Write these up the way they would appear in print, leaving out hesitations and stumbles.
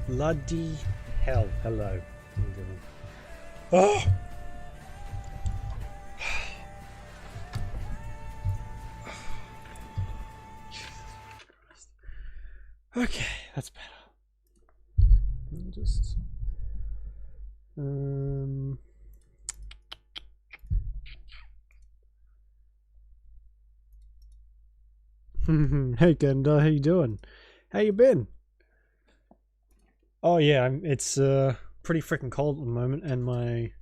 Bloody hell. Hello. How you doing? Oh! Okay, that's better. Let me just... Hey Genda, how you doing? How you been? Oh yeah, it's pretty freaking cold at the moment, and my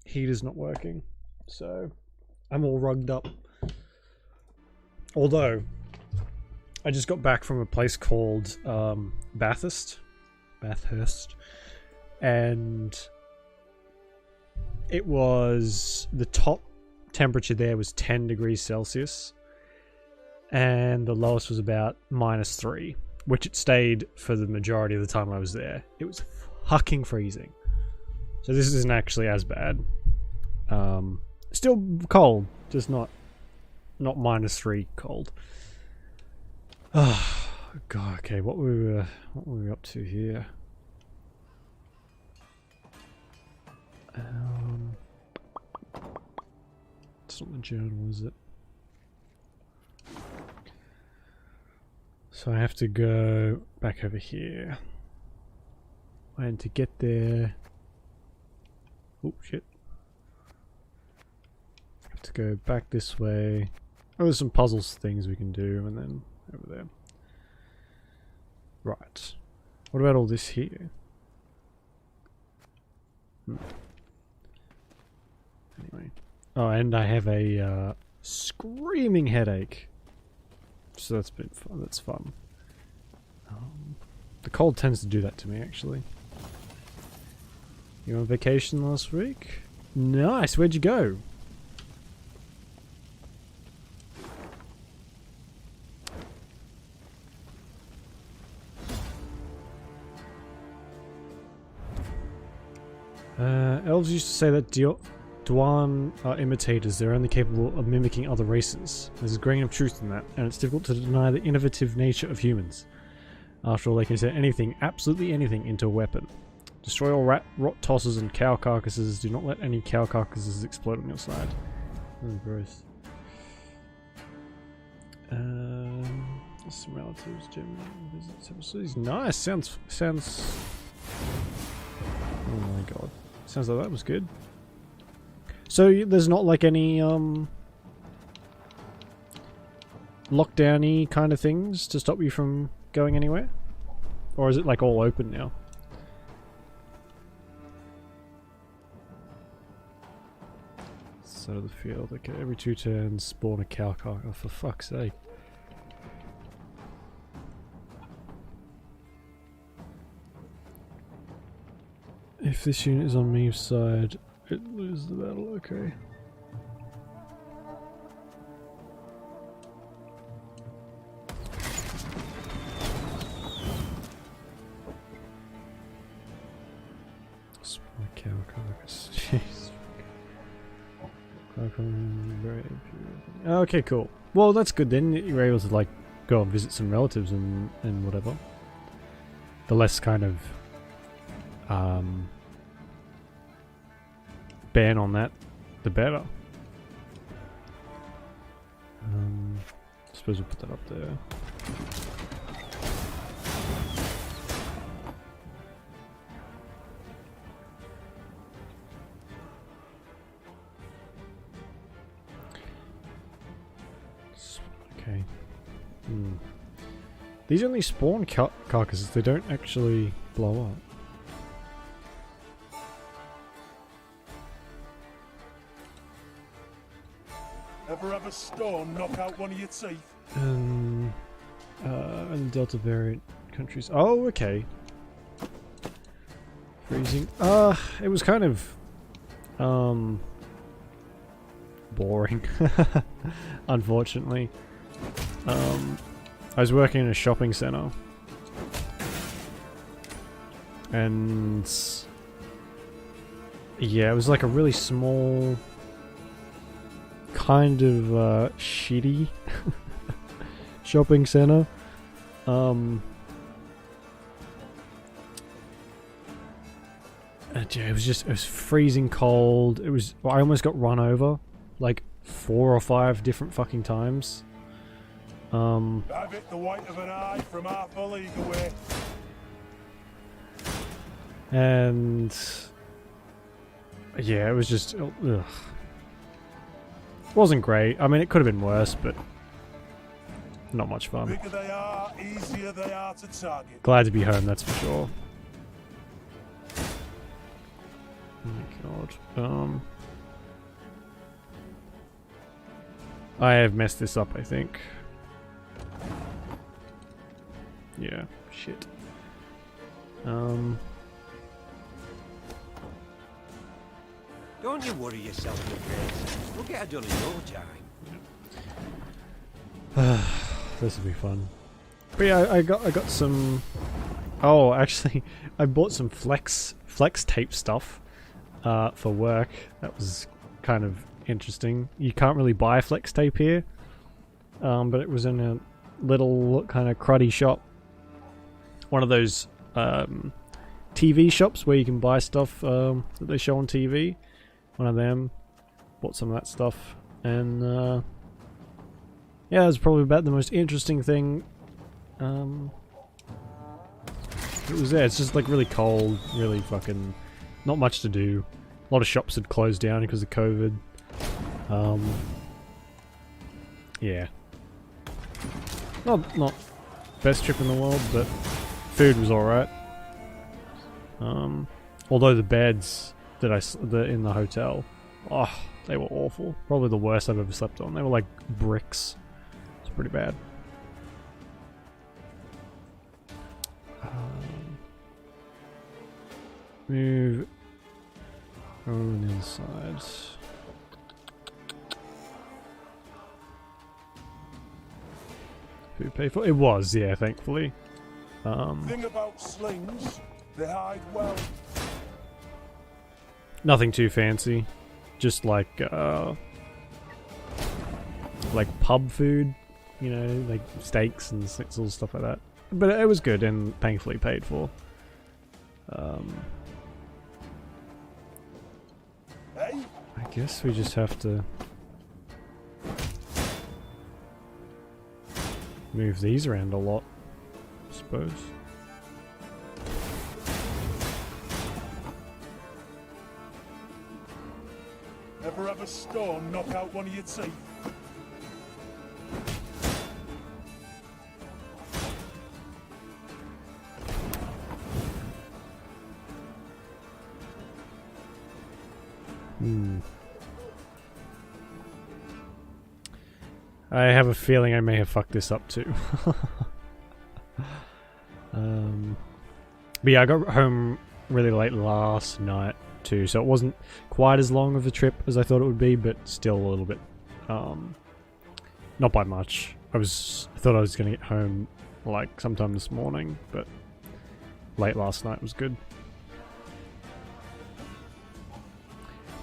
heater's not working, so I'm all rugged up. Although I just got back from a place called Bathurst, and it was the top temperature there was 10 degrees Celsius, and the lowest was about -3. Which it stayed for the majority of the time I was there. It was fucking freezing. So this isn't actually as bad. Still cold, just not -3 cold. Oh god, okay, what were we up to here? It's not the journal, is it? So I have to go back over here. And to get there... Oh, shit. I have to go back this way. Oh, there's some puzzles things we can do, and then over there. Right. What about all this here? Anyway. Oh, and I have a screaming headache. So that's been fun. That's fun. The cold tends to do that to me, actually. You on vacation last week? Nice. Where'd you go? Elves used to say that Dwan are imitators. They're only capable of mimicking other races. There's a grain of truth in that, and it's difficult to deny the innovative nature of humans. After all, they can turn anything, absolutely anything, into a weapon. Destroy all rot tossers and cow carcasses. Do not let any cow carcasses explode on your side. Oh, gross. Some relatives, Jim visits overseas. Nice. Sounds. Oh my god. Sounds like that was good. So there's not like any lockdowny kind of things to stop you from going anywhere? Or is it like all open now? Side of the field. Okay, every 2 turns spawn a cow carcass. Oh, for fuck's sake. If this unit is on Meve's side, it loses the battle. Okay. Spawn cow carcass. Jeez. Okay, cool. Well, that's good then. You're able to like go and visit some relatives and whatever. The less kind of ban on that, the better. I suppose we'll put that up there. Okay. These only spawn carcasses, they don't actually blow up. Ever have a storm knock out one of your teeth? And Delta variant countries. Oh, okay. Freezing. It was kind of boring. Unfortunately. I was working in a shopping center. And yeah, it was like a really small kind of shitty shopping center. Yeah, it was freezing cold. It was, I almost got run over like 4 or 5 different fucking times. I've hit the white of an eye from half a league away. And yeah, it was just, ugh. Wasn't great. I mean, it could have been worse, but not much fun. Bigger they are, easier they are to target. Glad to be home, that's for sure. Oh my god. I have messed this up, I think. Yeah, shit. Don't you worry yourself, Grace. We'll get it done in no time. This will be fun. But yeah, I got some. Oh, actually, I bought some flex tape stuff for work. That was kind of interesting. You can't really buy flex tape here, but it was in a little kind of cruddy shop. One of those TV shops where you can buy stuff that they show on TV. One of them. Bought some of that stuff, and yeah, it was probably about the most interesting thing. It was there. It's just like really cold, really fucking not much to do. A lot of shops had closed down because of COVID. Yeah. Not best trip in the world, but food was alright. Although the beds that in the hotel, oh, they were awful. Probably the worst I've ever slept on. They were like bricks. It's pretty bad. Move on the inside. Food paid for? It was, yeah, thankfully. Thing about slings, they hide well. Nothing too fancy. Just like pub food, you know, like steaks and schnitzels, stuff like that. But it was good and thankfully paid for. Hey? I guess we just have to move these around a lot, I suppose. Ever have a storm knock out one of your teeth? I have a feeling I may have fucked this up too. But yeah, I got home really late last night too, so it wasn't quite as long of a trip as I thought it would be, but still a little bit. Not by much. I thought I was gonna get home like sometime this morning, but late last night was good.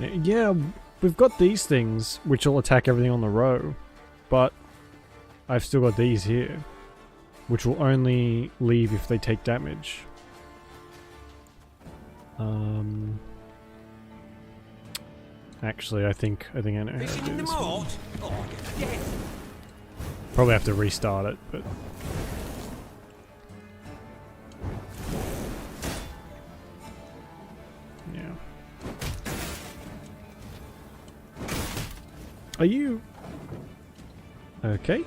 Yeah, we've got these things which will attack everything on the row, but I've still got these here, which will only leave if they take damage. Actually, I think I know how to do this one. Probably have to restart it, but yeah. Are you okay?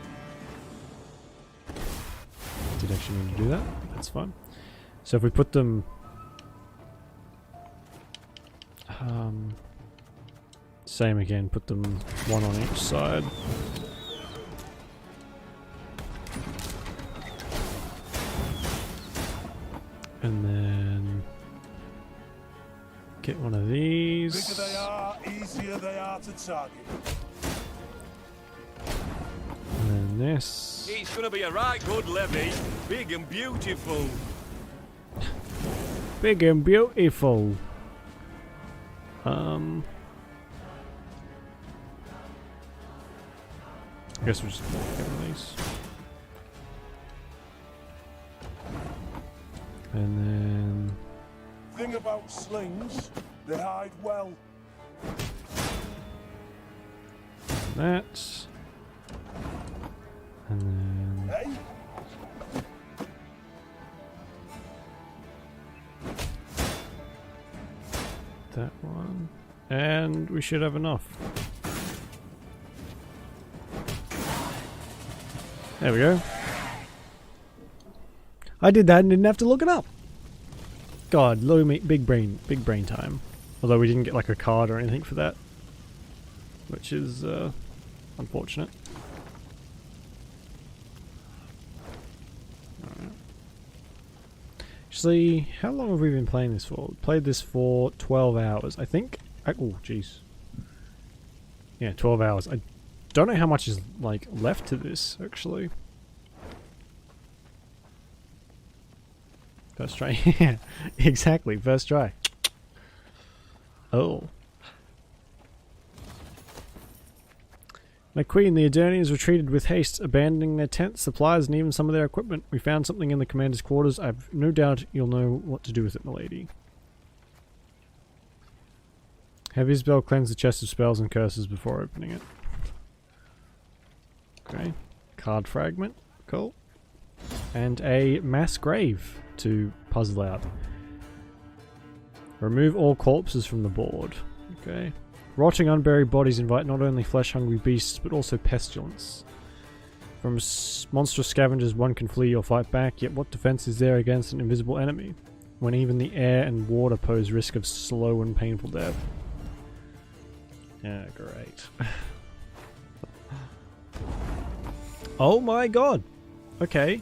Did actually mean to do that. That's fine. So if we put them same again, put them one on each side. And then get one of these. Bigger they are, easier they are to target. And then this. It's gonna be a right good levy. Big and beautiful. Big and beautiful. I guess we'll just get one of these. And then thing about slings, they hide well. That. And then... Hey? that one. And we should have enough. There we go. I did that and didn't have to look it up. God, low me, big brain time. Although we didn't get like a card or anything for that, which is unfortunate. Alright. Actually, how long have we been playing this for? We played this for 12 hours, I think. Oh, jeez. Yeah, 12 hours. I don't know how much is like left to this actually. First try. Yeah, exactly. First try. Oh. McQueen, the Adernians retreated with haste, abandoning their tents, supplies, and even some of their equipment. We found something in the commander's quarters. I've no doubt you'll know what to do with it, milady. Have Isabel cleanse the chest of spells and curses before opening it. Okay. Card fragment. Cool. And a mass grave to puzzle out. Remove all corpses from the board. Okay. Rotting unburied bodies invite not only flesh-hungry beasts, but also pestilence. From monstrous scavengers one can flee or fight back, yet what defense is there against an invisible enemy, when even the air and water pose risk of slow and painful death? Yeah, great. Oh my god! Okay.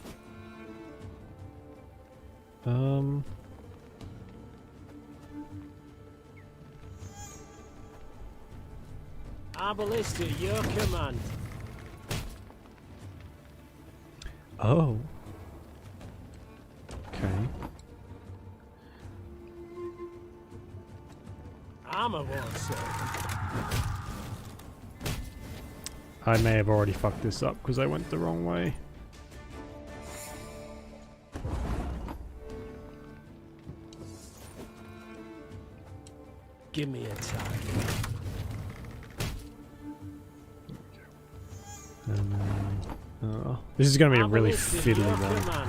Arbalist at your command. Oh. Okay. Armor won't serve. I may have already fucked this up because I went the wrong way. Give me a target. This is going to be a really fiddly one.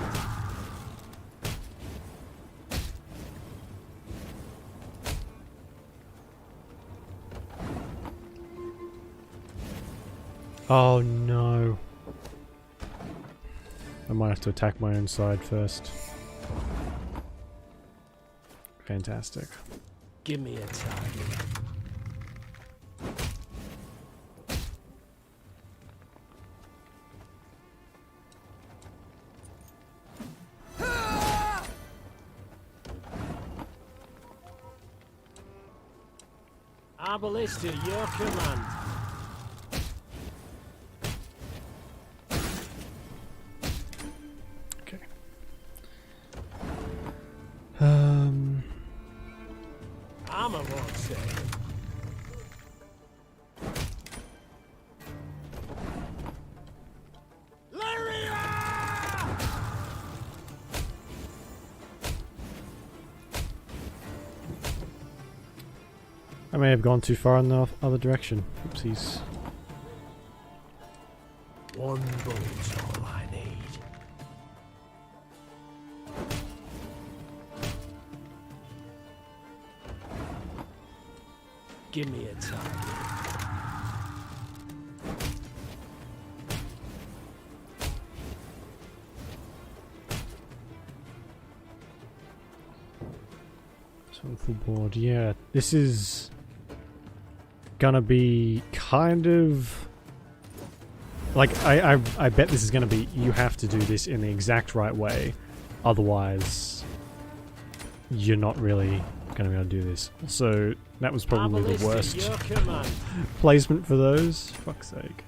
Oh no. I might have to attack my own side first. Fantastic. Give me a target. Arbalist at your command. Okay. Armor won't save. I may have gone too far in the other direction. Oopsies. One bullet's all I need. Give me a target. Full board, yeah. This is gonna be kind of like I bet this is gonna be you have to do this in the exact right way, otherwise you're not really gonna be able to do this. So that was probably the worst placement for those. Fuck's sake.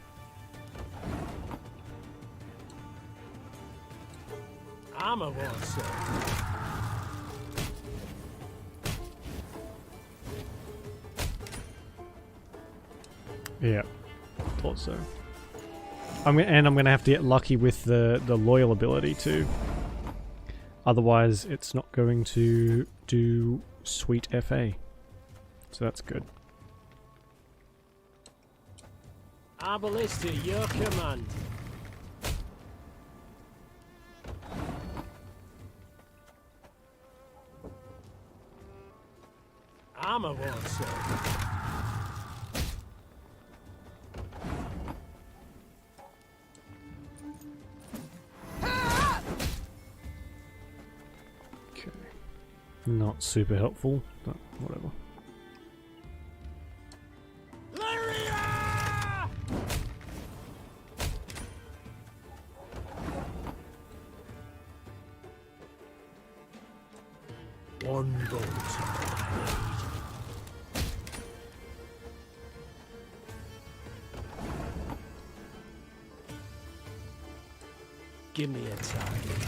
Armor won't serve. Yeah, thought so. I'm gonna have to get lucky with the loyal ability too. Otherwise, it's not going to do sweet FA. So that's good. Arbalista, your command. Armor won't serve. Okay. Not super helpful, but whatever. One bolt's all I need. Give me a target.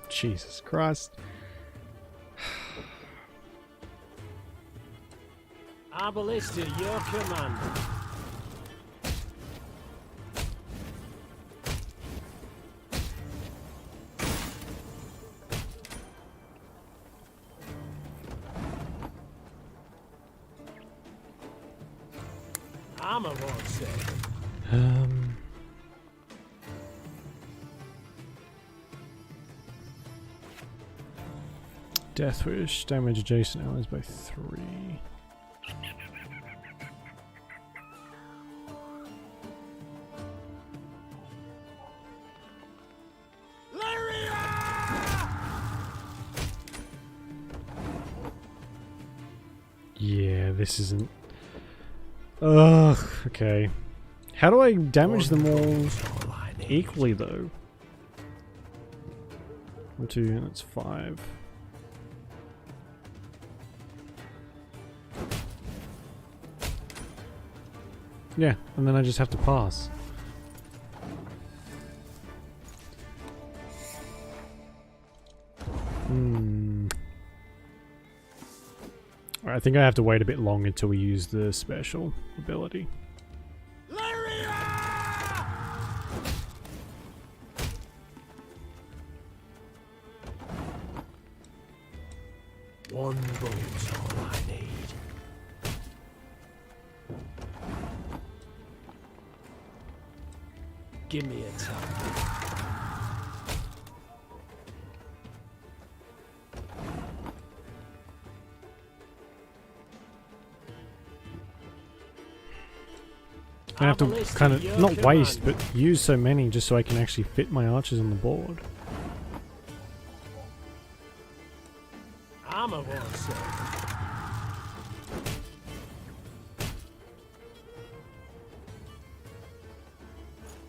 Jesus Christ. Arbalista, your command. Armor won't save. Death Wish, damage adjacent allies by 3. Yeah, this isn't... Ugh, okay. How do I damage them all equally, though? 1, 2, that's 5. Yeah, and then I just have to pass. I think I have to wait a bit longer until we use the special ability. One bolt's all I need. Give me a target. I have to kind of, not waste, but use so many just so I can actually fit my archers on the board. Armor won't serve.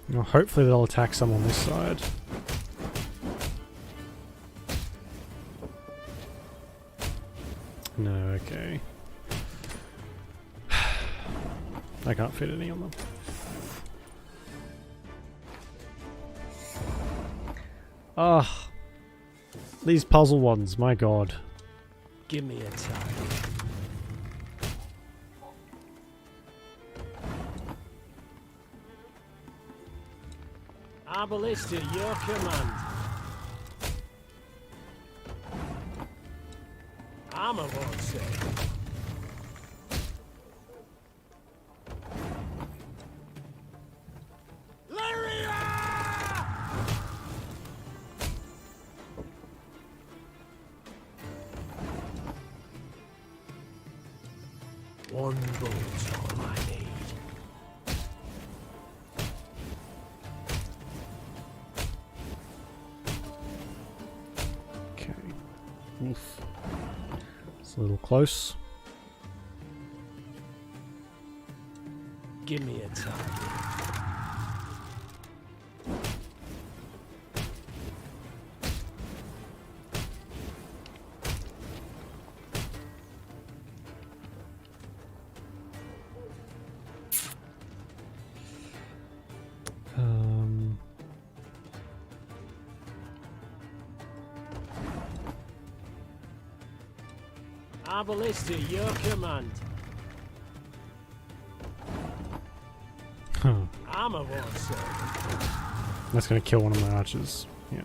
Well, hopefully they'll attack some on this side. No, okay. I can't fit any on them. Ah, these puzzle ones, my god. Give me a target. Arbalista, your command. Armor won't save. One bolt's all I need. Okay. Oof. It's a little close. Give me a target. Arbalista, your command. Armor won't save. That's going to kill one of my archers. Yeah.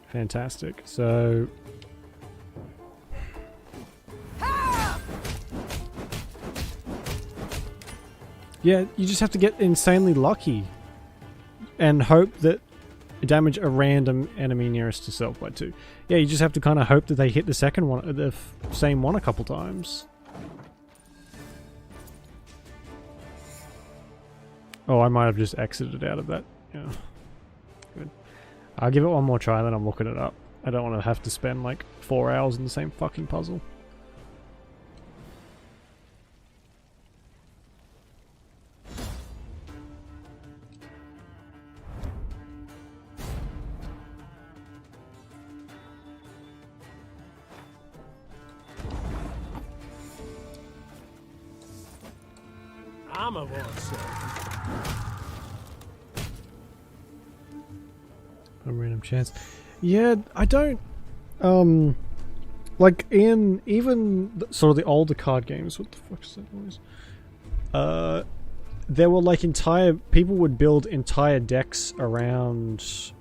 Fantastic. So... yeah, you just have to get insanely lucky. And hope that damage a random enemy nearest to self by 2. Yeah, you just have to kind of hope that they hit the second one, the same one a couple times. Oh, I might have just exited out of that. Yeah. Good. I'll give it one more try, then I'm looking it up. I don't want to have to spend like 4 hours in the same fucking puzzle. Armor won't save. A random chance. Yeah, I don't... like, in even sort of the older card games... What the fuck is that noise? There were, like, entire... people would build entire decks around...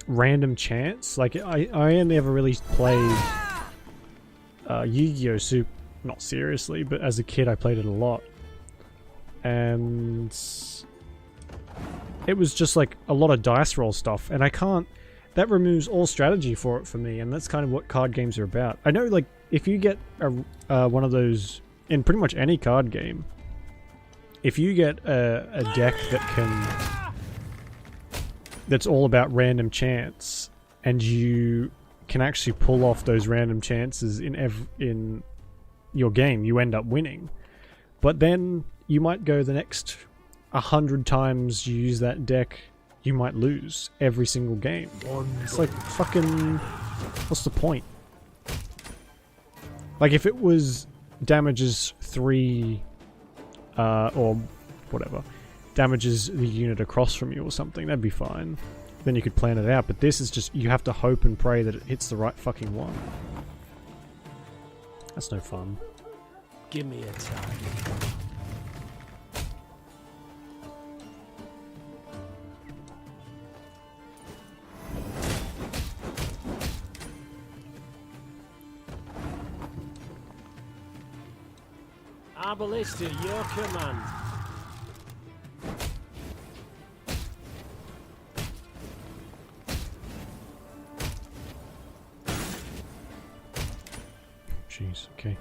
random chance. Like, I only ever really played... Yu-Gi-Oh! Super... not seriously, but as a kid I played it a lot. And... it was just like a lot of dice roll stuff, and I can't... that removes all strategy for me, and that's kind of what card games are about. I know, like, if you get one of those... in pretty much any card game, if you get a deck that can... that's all about random chance, and you can actually pull off those random chances in your game, you end up winning. But then you might go the next 100 times you use that deck, you might lose every single game. It's like fucking... what's the point? Like, if it was damages 3 or whatever, damages the unit across from you or something, that'd be fine. Then you could plan it out, but this is just, you have to hope and pray that it hits the right fucking one. That's no fun. Give me a time. Arbalist at your command. Jeez, okay.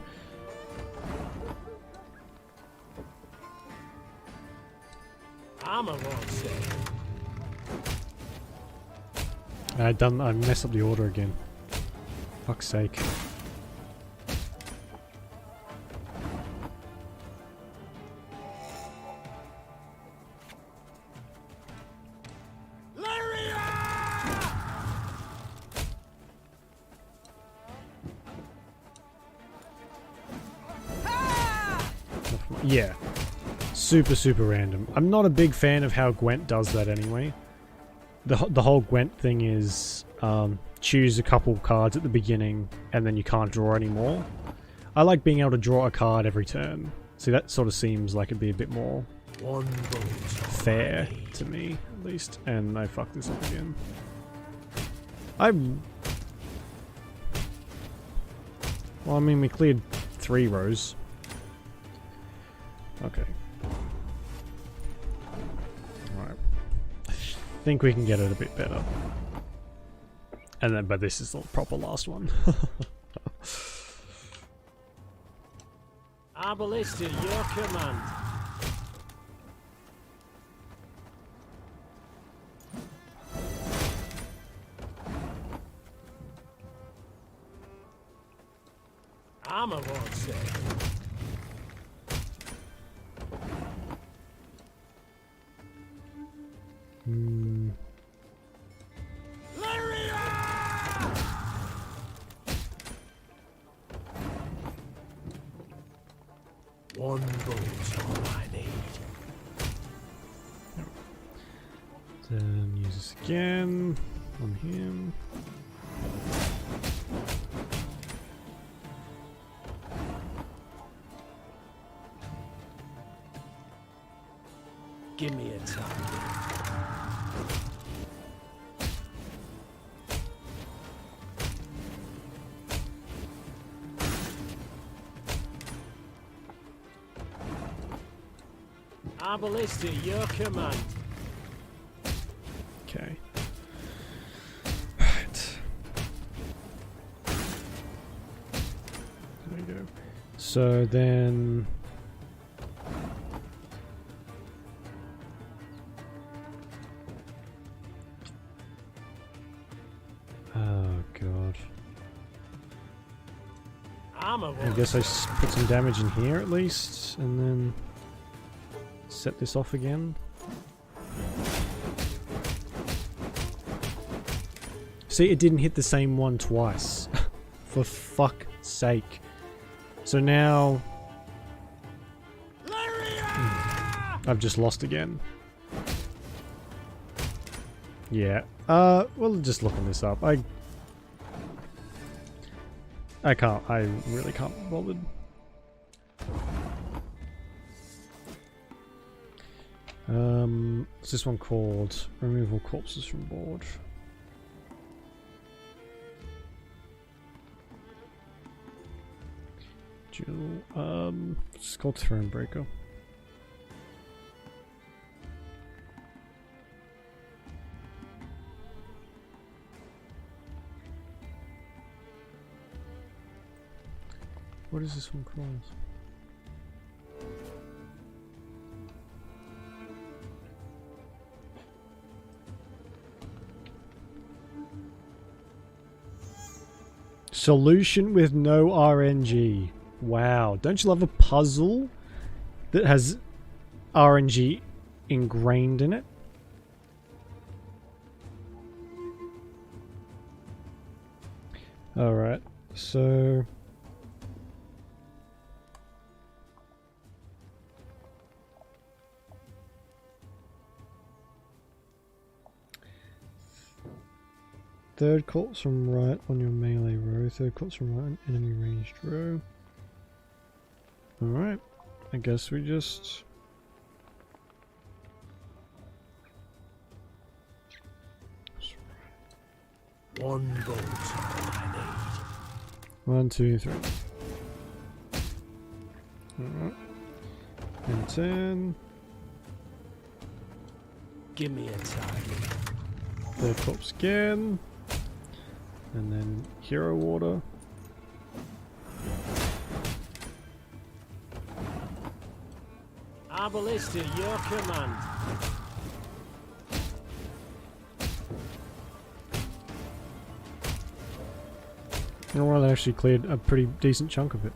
Armor won't save. I messed up the order again. Fuck's sake. Yeah. Super random. I'm not a big fan of how Gwent does that anyway. The whole Gwent thing is choose a couple cards at the beginning and then you can't draw anymore. I like being able to draw a card every turn. See, that sort of seems like it'd be a bit more fair to me, at least. And I fucked this up again. Well, I mean, we cleared 3 rows. Okay. Alright. I think we can get it a bit better. And then, but this is the proper last one. Arbalist at your command. Armor won't save. One bolt's all I need. Then use this again on him. Arbalist at your command. Okay. Right. There we go. So then... Oh god. I guess I put some damage in here at least, and then set this off again. See, it didn't hit the same one twice. For fuck's sake. So now... I've just lost again. Yeah. We'll just look on this up. I can't. I really can't be bothered. What's this one called? Removal corpses from board. It's called Thronebreaker. What is this one called? Solution with no RNG. Wow, don't you love a puzzle that has RNG ingrained in it? Alright, so... Third corpse from right on your melee row, third corpse from right on enemy ranged row. Alright, I guess we just... One bolt I need. 1, 2, 3. Alright. And 10. Give me a target. Third corpse again. And then hero water. Arbalist at your command. You know what, I actually cleared a pretty decent chunk of it.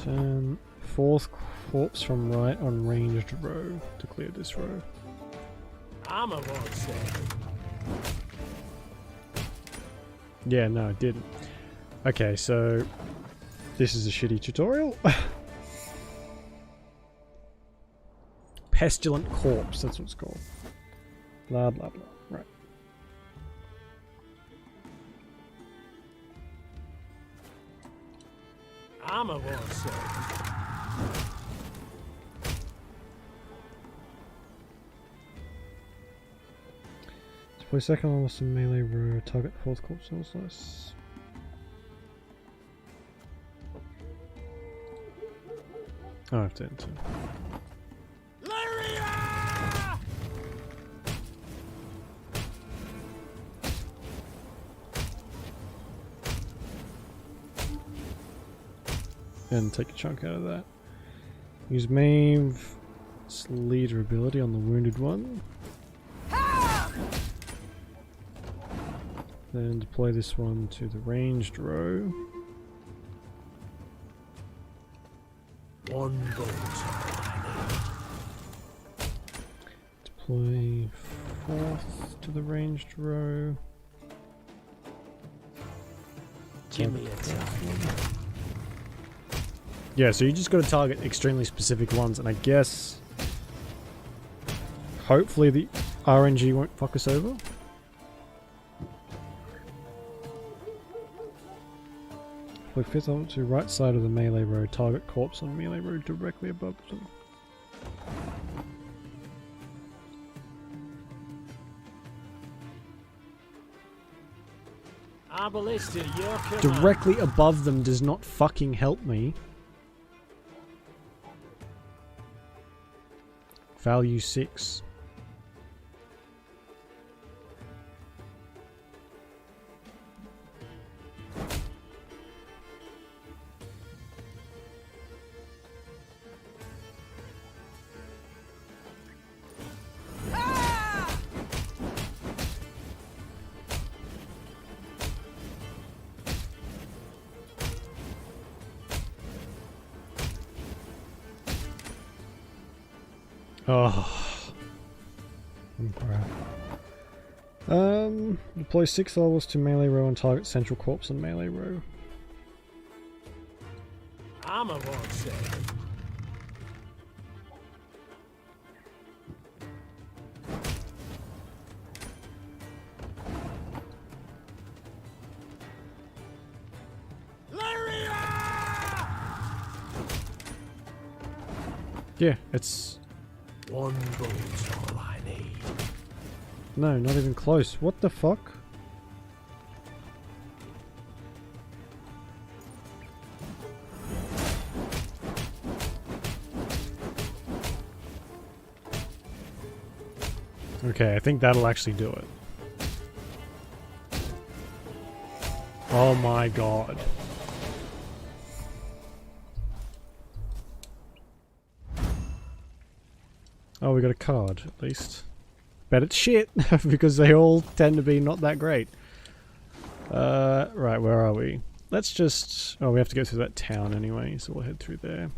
And fourth corpse from right on ranged row to clear this row. Armor won't save. Yeah, no, it didn't. Okay, so this is a shitty tutorial. Pestilent corpse, that's what it's called. Blah blah blah. Right. Armor won't save. Play second on some melee row, target the fourth corpse, nice. Oh, I have to enter. And take a chunk out of that. Use Mave leader ability on the wounded one. Then deploy this one to the ranged row. One bolt I need. Deploy fourth to the ranged row. Give me a target. Yeah, so you just got to target extremely specific ones, and I guess hopefully the RNG won't fuck us over. Deploy fifth on to right side of the melee row, target corpse on melee row directly above them. Arbalist at your command. Directly above them does not fucking help me. Value 6. Oh. Crap. Deploy 6 levels to melee row and target central corpse on melee row. Armor won't save. Yeah, it's... One bolt's all I need. No, not even close. What the fuck? Okay, I think that'll actually do it. Oh my god. Oh, we got a card, at least. Bet it's shit, because they all tend to be not that great. Right, where are we? Let's just... Oh, we have to go through that town anyway, so we'll head through there.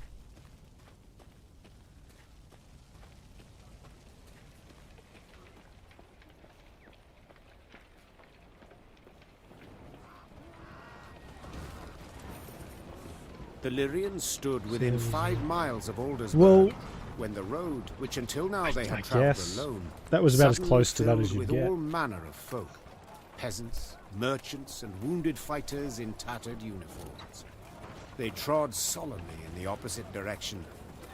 The Lyrians stood within 5 miles of Aldersburg. Well, when the road, which until now they had I travelled guess alone, that was about as suddenly close to that as filled you with get. all manner of folk, peasants, merchants, and wounded fighters in tattered uniforms. They trod solemnly in the opposite direction,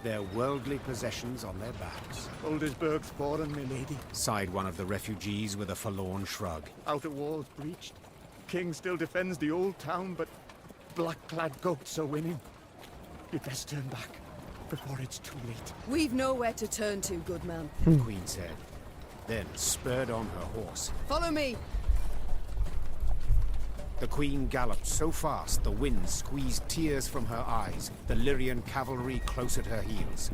their worldly possessions on their backs. Aldersburg's fallen, my lady. Sighed one of the refugees with a forlorn shrug. Outer walls breached. King still defends the old town, but black-clad goats are winning. You'd best turn back before it's too late. We've nowhere to turn to, good man. The Queen said, then spurred on her horse. Follow me. The Queen galloped so fast the wind squeezed tears from her eyes, the Lyrian cavalry close at her heels.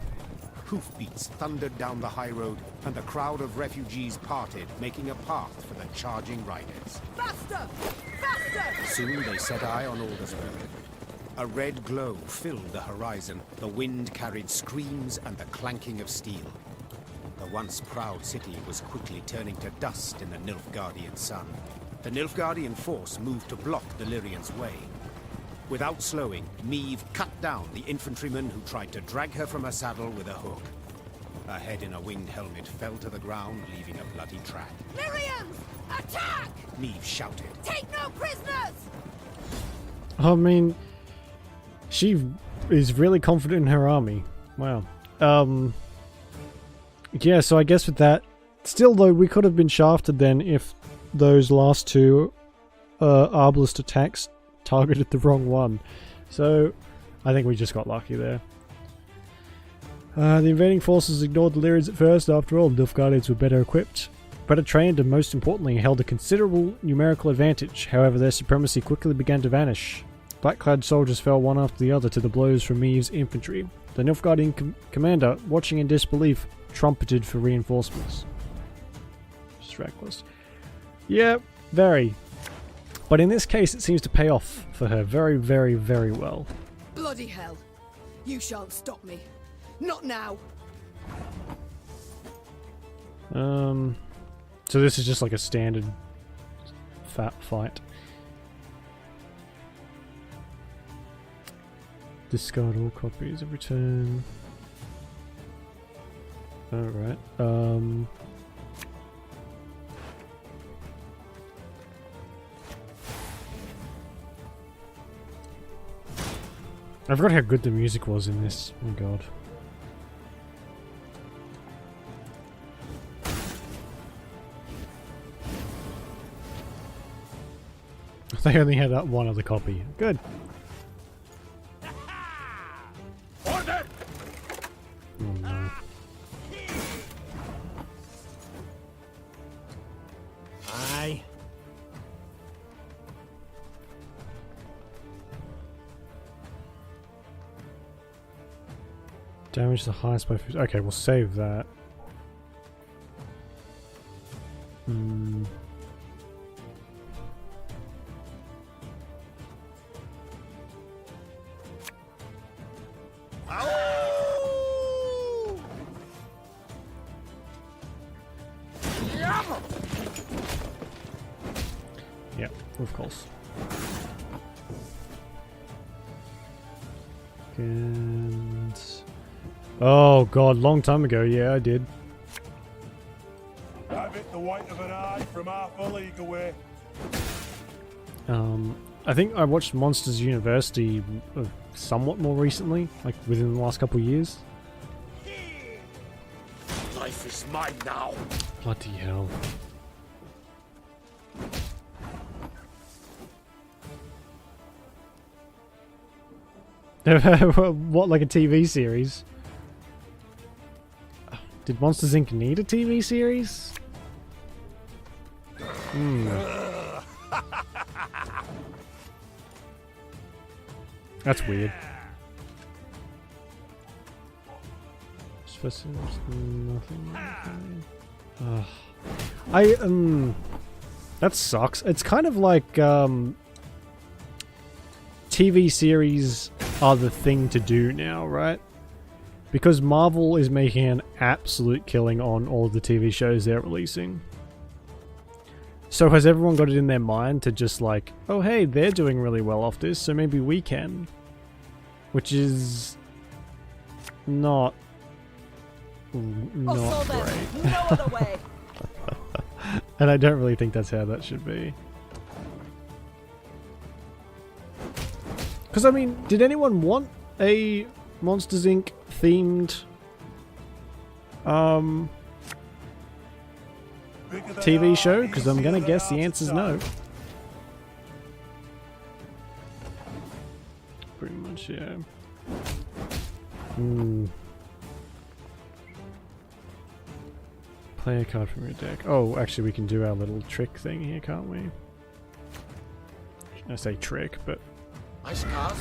Hoofbeats thundered down the high road, and the crowd of refugees parted, making a path for the charging riders. Faster! Faster! Soon they set eye on Aldersburg. A red glow filled the horizon, the wind carried screams and the clanking of steel. The once proud city was quickly turning to dust in the Nilfgaardian sun. The Nilfgaardian force moved to block the Lyrians' way. Without slowing, Meve cut down the infantryman who tried to drag her from her saddle with a hook. Her head in a winged helmet fell to the ground, leaving a bloody track. Lyrians! Attack! Meve shouted. Take no prisoners! I mean, she is really confident in her army. Wow. Yeah, so I guess with that... Still, though, we could have been shafted then if those last two Arbalest attacks targeted the wrong one. So, I think we just got lucky there. The invading forces ignored the Lyrians at first. After all, the Nilfgaardians were better equipped, better trained, and most importantly, held a considerable numerical advantage. However, their supremacy quickly began to vanish. Black-clad soldiers fell one after the other to the blows from Meve's infantry. The Nilfgaardian commander, watching in disbelief, trumpeted for reinforcements. Just reckless. Yeah, very. But in this case, it seems to pay off for her very, very, very well. Bloody hell. You shan't stop me. Not now. So this is just like a standard fat fight. Discard all copies every turn. Alright. I forgot how good the music was in this. Oh god. They only had that one other copy. Good. Order! Oh no. Damage the highest by 50. Okay, we'll save that. Yeah, of course. And oh god, long time ago. Yeah, I did. Have it the white of an eye from half a league away. I think I watched Monsters University somewhat more recently, like within the last couple of years. Life is mine now. Bloody hell. What, like a TV series? Did Monsters Inc. need a TV series? That's weird. Nothing. That sucks. It's kind of like TV series are the thing to do now, right? Because Marvel is making an absolute killing on all of the TV shows they're releasing. So has everyone got it in their mind to just like, oh hey, they're doing really well off this, so maybe we can. Which is not great. No other way. And I don't really think that's how that should be. Because I mean, did anyone want a Monsters Inc. themed TV show? Because I'm gonna guess the answer's no. Pretty much, yeah. Play a card from your deck. Oh, actually we can do our little trick thing here, can't we? I say trick, but... Ice cars?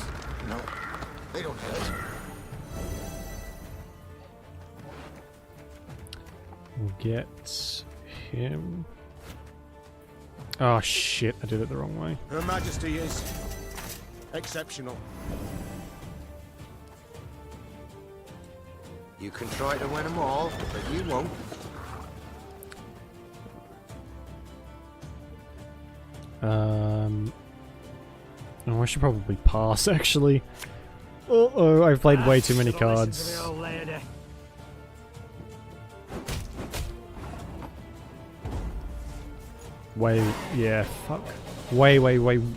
No, they don't hurt. We'll get him. Oh shit, I did it the wrong way. Her Majesty is exceptional. You can try to win them all, but you won't. Oh, I should probably pass, actually. Uh-oh, I've played way too many cards. Yeah, fuck. Way.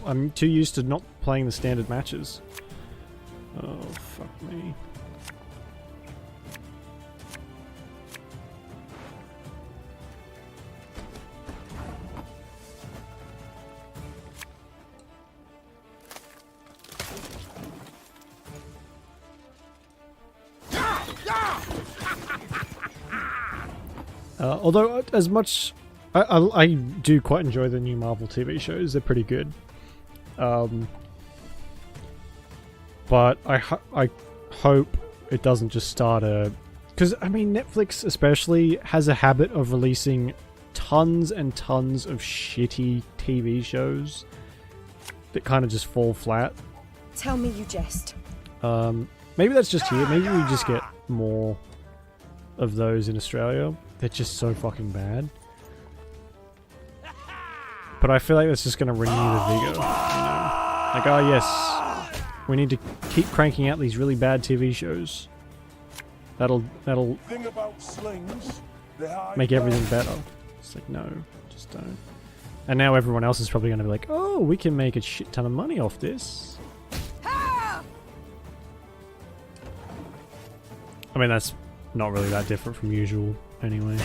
I'm too used to not playing the standard matches. Oh, fuck me. Although, as much... I do quite enjoy the new Marvel TV shows. They're pretty good. But I hope it doesn't just start a... Because, I mean, Netflix especially has a habit of releasing tons and tons of shitty TV shows that kind of just fall flat. Tell me you jest. Maybe that's just here. Maybe we just get more of those in Australia. They're just so fucking bad. But I feel like that's just going to renew the vigor. You know? Like, oh yes, we need to keep cranking out these really bad TV shows. That'll Thing about slings, they hide make everything better. It's like, no, just don't. And now everyone else is probably going to be like, oh, we can make a shit ton of money off this. I mean, that's not really that different from usual anyway.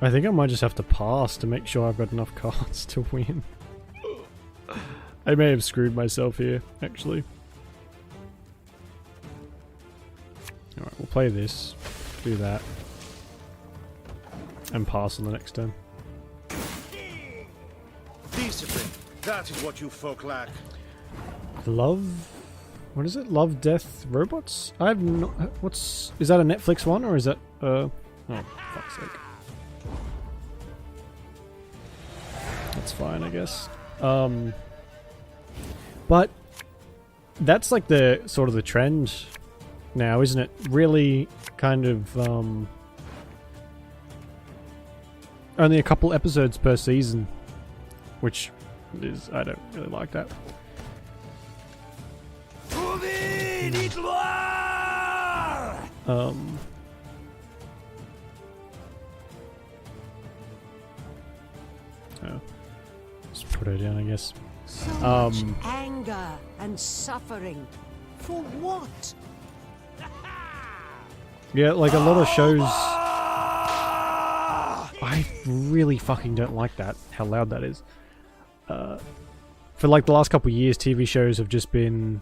I think I might just have to pass to make sure I've got enough cards to win. I may have screwed myself here, actually. Alright, we'll play this, do that, and pass on the next turn. These That is what you folk lack. Love? What is it? Love, Death, Robots? I have no... What's... Is that a Netflix one or is that... Oh, fuck's sake. That's fine, I guess. But that's like the sort of the trend now, isn't it? Really kind of only a couple episodes per season, which is, I don't really like that. Oh. Just put her down, I guess. So much anger and suffering. For what? Yeah, like a lot of shows... I really fucking don't like that, how loud that is. For like the last couple of years, TV shows have just been...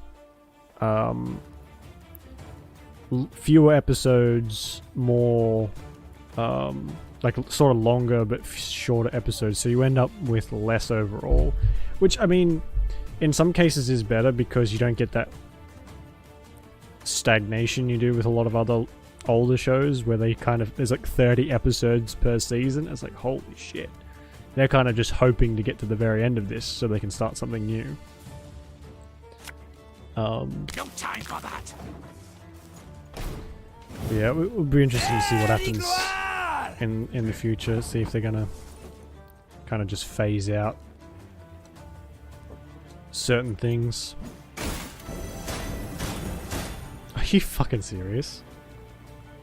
fewer episodes, more... like sort of longer but shorter episodes, so you end up with less overall. Which, I mean, in some cases is better because you don't get that stagnation you do with a lot of other older shows where they kind of, there's like 30 episodes per season. It's like, holy shit. They're kind of just hoping to get to the very end of this so they can start something new. No time for that. Yeah, it would be interesting to see what happens in the future. See if they're gonna kind of just phase out certain things. Are you fucking serious?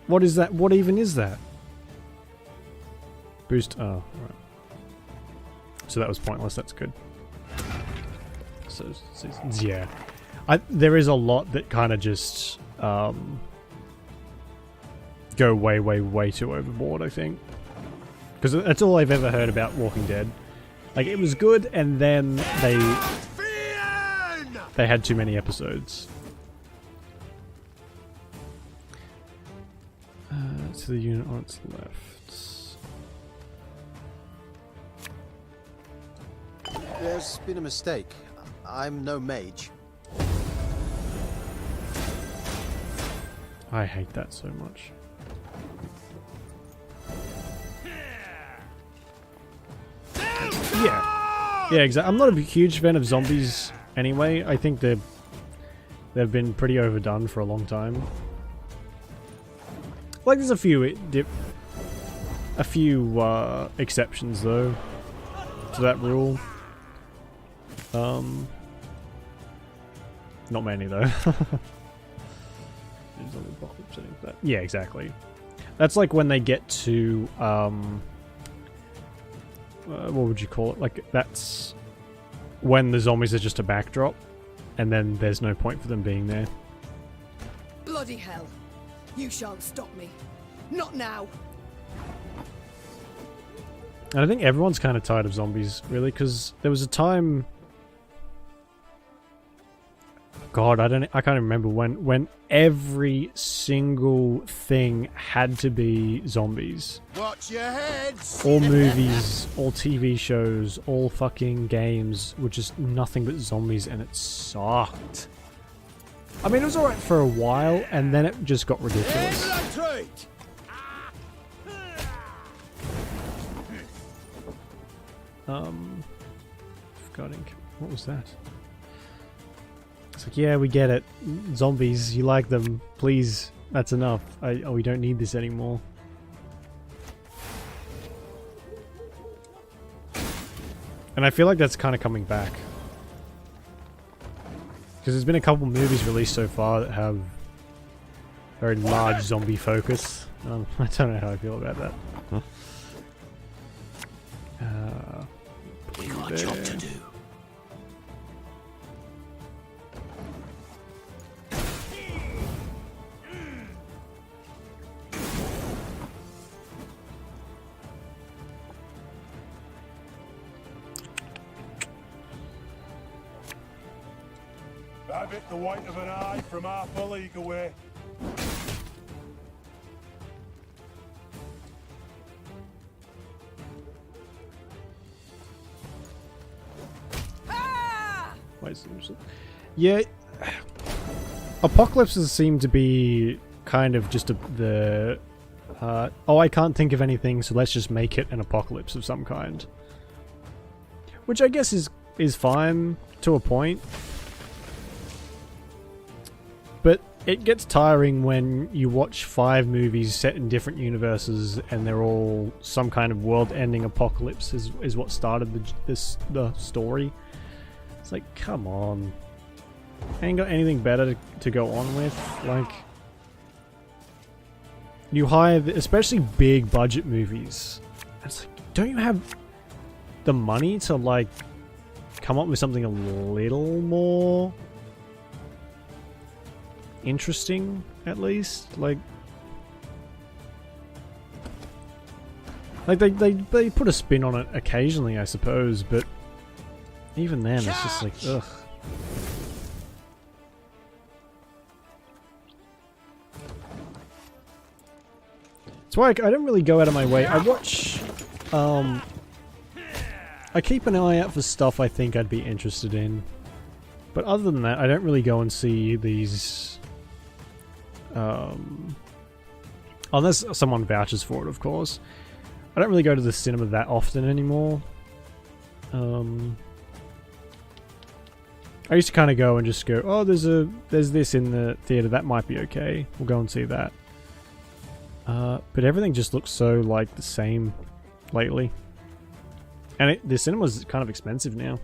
What is that? What even is that? Boost. Oh, right. So that was pointless. That's good. So yeah, there is a lot that kind of just go way too overboard, I think, because that's all I've ever heard about Walking Dead. Like, it was good, and then they had too many episodes. To the unit on its left. There's been a mistake. I'm no mage. I hate that so much. Yeah, exactly. I'm not a huge fan of zombies anyway. I think they've been pretty overdone for a long time. Like, there's a few exceptions though to that rule. Not many though. Yeah, exactly. That's like when they get to what would you call it? Like, that's when the zombies are just a backdrop, and then there's no point for them being there. Bloody hell. You shan't stop me. Not now. And I think everyone's kind of tired of zombies, really, because there was a time... God, I can't remember when every single thing had to be zombies. Watch your heads. All movies, all TV shows, all fucking games were just nothing but zombies, and it sucked. I mean, it was alright for a while, and then it just got ridiculous. What was that? It's like, yeah, we get it. Zombies, you like them. Please, that's enough. We don't need this anymore. And I feel like that's kind of coming back. Because there's been a couple movies released so far that have very large zombie focus. I don't know how I feel about that. We got a job to do. Have it the white of an eye from half a league away. Wait, yeah, apocalypses seem to be kind of just the oh, I can't think of anything, so let's just make it an apocalypse of some kind. Which I guess is fine to a point. But it gets tiring when you watch 5 movies set in different universes and they're all some kind of world-ending apocalypse is what started the story. It's like, come on. Ain't got anything better to go on with. Like, you hire, especially big budget movies. It's like, don't you have the money to like come up with something a little more interesting, at least? Like they put a spin on it occasionally, I suppose, but even then it's just like, ugh. That's why I don't really go out of my way. I watch, I keep an eye out for stuff I think I'd be interested in. But other than that, I don't really go and see these, unless someone vouches for it, of course. I don't really go to the cinema that often anymore. I used to kind of go and just go, oh, there's this in the theater, that might be okay. We'll go and see that. But everything just looks so like the same lately. And the cinema's kind of expensive now.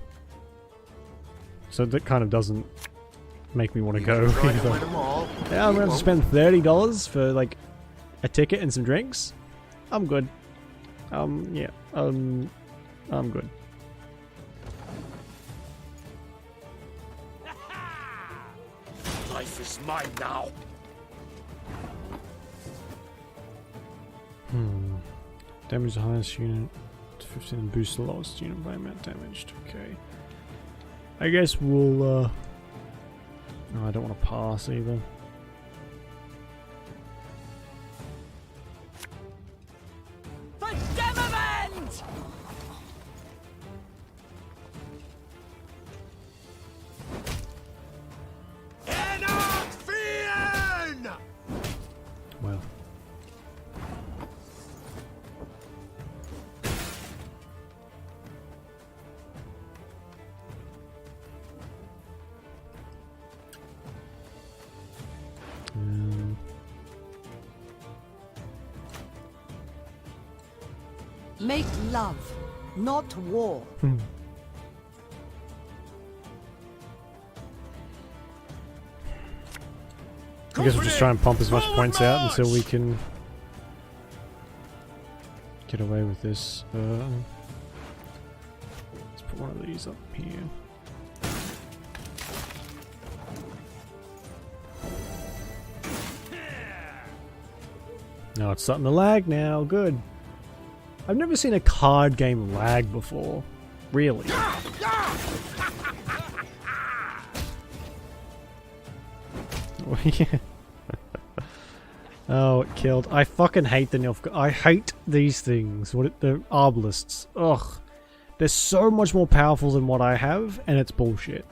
So that kind of doesn't make me want to go either. Yeah, I'm going to spend $30 for like a ticket and some drinks. I'm good. Yeah. I'm good. Life is mine now. Damage the highest unit to 15 and boost the lowest unit by amount damaged. Okay. I guess we'll, no, I don't want to pass either. For Demavend! Well. Make love, not war. I guess we'll just try and pump as much points out until we can get away with this. Let's put one of these up here. No, it's starting to lag now. Good. I've never seen a card game lag before. Really. Oh, it killed. I fucking hate the Nilfgaard. I hate these things. The Arbalists. Ugh. They're so much more powerful than what I have, and it's bullshit.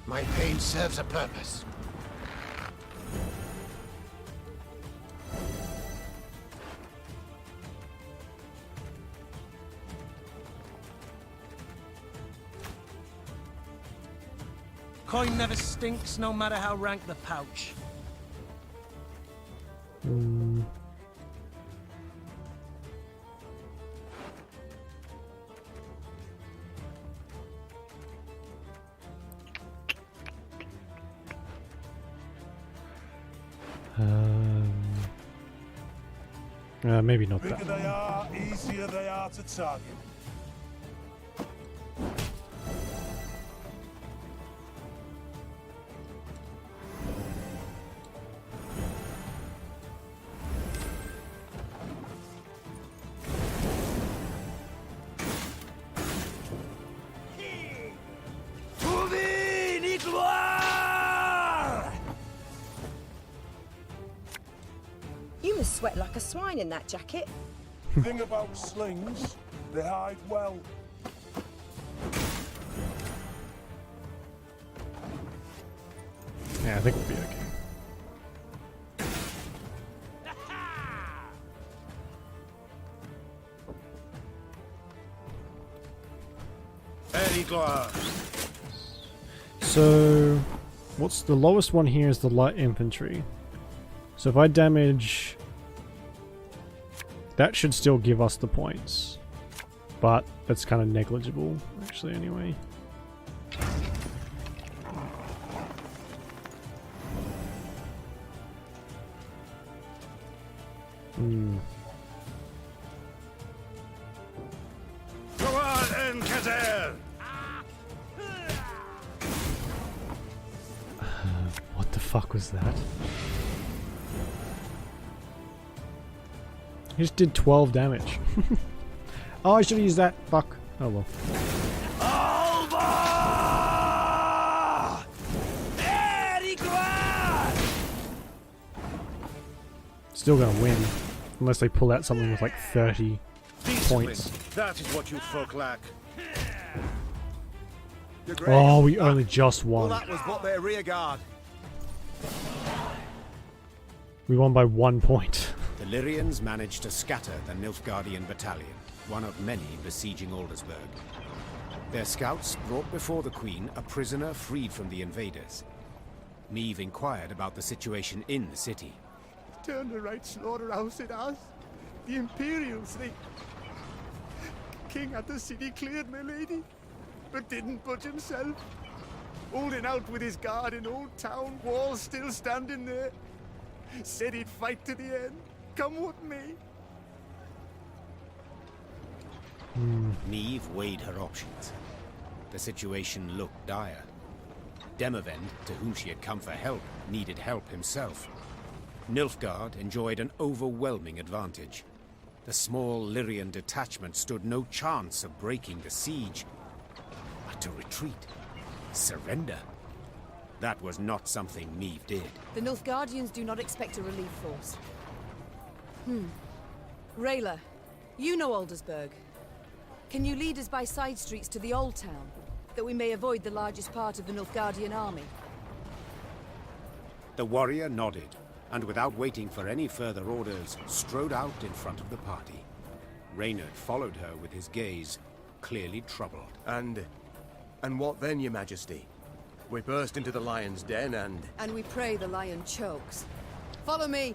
My pain serves a purpose. Coin never stinks, no matter how rank the pouch. Maybe not Bigger that they one. are, easier they are to target. You must sweat like a swine in that jacket. Thing about slings, they hide well. Yeah, I think we'll be okay. Very glad. So, what's the lowest one here is the light infantry. So if I damage... That should still give us the points. But that's kind of negligible, actually, anyway. Go on, Encader! What the fuck was that? He just did 12 damage. Oh, I should have used that. Fuck. Oh well. Alba! Very glad! Still gonna win. Unless they pull out something with like 30 points. That is what you folk lack. Oh, we only just Well, won. that was but their rear guard. We won by 1 point. The Lyrians managed to scatter the Nilfgaardian battalion, one of many besieging Aldersburg. Their scouts brought before the Queen a prisoner freed from the invaders. Meve inquired about the situation in the city. Turned the right slaughterhouse it has. The Imperials, they... King had the city cleared, my lady, but didn't budge himself. Holding out with his guard in Old Town, walls still standing there. Said he'd fight to the end, come what may. Meve weighed her options. The situation looked dire. Demavend, to whom she had come for help, needed help himself. Nilfgaard enjoyed an overwhelming advantage. The small Lyrian detachment stood no chance of breaking the siege. But to retreat, surrender, that was not something Meve did. The Nilfgaardians do not expect a relief force. Rayla, you know Aldersburg. Can you lead us by side streets to the Old Town, that we may avoid the largest part of the Nilfgaardian army? The warrior nodded, and without waiting for any further orders, strode out in front of the party. Reynard followed her with his gaze, clearly troubled. And what then, your majesty? We burst into the lion's den And we pray the lion chokes. Follow me!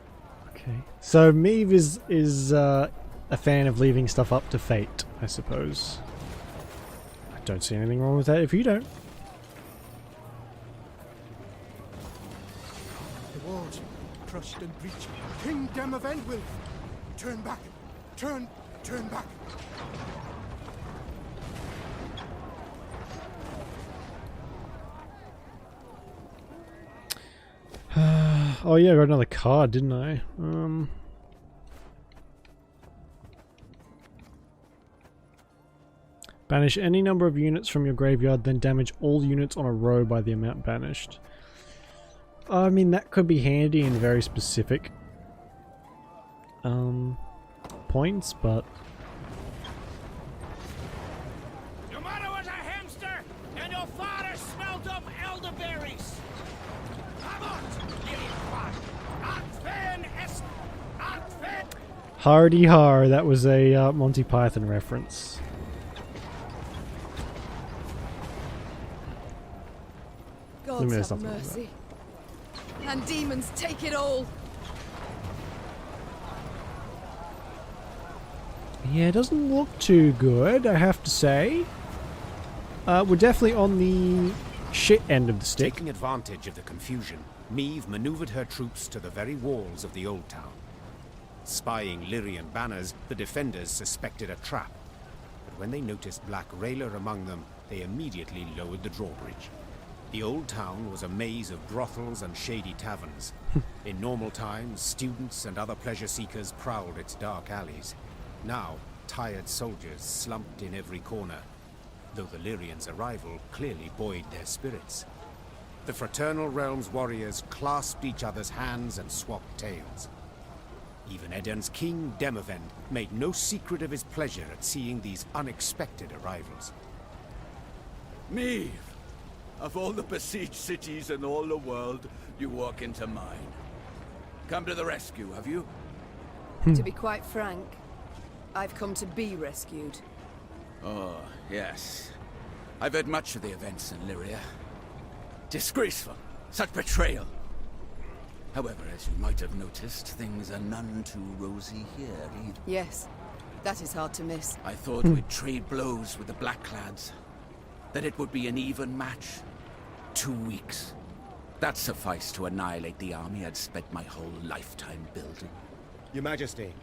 Okay. So Meve is a fan of leaving stuff up to fate, I suppose. I don't see anything wrong with that if you don't. The walls crushed and breached. King Demavend will turn back. Turn back. Oh yeah, I got another card, didn't I? Banish any number of units from your graveyard, then damage all units on a row by the amount banished. I mean, that could be handy in very specific points, but... Your mother was a hamster, and your father smelled of elderberries. Hardy har, that was a Monty Python reference. God there's have nothing like mercy. And demons take it all. Yeah, it doesn't look too good, I have to say. We're definitely on the shit end of the stick. Taking advantage of the confusion, Meve maneuvered her troops to the very walls of the Old Town. Spying Lyrian banners, the defenders suspected a trap. But when they noticed Black Rayla among them, they immediately lowered the drawbridge. The Old Town was a maze of brothels and shady taverns. In normal times, students and other pleasure seekers prowled its dark alleys. Now, tired soldiers slumped in every corner, though the Lyrians' arrival clearly buoyed their spirits. The Fraternal Realms warriors clasped each other's hands and swapped tales. Even Edirne's king, Demavend, made no secret of his pleasure at seeing these unexpected arrivals. Meve, of all the besieged cities in all the world, you walk into mine. Come to the rescue, have you? To be quite frank, I've come to be rescued. Oh, yes. I've heard much of the events in Lyria. Disgraceful. Such betrayal. However, as you might have noticed, things are none too rosy here either. Yes, that is hard to miss. I thought we'd trade blows with the Blackclads. That it would be an even match. 2 weeks. That sufficed to annihilate the army I'd spent my whole lifetime building. Your Majesty,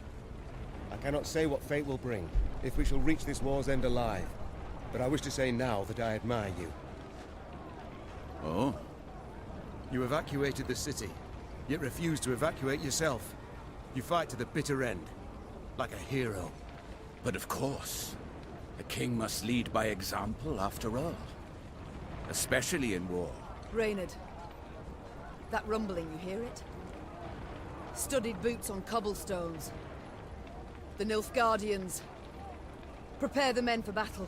I cannot say what fate will bring, if we shall reach this war's end alive. But I wish to say now that I admire you. Oh? You evacuated the city, yet refused to evacuate yourself. You fight to the bitter end, like a hero. But of course. A king must lead by example, after all. Especially in war. Reynard, that rumbling, you hear it? Studded boots on cobblestones. The Nilfgaardians. Prepare the men for battle.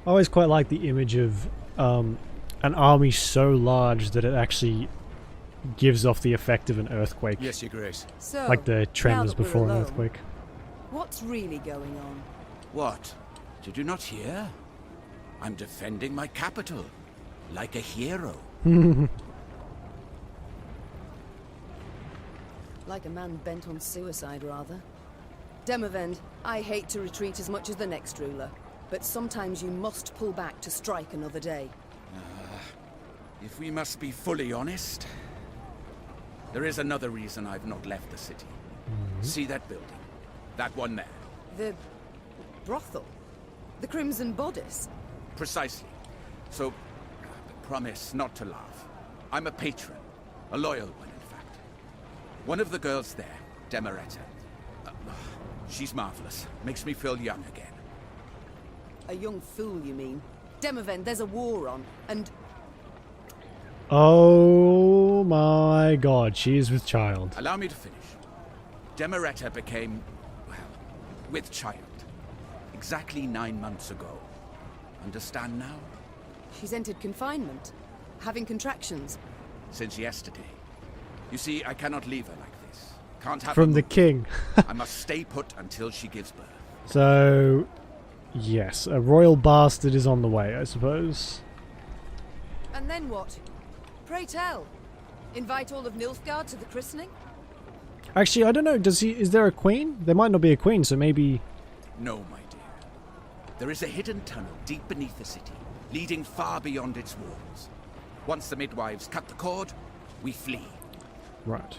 I always quite like the image of an army so large that it actually gives off the effect of an earthquake. Yes, Your Grace. So, like the tremors now that we're before an alone, earthquake. What's really going on? What? Did you not hear? I'm defending my capital. Like a hero. Like a man bent on suicide, rather. Demavend, I hate to retreat as much as the next ruler, but sometimes you must pull back to strike another day. If we must be fully honest, there is another reason I've not left the city. See that building? That one there. The brothel? The Crimson Bodice? Precisely. So, promise not to laugh. I'm a patron. A loyal one, in fact. One of the girls there, Demeretta. She's marvelous. Makes me feel young again. A young fool, you mean? Demavend, there's a war on, and... Oh my god, she is with child. Allow me to finish. Demeretta became, well, with child. Exactly 9 months ago. Understand now? She's entered confinement. Having contractions. Since yesterday. You see, I cannot leave her like this. Can't have From her the move. king. I must stay put until she gives birth. So, yes, a royal bastard is on the way, I suppose. And then what? Pray tell. Invite all of Nilfgaard to the christening? Actually, I don't know, is there a queen? There might not be a queen, so maybe... No, my dear. There is a hidden tunnel deep beneath the city, leading far beyond its walls. Once the midwives cut the cord, we flee. Right.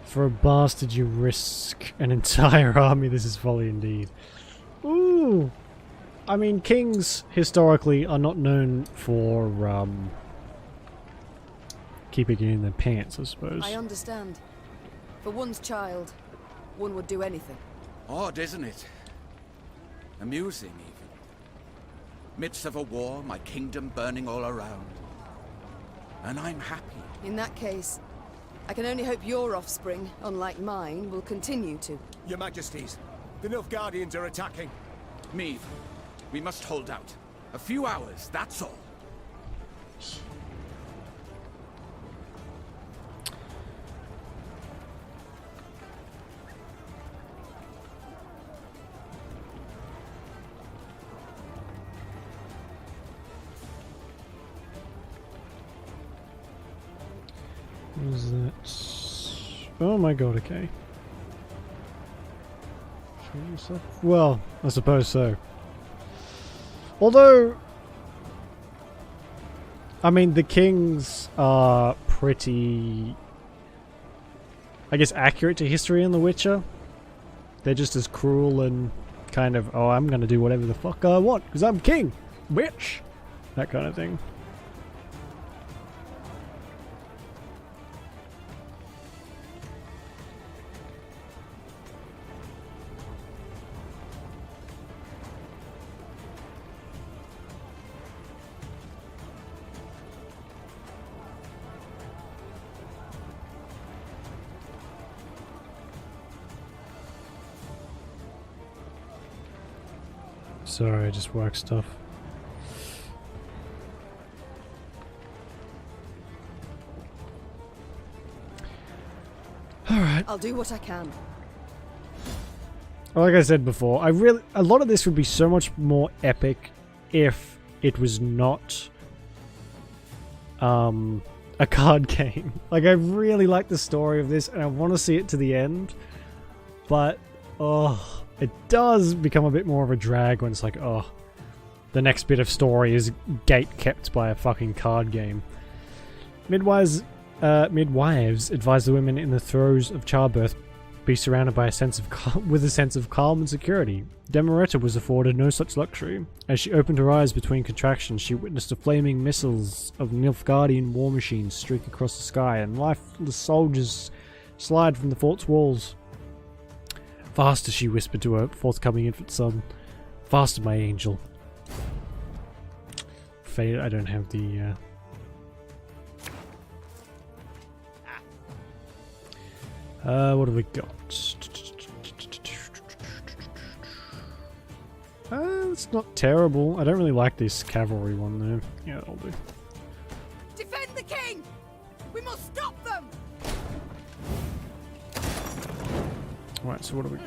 For a bastard, you risk an entire army. This is folly indeed. Ooh! I mean, kings, historically, are not known for, keeping it in their pants, I suppose. I understand. For one's child, one would do anything. Odd, isn't it? Amusing, even. Midst of a war, my kingdom burning all around. And I'm happy. In that case, I can only hope your offspring, unlike mine, will continue to. Your Majesties, the Nilfgaardians are attacking. Meve, we must hold out. A few hours, that's all. What is that? Oh my god, okay. Show yourself? Well, I suppose so. Although, I mean, the kings are pretty, I guess, accurate to history in The Witcher. They're just as cruel and kind of, oh, I'm gonna do whatever the fuck I want, because I'm king, bitch! That kind of thing. Sorry, I just work stuff. Alright. I'll do what I can. Like I said before, a lot of this would be so much more epic if it was not a card game. Like, I really like the story of this and I want to see it to the end, but it does become a bit more of a drag when it's like, the next bit of story is gate kept by a fucking card game. Midwives advise the women in the throes of childbirth be surrounded by a sense of calm and security. Demeretta was afforded no such luxury. As she opened her eyes between contractions, she witnessed the flaming missiles of Nilfgaardian war machines streak across the sky, and lifeless soldiers slide from the fort's walls. Faster, she whispered to her forthcoming infant son. Faster, my angel. I don't have the... what have we got? It's not terrible. I don't really like this cavalry one though. Yeah, that'll do. Defend the king! We must stop them! Alright, so what have we got?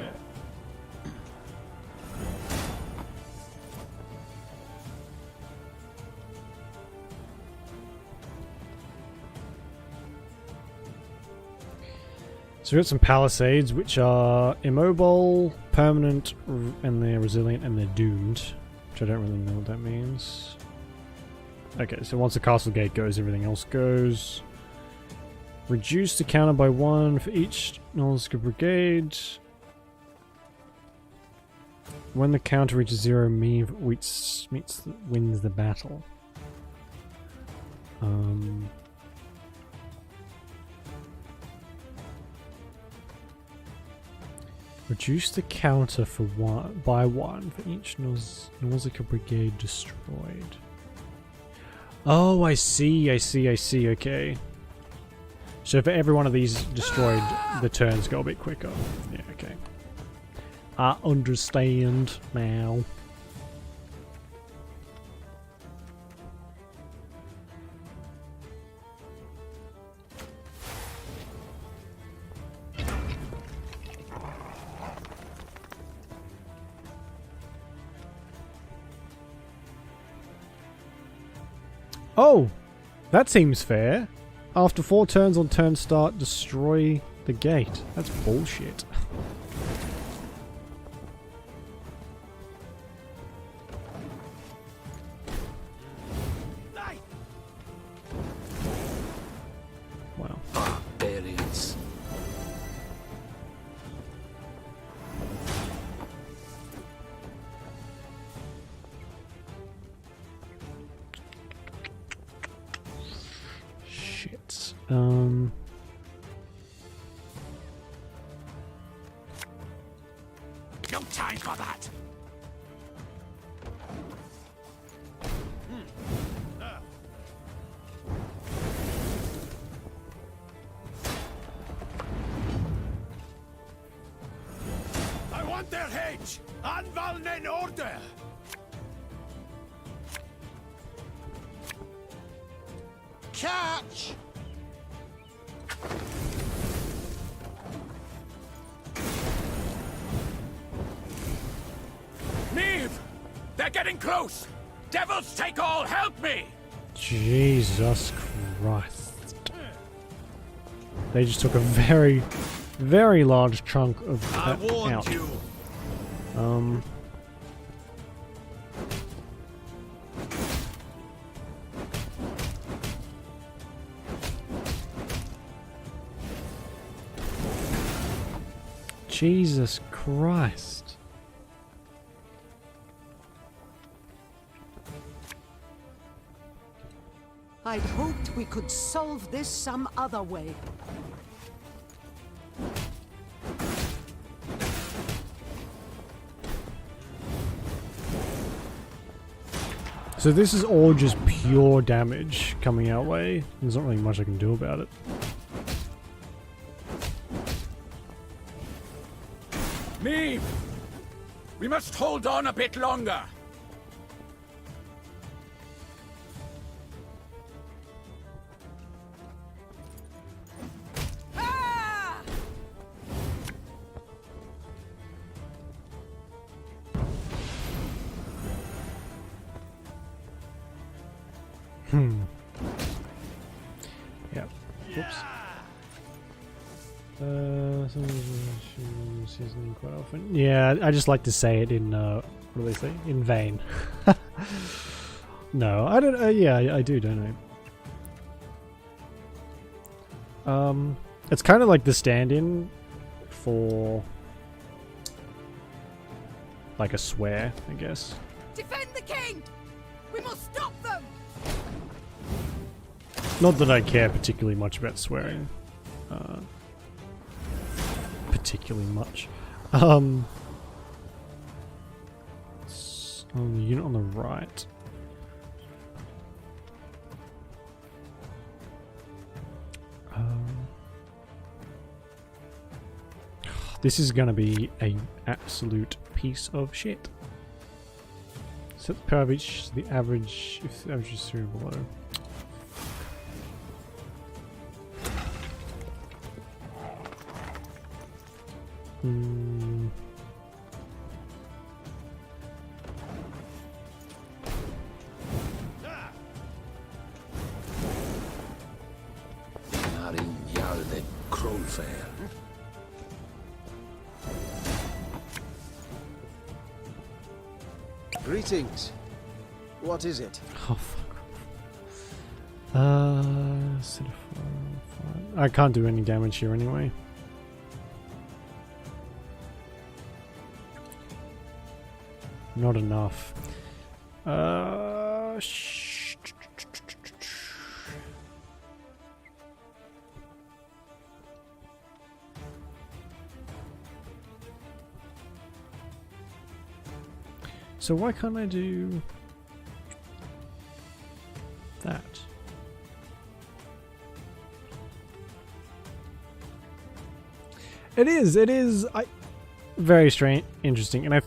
So we've got some palisades, which are immobile, permanent, and they're resilient, and they're doomed. Which I don't really know what that means. Okay, so once the castle gate goes, everything else goes. Reduce the counter by 1 for each Norska brigade. When the counter reaches 0, wins the battle. Reduce the counter by 1 for each Nausicaa brigade destroyed. Oh, I see, okay. So for every one of these destroyed, the turns go a bit quicker. Yeah, okay. I understand now. Oh, that seems fair. After 4 turns on turn start, destroy the gate. That's bullshit. Wow. Barbarians. Shit. No time for that. I want their hedge. Anvallen in order. Catch! Neve! They're getting close! Devils take all! Help me! Jesus Christ. They just took a very, very large chunk of that out. you. Jesus Christ. I'd hoped we could solve this some other way. So this is all just pure damage coming our way. There's not really much I can do about it. Neve! We must hold on a bit longer. Yeah. Oops. Seasoning quite often. Yeah, I just like to say it in what do they say? In vain. No, I don't. Yeah, I do, don't I? It's kind of like the stand-in for like a swear, I guess. Defend the king! We must stop them! Not that I care particularly much about swearing. Particularly much. On the unit on the right. This is gonna be an absolute piece of shit. Set the power of each the average if the average is 3 or below. Greetings. What is it? Oh fuck. I can't do any damage here anyway. Not enough. So why can't I do that? It is very strange, interesting, and I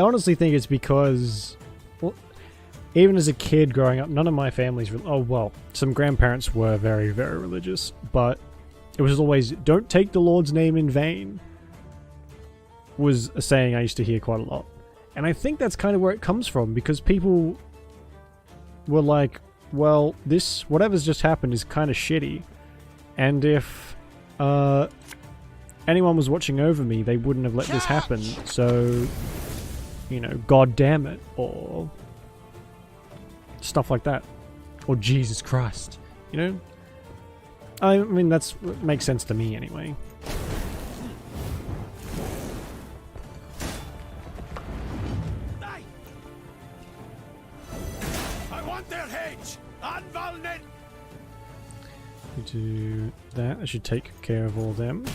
honestly think it's because, well, even as a kid growing up, none of my family's, oh well, some grandparents were very, very religious, but it was always, don't take the Lord's name in vain, was a saying I used to hear quite a lot. And I think that's kind of where it comes from, because people were like, well, this, whatever's just happened is kind of shitty, and if anyone was watching over me, they wouldn't have let this happen, so, you know, God damn it, or stuff like that, or Jesus Christ, you know? I mean, that's makes sense to me anyway. I want their heads! Unvaln it! We do that. I should take care of all them.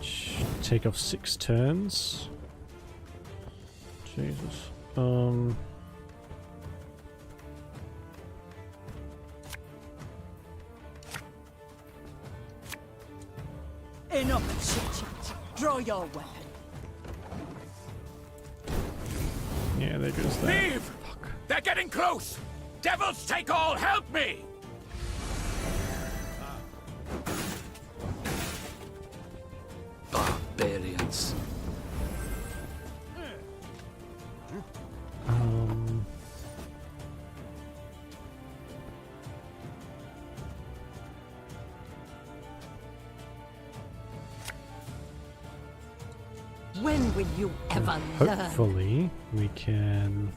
Should take off 6 turns. Jesus. Enough chit chat. Draw your weapon. Yeah, there goes that. Leave! Fuck. They're getting close! Devils take all! Help me! Barbarians. When will you ever learn? Hopefully, we can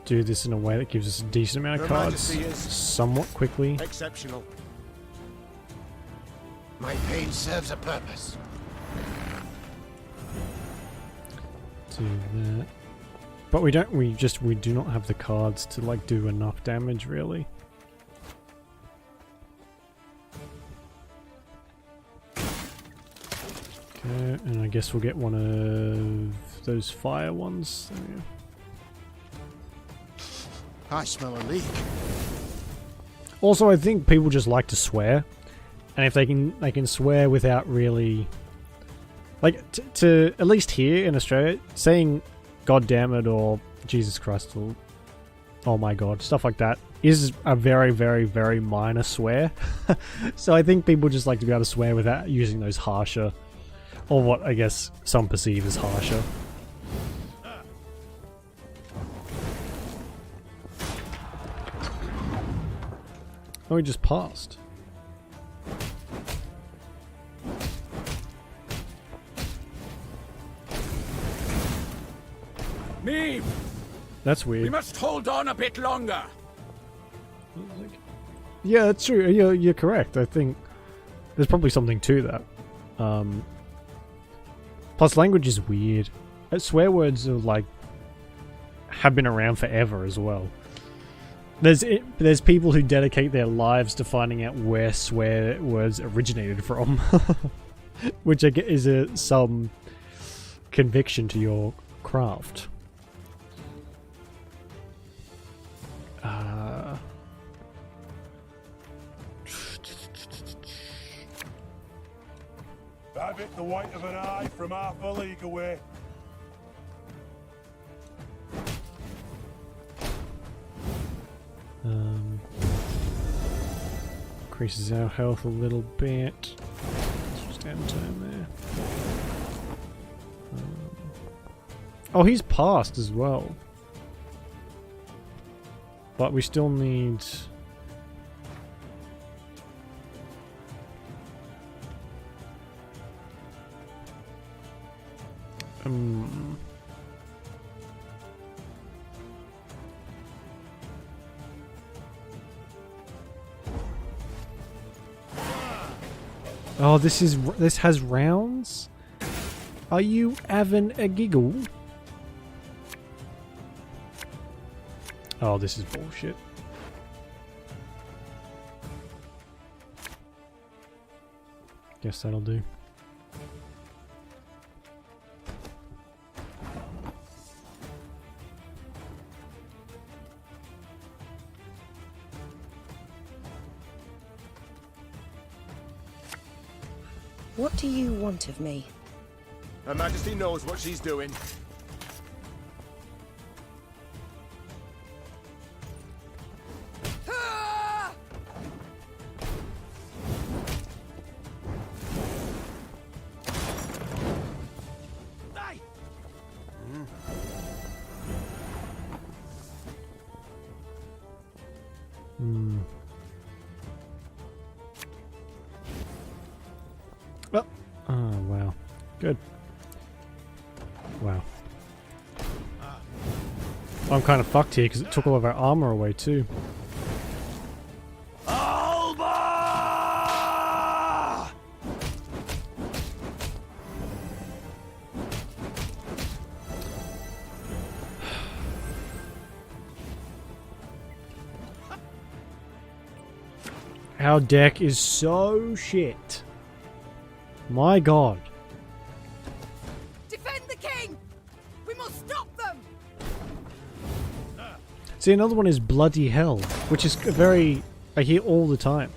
do this in a way that gives us a decent amount of Your cards Majesty is somewhat quickly. exceptional. My pain serves a purpose. Do that. But we don't, we do not have the cards to like do enough damage really. Okay, and I guess we'll get one of those fire ones. There we go. I smell a leak. Also, I think people just like to swear, and if they can swear without really Like, to at least here in Australia, saying "God damn it" or "Jesus Christ" or "Oh my God," stuff like that is a very, very, very minor swear. So I think people just like to be able to swear without using those harsher, or what I guess some perceive as harsher. Oh, we just passed. Me! That's weird. We must hold on a bit longer. Yeah, that's true. You're correct. I think there's probably something to that. Plus, language is weird. Swear words are like have been around forever as well. There's people who dedicate their lives to finding out where swear words originated from, which I get is some conviction to your craft. Have it the white of an eye from half a league away. Increases our health a little bit. Let's just enter in there. Oh, he's passed as well. But we still need... Oh, this has rounds? Are you having a giggle? Oh, this is bullshit. Guess that'll do. What do you want of me? Her Majesty knows what she's doing. Well, oh wow, good. Wow. I'm kind of fucked here because it took all of our armor away too. Our deck is so shit. My god. Defend the king! We must stop them! See, another one is bloody hell, which is very... I hear all the time.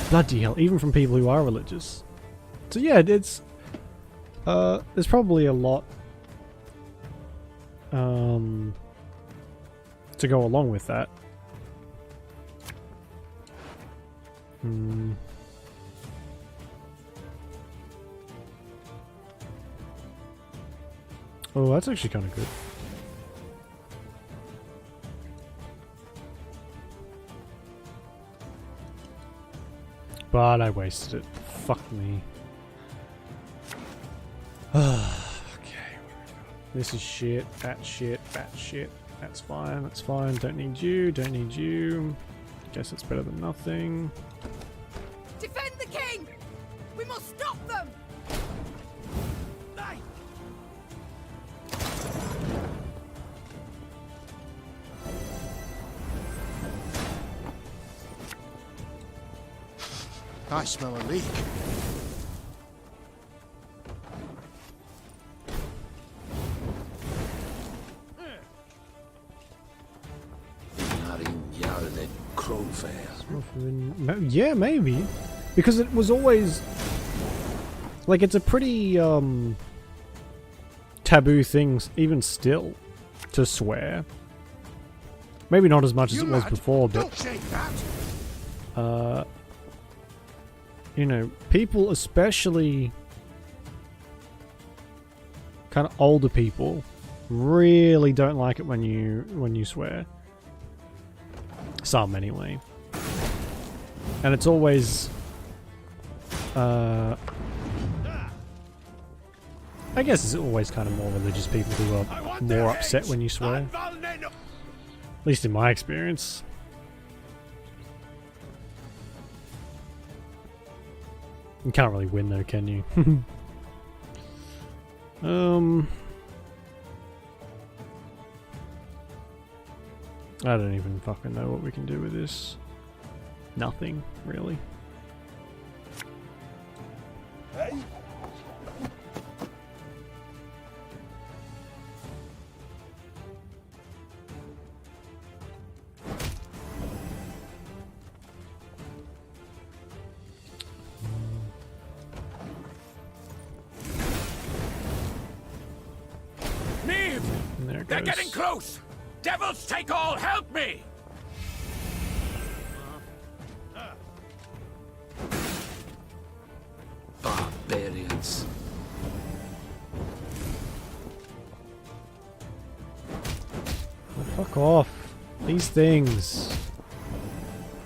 Bloody hell, even from people who are religious. So yeah, it's... there's probably a lot... to go along with that. Oh, that's actually kind of good. But I wasted it. Fuck me. Okay. This is shit. That shit. That shit. That's fine. That's fine. Don't need you. Don't need you. Guess it's better than nothing. Defend the king! We must stop them! I smell a leak. Yeah, maybe. Because it was always... Like, it's a pretty, taboo thing, even still, to swear. Maybe not as much as it was before, but... you know, people, especially kind of older people, really don't like it when you swear. Some, anyway. And it's always... I guess it's always kind of more religious people who are more upset when you swear. At least in my experience. You can't really win though, can you? I don't even fucking know what we can do with this. Nothing, really. Hey? They're getting close! Devils take all, help me! Barbarians. Oh, fuck off. These things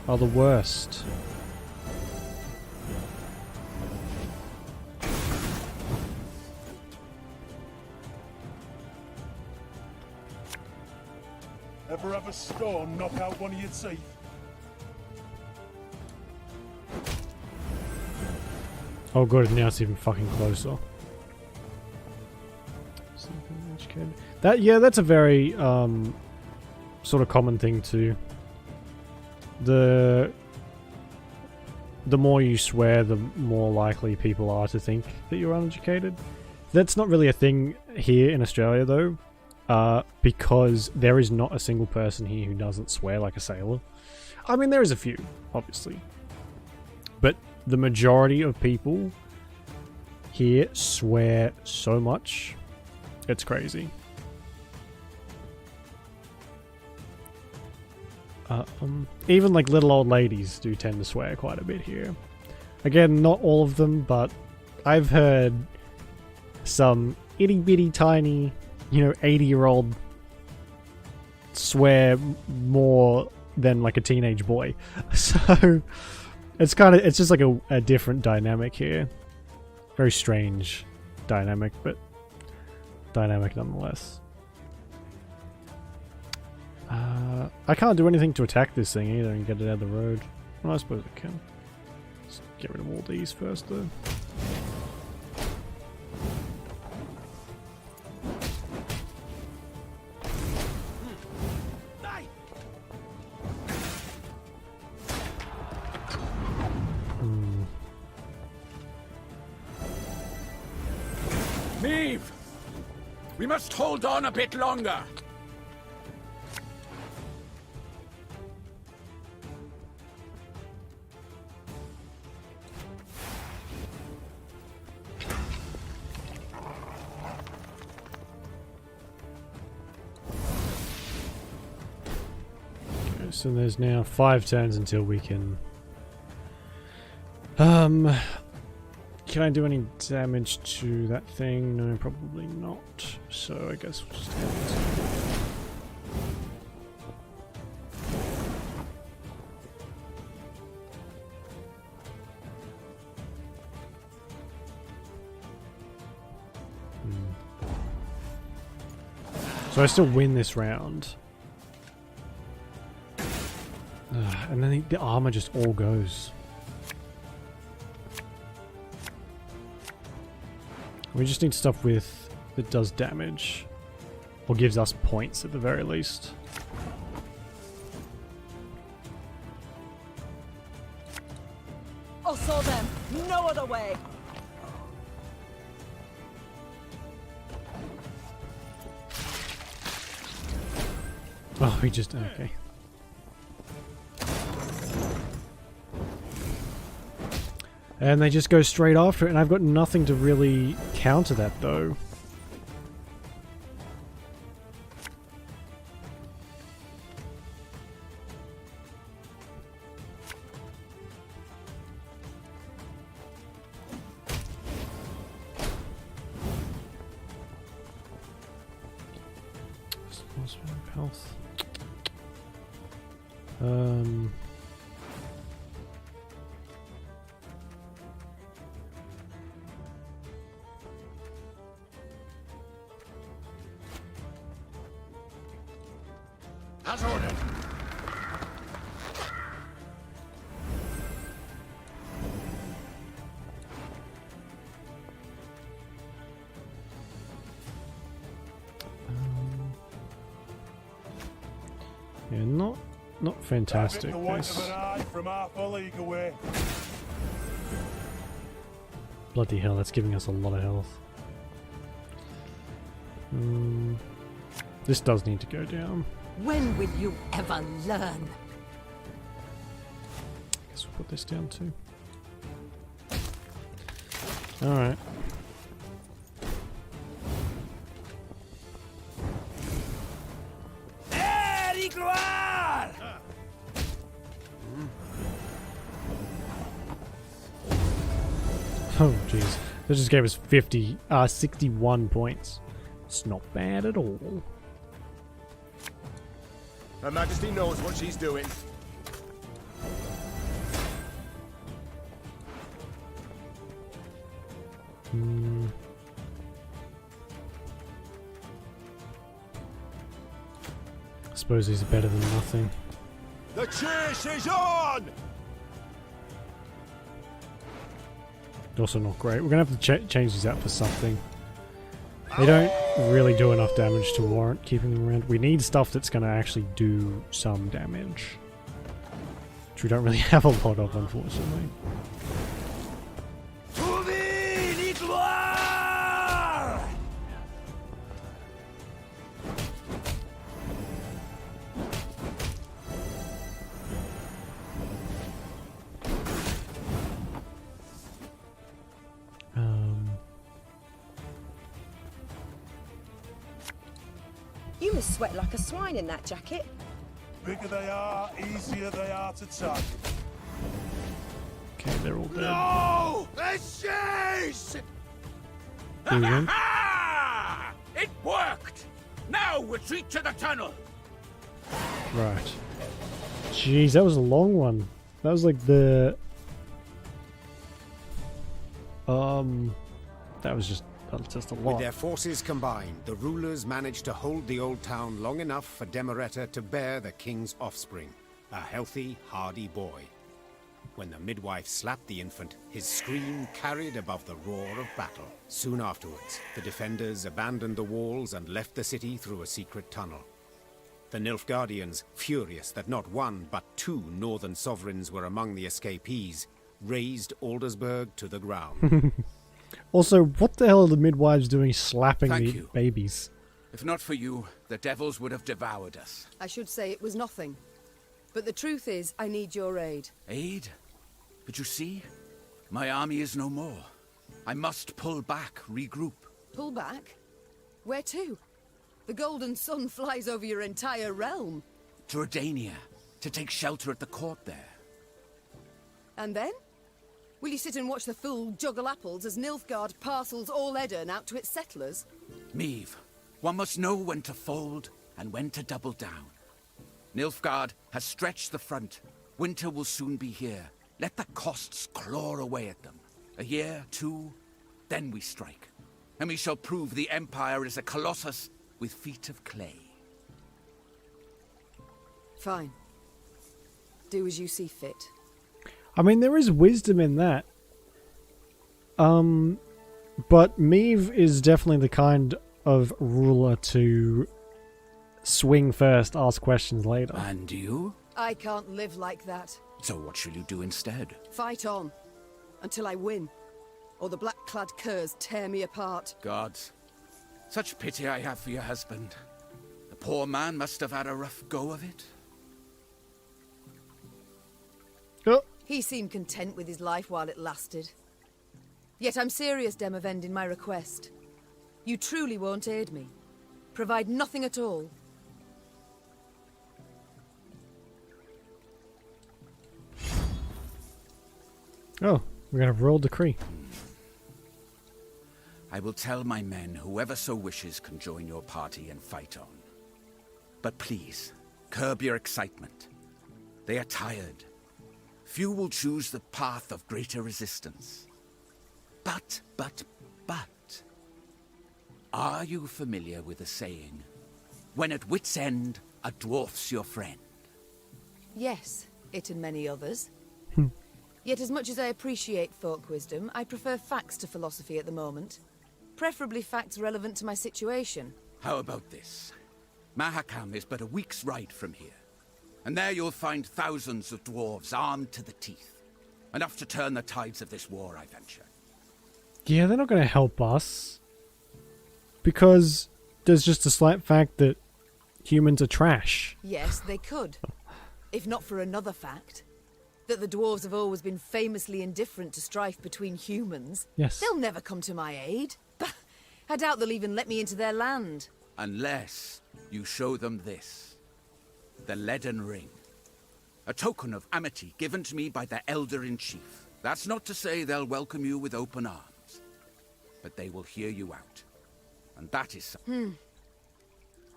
are the worst. Ever have a storm knock out one of your teeth? Oh good, now it's even fucking closer. That, yeah, that's a very sort of common thing too. The more you swear, the more likely people are to think that you're uneducated. That's not really a thing here in Australia though. Because there is not a single person here who doesn't swear like a sailor. I mean, there is a few, obviously. But the majority of people here swear so much, it's crazy. Even like little old ladies do tend to swear quite a bit here. Again, not all of them, but I've heard some itty bitty tiny, you know, 80-year-old swear more than like a teenage boy. So it's just like a different dynamic here. Very strange dynamic, but dynamic nonetheless. I can't do anything to attack this thing either and get it out of the road. Well, I suppose I can. Let's get rid of all these first though. Neve! We must hold on a bit longer. So there's now 5 turns until we can... Can I do any damage to that thing? No, probably not. So I guess we'll just have So I still win this round. And then the armor just all goes. We just need stuff with that does damage. Or gives us points at the very least. I saw them. No other way. Oh, we just... okay. And they just go straight after it, and I've got nothing to really counter that, though. Health. As ordered. Yeah, not fantastic. The white This. of an eye from half a league away. Bloody hell, that's giving us a lot of health. This does need to go down. When will you ever learn? I guess we'll put this down too. Alright. Oh jeez. That just gave us 61 points. It's not bad at all. Her Majesty knows what she's doing. I suppose these are better than nothing. The chase is on! Also not great. We're going to have to change these out for something. They don't really do enough damage to warrant keeping them around. We need stuff that's going to actually do some damage. Which we don't really have a lot of, unfortunately. You must sweat like a swine in that jacket. Bigger they are, easier they are to target. Okay, they're all dead. No! The chase! It worked! Now retreat to the tunnel! Right. Jeez, that was a long one. That was like the... That was just a lot. With their forces combined, the rulers managed to hold the old town long enough for Demereta to bear the king's offspring, a healthy, hardy boy. When the midwife slapped the infant, his scream carried above the roar of battle. Soon afterwards, the defenders abandoned the walls and left the city through a secret tunnel. The Nilfgaardians, furious that not one but two northern sovereigns were among the escapees, razed Aldersburg to the ground. Also, what the hell are the midwives doing slapping Thank the you. babies? If not for you, the devils would have devoured us. I should say it was nothing. But the truth is, I need your aid. Aid? But you see, my army is no more. I must pull back, regroup. Pull back? Where to? The golden sun flies over your entire realm. To Redania, to take shelter at the court there. And then? Will you sit and watch the fool juggle apples as Nilfgaard parcels all Edirn out to its settlers? Meve, one must know when to fold and when to double down. Nilfgaard has stretched the front. Winter will soon be here. Let the costs claw away at them. A year, two, then we strike. And we shall prove the Empire is a colossus with feet of clay. Fine. Do as you see fit. I mean, there is wisdom in that. But Meve is definitely the kind of ruler to swing first, ask questions later. And you? I can't live like that. So what shall you do instead? Fight on. Until I win. Or the black-clad curs tear me apart. Gods, such pity I have for your husband. The poor man must have had a rough go of it. Oh, He seemed content with his life while it lasted. Yet I'm serious, Demavend, in my request. You truly won't aid me. Provide nothing at all. Oh, we're gonna have royal decree. I will tell my men whoever so wishes can join your party and fight on. But please, curb your excitement. They are tired. Few will choose the path of greater resistance. But, are you familiar with the saying, when at wit's end, a dwarf's your friend? Yes, it and many others. Yet as much as I appreciate folk wisdom, I prefer facts to philosophy at the moment. Preferably facts relevant to my situation. How about this? Mahakam is but a week's ride from here. And there you'll find thousands of dwarves armed to the teeth. Enough to turn the tides of this war, I venture. Yeah, they're not going to help us. Because there's just a slight fact that humans are trash. Yes, they could. If not for another fact. That the dwarves have always been famously indifferent to strife between humans. Yes. They'll never come to my aid. I doubt they'll even let me into their land. Unless you show them this. The Leaden Ring. A token of amity given to me by their Elder-in-Chief. That's not to say they'll welcome you with open arms. But they will hear you out. And that is...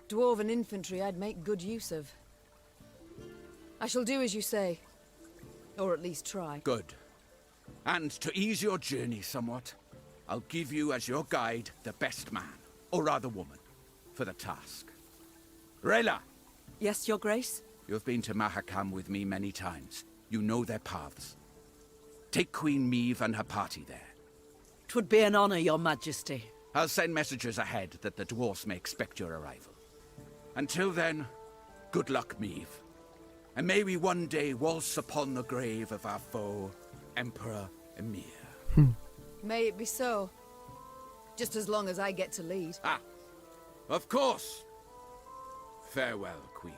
Dwarven infantry I'd make good use of. I shall do as you say. Or at least try. Good. And to ease your journey somewhat, I'll give you as your guide the best man, or rather woman, for the task. Rayla! Yes, Your Grace? You've been to Mahakam with me many times. You know their paths. Take Queen Meve and her party there. 'Twould be an honor, Your Majesty. I'll send messengers ahead that the dwarfs may expect your arrival. Until then, good luck, Meve. And may we one day waltz upon the grave of our foe, Emperor Emir. May it be so. Just as long as I get to lead. Ah, of course. Farewell, Queen.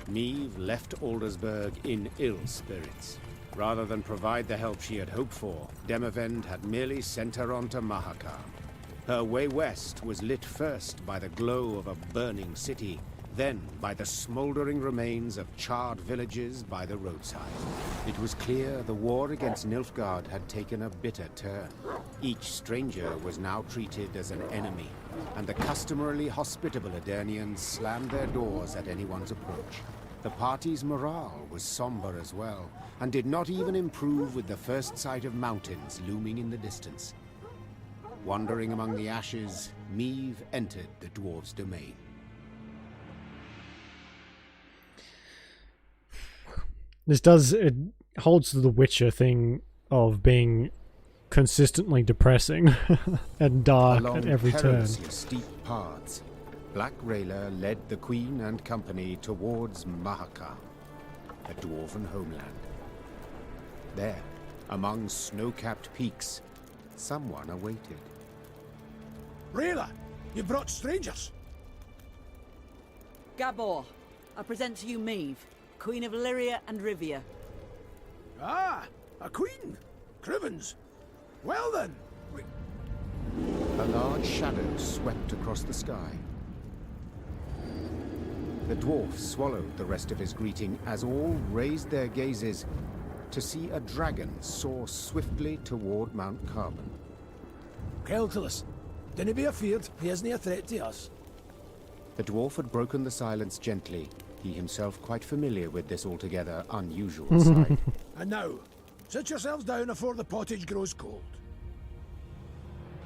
Meve left Aldersburg in ill spirits. Rather than provide the help she had hoped for, Demavend had merely sent her on to Mahakam. Her way west was lit first by the glow of a burning city, then by the smoldering remains of charred villages by the roadside. It was clear the war against Nilfgaard had taken a bitter turn. Each stranger was now treated as an enemy, and the customarily hospitable Aedirnians slammed their doors at anyone's approach. The party's morale was somber as well, and did not even improve with the first sight of mountains looming in the distance. Wandering among the ashes, Meve entered the dwarves' domain. It holds the Witcher thing of being consistently depressing and dark Along at every turn. perilously steep paths, Black Rayla led the Queen and company towards Mahakam, the dwarven homeland. There, among snow-capped peaks, someone awaited. Rayla, you brought strangers. Gabor, I present to you Meve, Queen of Illyria and Rivia. Ah, a queen. Crivens. Well then. A large shadow swept across the sky. The dwarf swallowed the rest of his greeting as all raised their gazes to see a dragon soar swiftly toward Mount Carbon. Keltulus, dinna be afeard, he isn't a threat to us. The dwarf had broken the silence gently, he himself quite familiar with this altogether unusual sight. And now, sit yourselves down afore the pottage grows cold.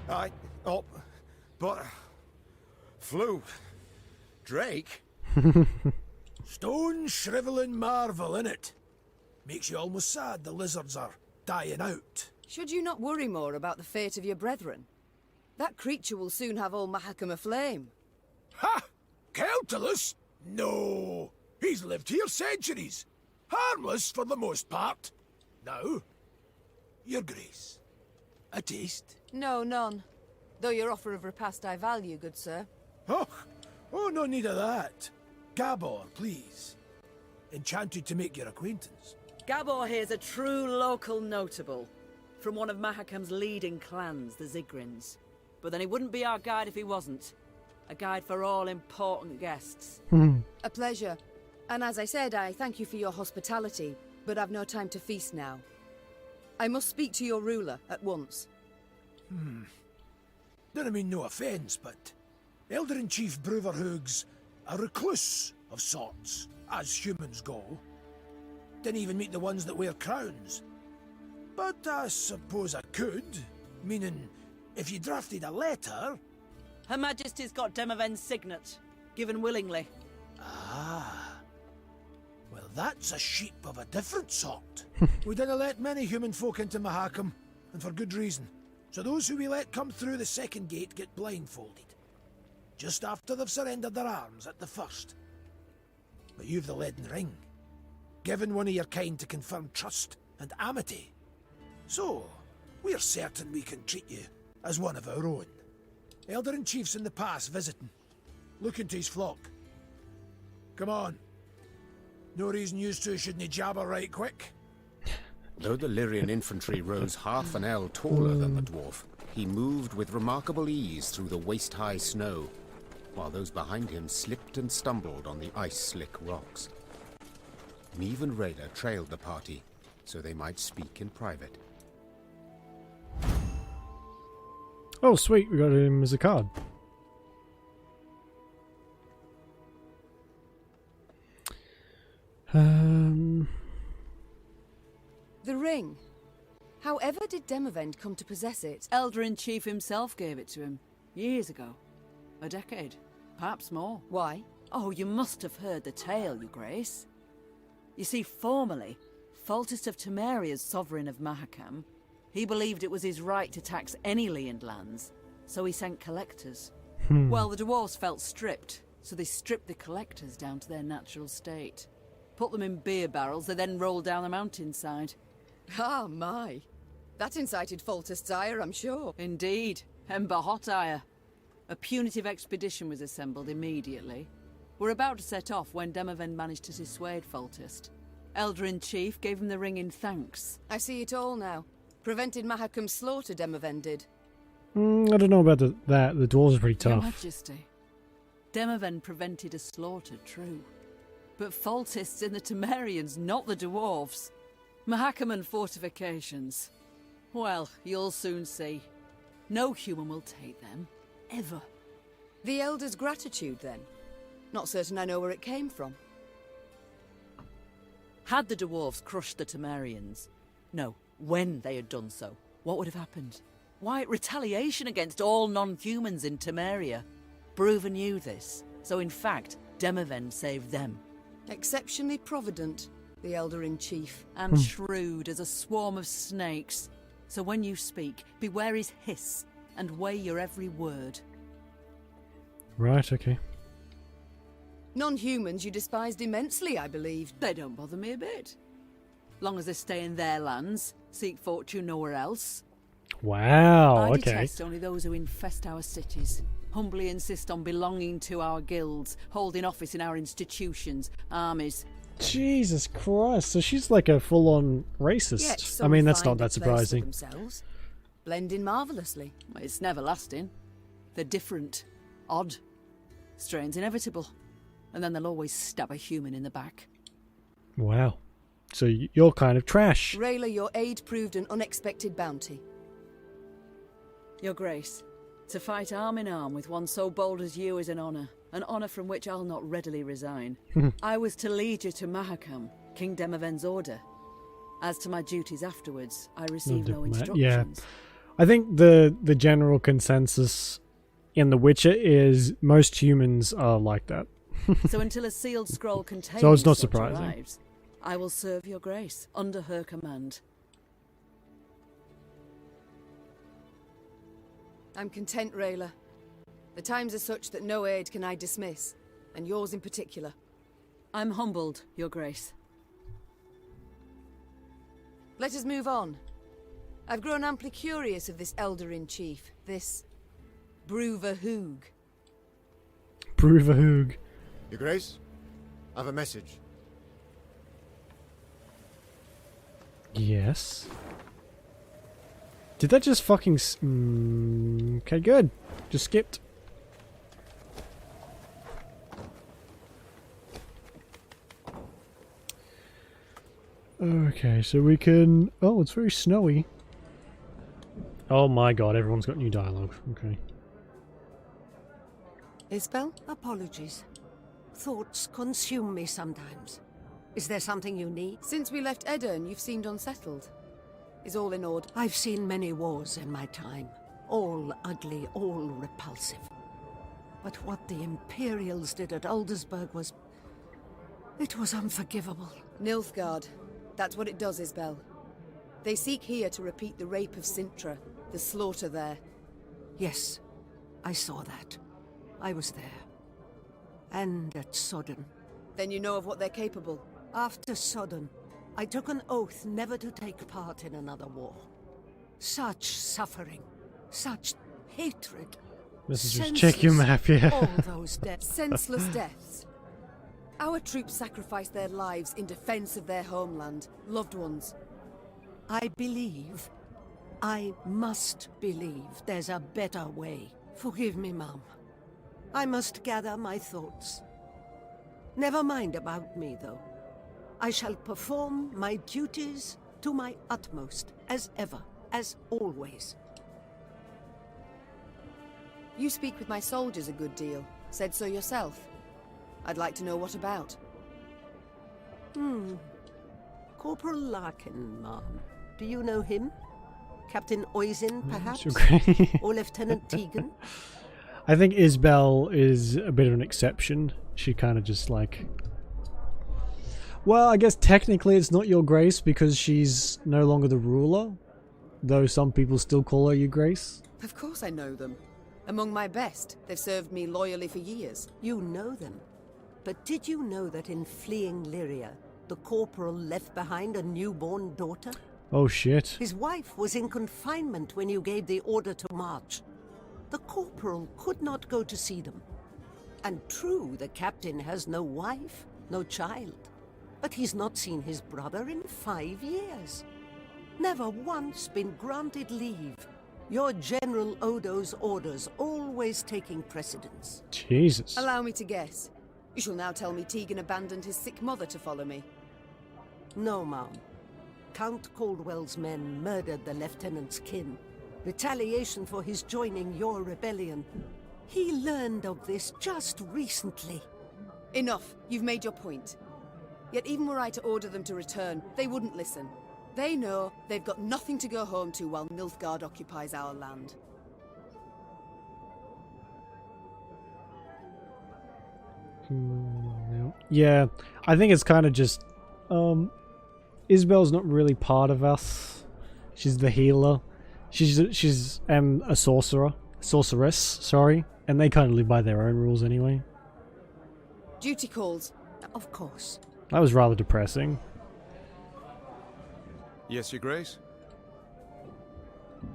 Aye, up, but... Flew. Drake? Stone shriveling marvel, innit? Makes you almost sad the lizards are dying out. Should you not worry more about the fate of your brethren? That creature will soon have all Mahakam aflame. Ha! Keltulus? No! He's lived here centuries. Harmless for the most part. Now, Your Grace, a taste? No, none. Though your offer of repast I value, good sir. Oh, no need of that. Gabor, please. Enchanted to make your acquaintance. Gabor here's a true local notable. From one of Mahakam's leading clans, the Zigrins. But then he wouldn't be our guide if he wasn't. A guide for all important guests. A pleasure. And as I said, I thank you for your hospitality, but I've no time to feast now. I must speak to your ruler at once. Don't mean no offence, but Elder-in-Chief Bruverhoog's a recluse of sorts, as humans go. Didn't even meet the ones that wear crowns. But I suppose I could, meaning if you drafted a letter... Her Majesty's got Demoven's signet, given willingly. Ah. Well, that's a sheep of a different sort. We didn't let many human folk into Mahakam, and for good reason. So those who we let come through the second gate get blindfolded. Just after they've surrendered their arms at the first. But you've the leaden ring. Given one of your kind to confirm trust and amity. So, we're certain we can treat you as one of our own. Elder-in-Chief's in the pass visiting. Looking to his flock. Come on. No reason you two shouldn't jabber right quick. Though the Lyrian infantry rose half an ell taller than the dwarf, he moved with remarkable ease through the waist-high snow, while those behind him slipped and stumbled on the ice-slick rocks. Neve and Rayla trailed the party, so they might speak in private. Oh, sweet, we got him as a card. The ring. However did Demavend come to possess it? Elder-in-Chief himself gave it to him, years ago. A decade, perhaps more. Why? Oh, you must have heard the tale, Your Grace. You see, formerly, Foltest of Temeria's sovereign of Mahakam, he believed it was his right to tax any Leand lands, so he sent collectors. Well, the dwarves felt stripped, so they stripped the collectors down to their natural state. Put them in beer barrels, they then rolled down the mountainside. Ah, my. That incited Foltest's ire, I'm sure. Indeed. Ember hot ire. A punitive expedition was assembled immediately. We're about to set off when Demavend managed to dissuade Foltest. Elder-in-Chief gave him the ring in thanks. I see it all now. Prevented Mahakam's slaughter, Demavend did. I don't know about that. The dwarves are pretty tough. Your Majesty. Demavend prevented a slaughter, true. But Foltest's in the Temerians, not the dwarves. Mahakam and fortifications. Well, you'll soon see. No human will take them. Ever. The Elder's gratitude, then? Not certain I know where it came from. Had the dwarves crushed the Temerians? No, when they had done so, what would have happened? Why, retaliation against all non-humans in Temeria. Bruver knew this, so in fact, Demavend saved them. Exceptionally provident, the Elder-in-Chief. And shrewd as a swarm of snakes. So when you speak, beware his hiss, and weigh your every word. Right, okay. Non-humans you despised immensely, I believe. They don't bother me a bit. Long as they stay in their lands, seek fortune nowhere else. Wow, I okay. detest only those who infest our cities. Humbly insist on belonging to our guilds, holding office in our institutions, armies. Jesus Christ, so she's like a full-on racist. Yet I mean, that's some not that find a place for surprising. themselves. Blend in marvellously. It's never lasting. They're different, odd, strains inevitable. And then they'll always stab a human in the back. Wow. So you're kind of trash. Rayla, your aid proved an unexpected bounty. Your Grace, to fight arm in arm with one so bold as you is an honour from which I'll not readily resign. I was to lead you to Mahakam, King Demavend's order. As to my duties afterwards, I received no instructions. Yeah. I think the general consensus in The Witcher is most humans are like that. So until a sealed scroll containing so it's not such surprising. arrives, I will serve your Grace under her command. I'm content, Rayla. The times are such that no aid can I dismiss, and yours in particular. I'm humbled, your Grace. Let us move on. I've grown amply curious of this Elder-in-Chief, this Bruverhoog. Bruverhoog. Your Grace, I have a message. Yes. Did that just fucking... okay, good. Just skipped. Okay, so we can... Oh, it's very snowy. Oh my god, everyone's got new dialogue. Okay. Isbel? Apologies. Thoughts consume me sometimes. Is there something you need? Since we left Edirne, you've seemed unsettled. Is all in order? I've seen many wars in my time. All ugly, all repulsive. But what the Imperials did at Aldersburg was... it was unforgivable. Nilfgaard. That's what it does, Isbel. They seek here to repeat the rape of Sintra, the slaughter there. Yes, I saw that. I was there. And at Sodden. Then you know of what they're capable. After Sodden, I took an oath never to take part in another war. Such suffering, such hatred. This is just check your map, yeah. All those deaths. Senseless deaths. Our troops sacrificed their lives in defense of their homeland, loved ones. I believe, I must believe there's a better way. Forgive me, Mum. I must gather my thoughts. Never mind about me, though. I shall perform my duties to my utmost, as ever, as always. You speak with my soldiers a good deal. Said so yourself. I'd like to know what about. Corporal Larkin, Ma'am. Do you know him? Captain Oisin, perhaps? Or Lieutenant Tegan? I think Isbel is a bit of an exception. She kind of just like... Well, I guess technically it's not Your Grace because she's no longer the ruler. Though some people still call her Your Grace. Of course I know them. Among my best. They've served me loyally for years. You know them? But did you know that in fleeing Lyria, the corporal left behind a newborn daughter? Oh shit. His wife was in confinement when you gave the order to march. The corporal could not go to see them. And true, the captain has no wife, no child. But he's not seen his brother in 5 years. Never once been granted leave. Your General Odo's orders always taking precedence. Jesus. Allow me to guess. You shall now tell me Tegan abandoned his sick mother to follow me. No, Ma'am. Count Caldwell's men murdered the lieutenant's kin. Retaliation for his joining your rebellion. He learned of this just recently. Enough. You've made your point. Yet even were I to order them to return, they wouldn't listen. They know they've got nothing to go home to while Nilfgaard occupies our land. Yeah, I think it's kind of just... Isabel's not really part of us. She's the healer. She's a sorceress, sorry, and they kind of live by their own rules anyway. Duty calls. Of course. That was rather depressing. Yes, Your Grace?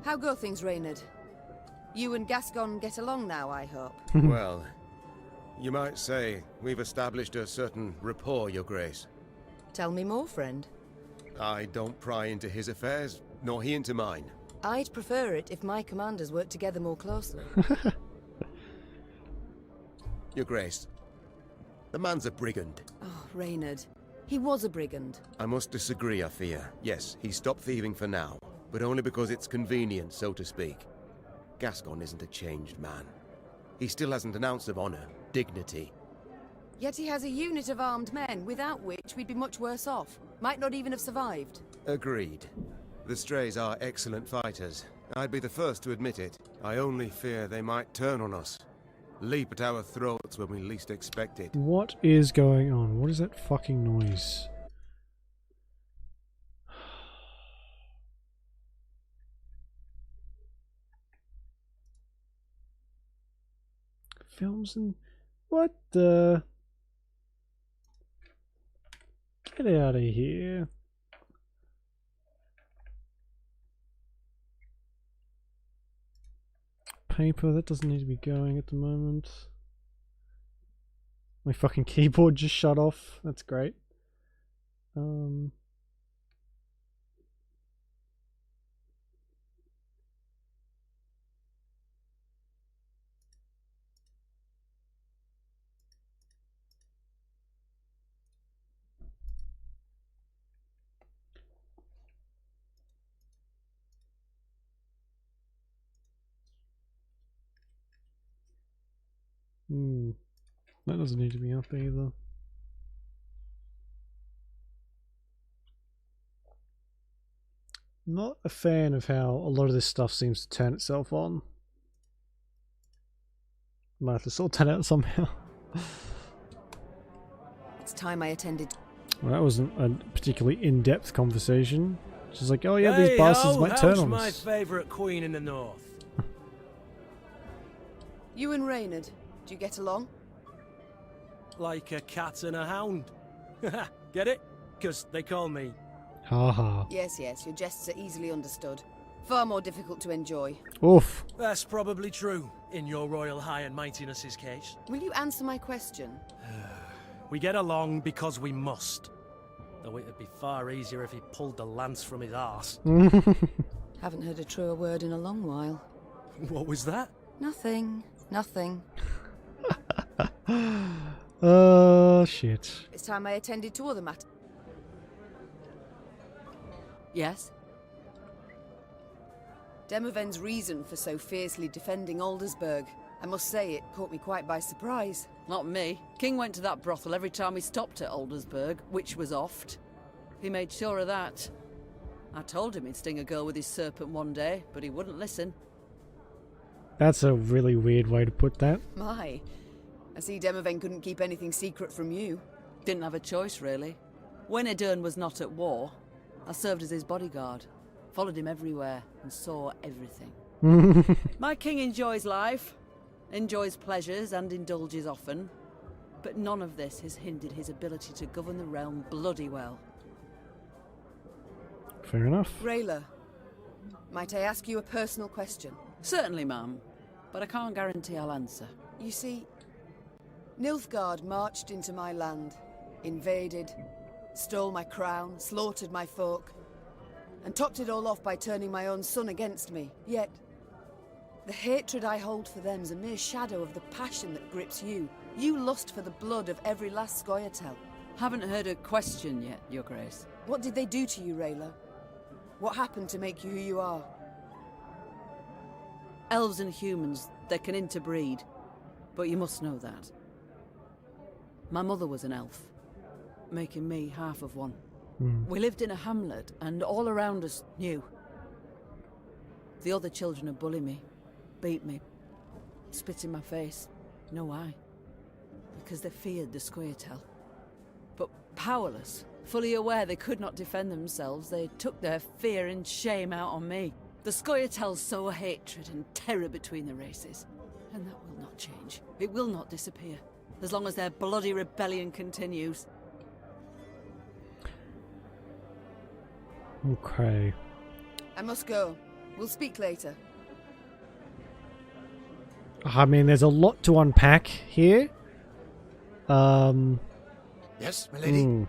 How go things, Reynard? You and Gascon get along now, I hope. Well, you might say we've established a certain rapport, Your Grace. Tell me more, friend. I don't pry into his affairs, nor he into mine. I'd prefer it if my commanders worked together more closely. Your Grace, the man's a brigand. Oh, Reynard. He was a brigand. I must disagree, I fear. Yes, he stopped thieving for now, but only because it's convenient, so to speak. Gascon isn't a changed man. He still hasn't an ounce of honor, dignity. Yet he has a unit of armed men, without which we'd be much worse off. Might not even have survived. Agreed. The Strays are excellent fighters. I'd be the first to admit it. I only fear they might turn on us. Leap at our throats when we least expect it. What is going on? What is that fucking noise? Films and... What the... Get out of here. Paper, that doesn't need to be going at the moment. My fucking keyboard just shut off. That's great. That doesn't need to be up either. Not a fan of how a lot of this stuff seems to turn itself on. Might have to sort that out somehow. It's time I attended. Well, that wasn't a particularly in-depth conversation. She's like, oh yeah, these bastards might turn on my us. favourite queen in the north? You and Reynard, do you get along? Like a cat and a hound. Get it? Because they call me... Haha. Yes, your jests are easily understood. Far more difficult to enjoy. Oof. That's probably true, in your royal high and mightiness's case. Will you answer my question? We get along because we must. Though it'd be far easier if he pulled the lance from his arse. Haven't heard a truer word in a long while. What was that? Nothing. Oh, shit. It's time I attended to other matters. Yes? Demoven's reason for so fiercely defending Aldersburg. I must say, it caught me quite by surprise. Not me. King went to that brothel every time he stopped at Aldersburg, which was oft. He made sure of that. I told him he'd sting a girl with his serpent one day, but he wouldn't listen. That's a really weird way to put that. My. I see Demoven couldn't keep anything secret from you. Didn't have a choice, really. When Edurn was not at war, I served as his bodyguard. Followed him everywhere and saw everything. My king enjoys life, enjoys pleasures and indulges often, but none of this has hindered his ability to govern the realm bloody well. Fair enough. Rayla, might I ask you a personal question? Certainly, ma'am, but I can't guarantee I'll answer. You see, Nilfgaard marched into my land, invaded, stole my crown, slaughtered my folk, and topped it all off by turning my own son against me. Yet, the hatred I hold for them's a mere shadow of the passion that grips you. You lust for the blood of every last Scoia'tael. Haven't heard a question yet, Your Grace. What did they do to you, Rayla? What happened to make you who you are? Elves and humans, they can interbreed, but you must know that. My mother was an elf, making me half of one. We lived in a hamlet, and all around us knew. The other children would bully me, beat me, spit in my face. No why. Because they feared the Scoia'tael. But powerless, fully aware they could not defend themselves, they took their fear and shame out on me. The Scoia'tael sow hatred and terror between the races, and that will not change. It will not disappear, as long as their bloody rebellion continues. Okay. I must go. We'll speak later. I mean, there's a lot to unpack here. Yes, milady?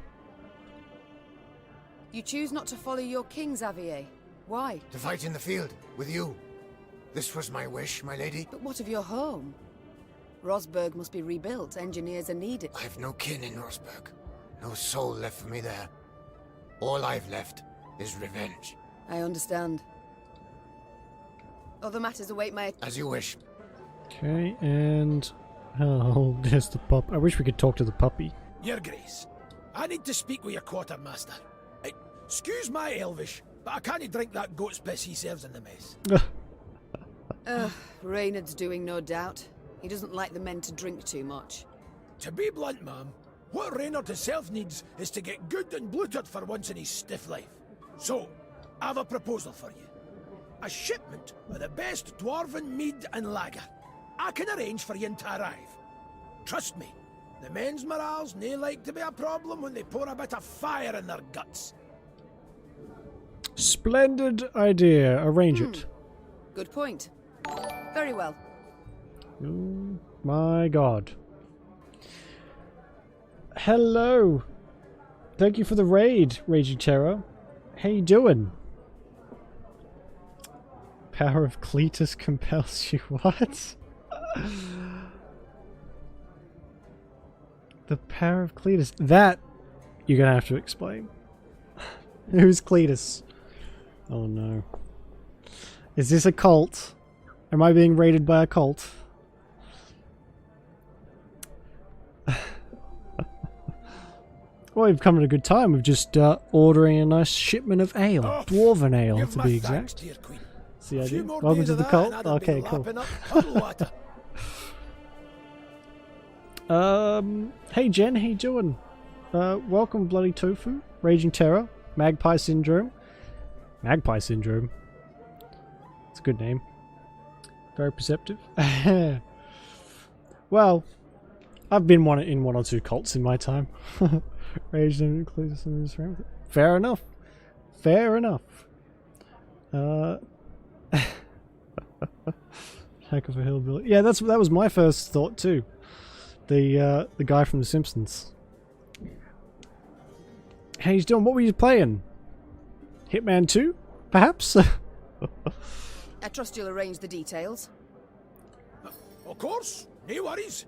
You choose not to follow your king, Xavier. Why? To fight in the field, with you. This was my wish, my lady. But what of your home? Rosberg must be rebuilt. Engineers are needed. I've no kin in Rosberg. No soul left for me there. All I've left is revenge. I understand. Other matters await my... As you wish. Okay, and... oh, there's the pup. I wish we could talk to the puppy. Your Grace, I need to speak with your quartermaster. Excuse my Elvish, but I can't drink that goat's piss he serves in the mess. Reynard's doing, no doubt. He doesn't like the men to drink too much. To be blunt, ma'am, what Reynard himself needs is to get good and bloated for once in his stiff life. So, I have a proposal for you. A shipment of the best dwarven mead and lager. I can arrange for you to arrive. Trust me, the men's morale's nae like to be a problem when they pour a bit of fire in their guts. Splendid idea. Arrange it. Good point. Very well. Oh my god. Hello. Thank you for the raid, Raging Terror. How you doing? Power of Cletus compels you. What? The power of Cletus. That you're gonna have to explain. Who's Cletus? Oh no. Is this a cult? Am I being raided by a cult? Well, we've come at a good time. We've just ordering a nice shipment of ale. Dwarven ale, to be exact. That's the idea. Welcome to the cult. Okay, cool. Hey Jen, how you doing? Welcome Bloody Tofu, Raging Terror, Magpie Syndrome. Magpie Syndrome. It's a good name. Very perceptive. Well, I've been in one or two cults in my time. Rage includes some of this around. Fair enough. Fair enough. Heck of a hillbilly. Yeah, that was my first thought too. The guy from The Simpsons. How you doing? What were you playing? Hitman 2, perhaps? I trust you'll arrange the details. Of course, no worries.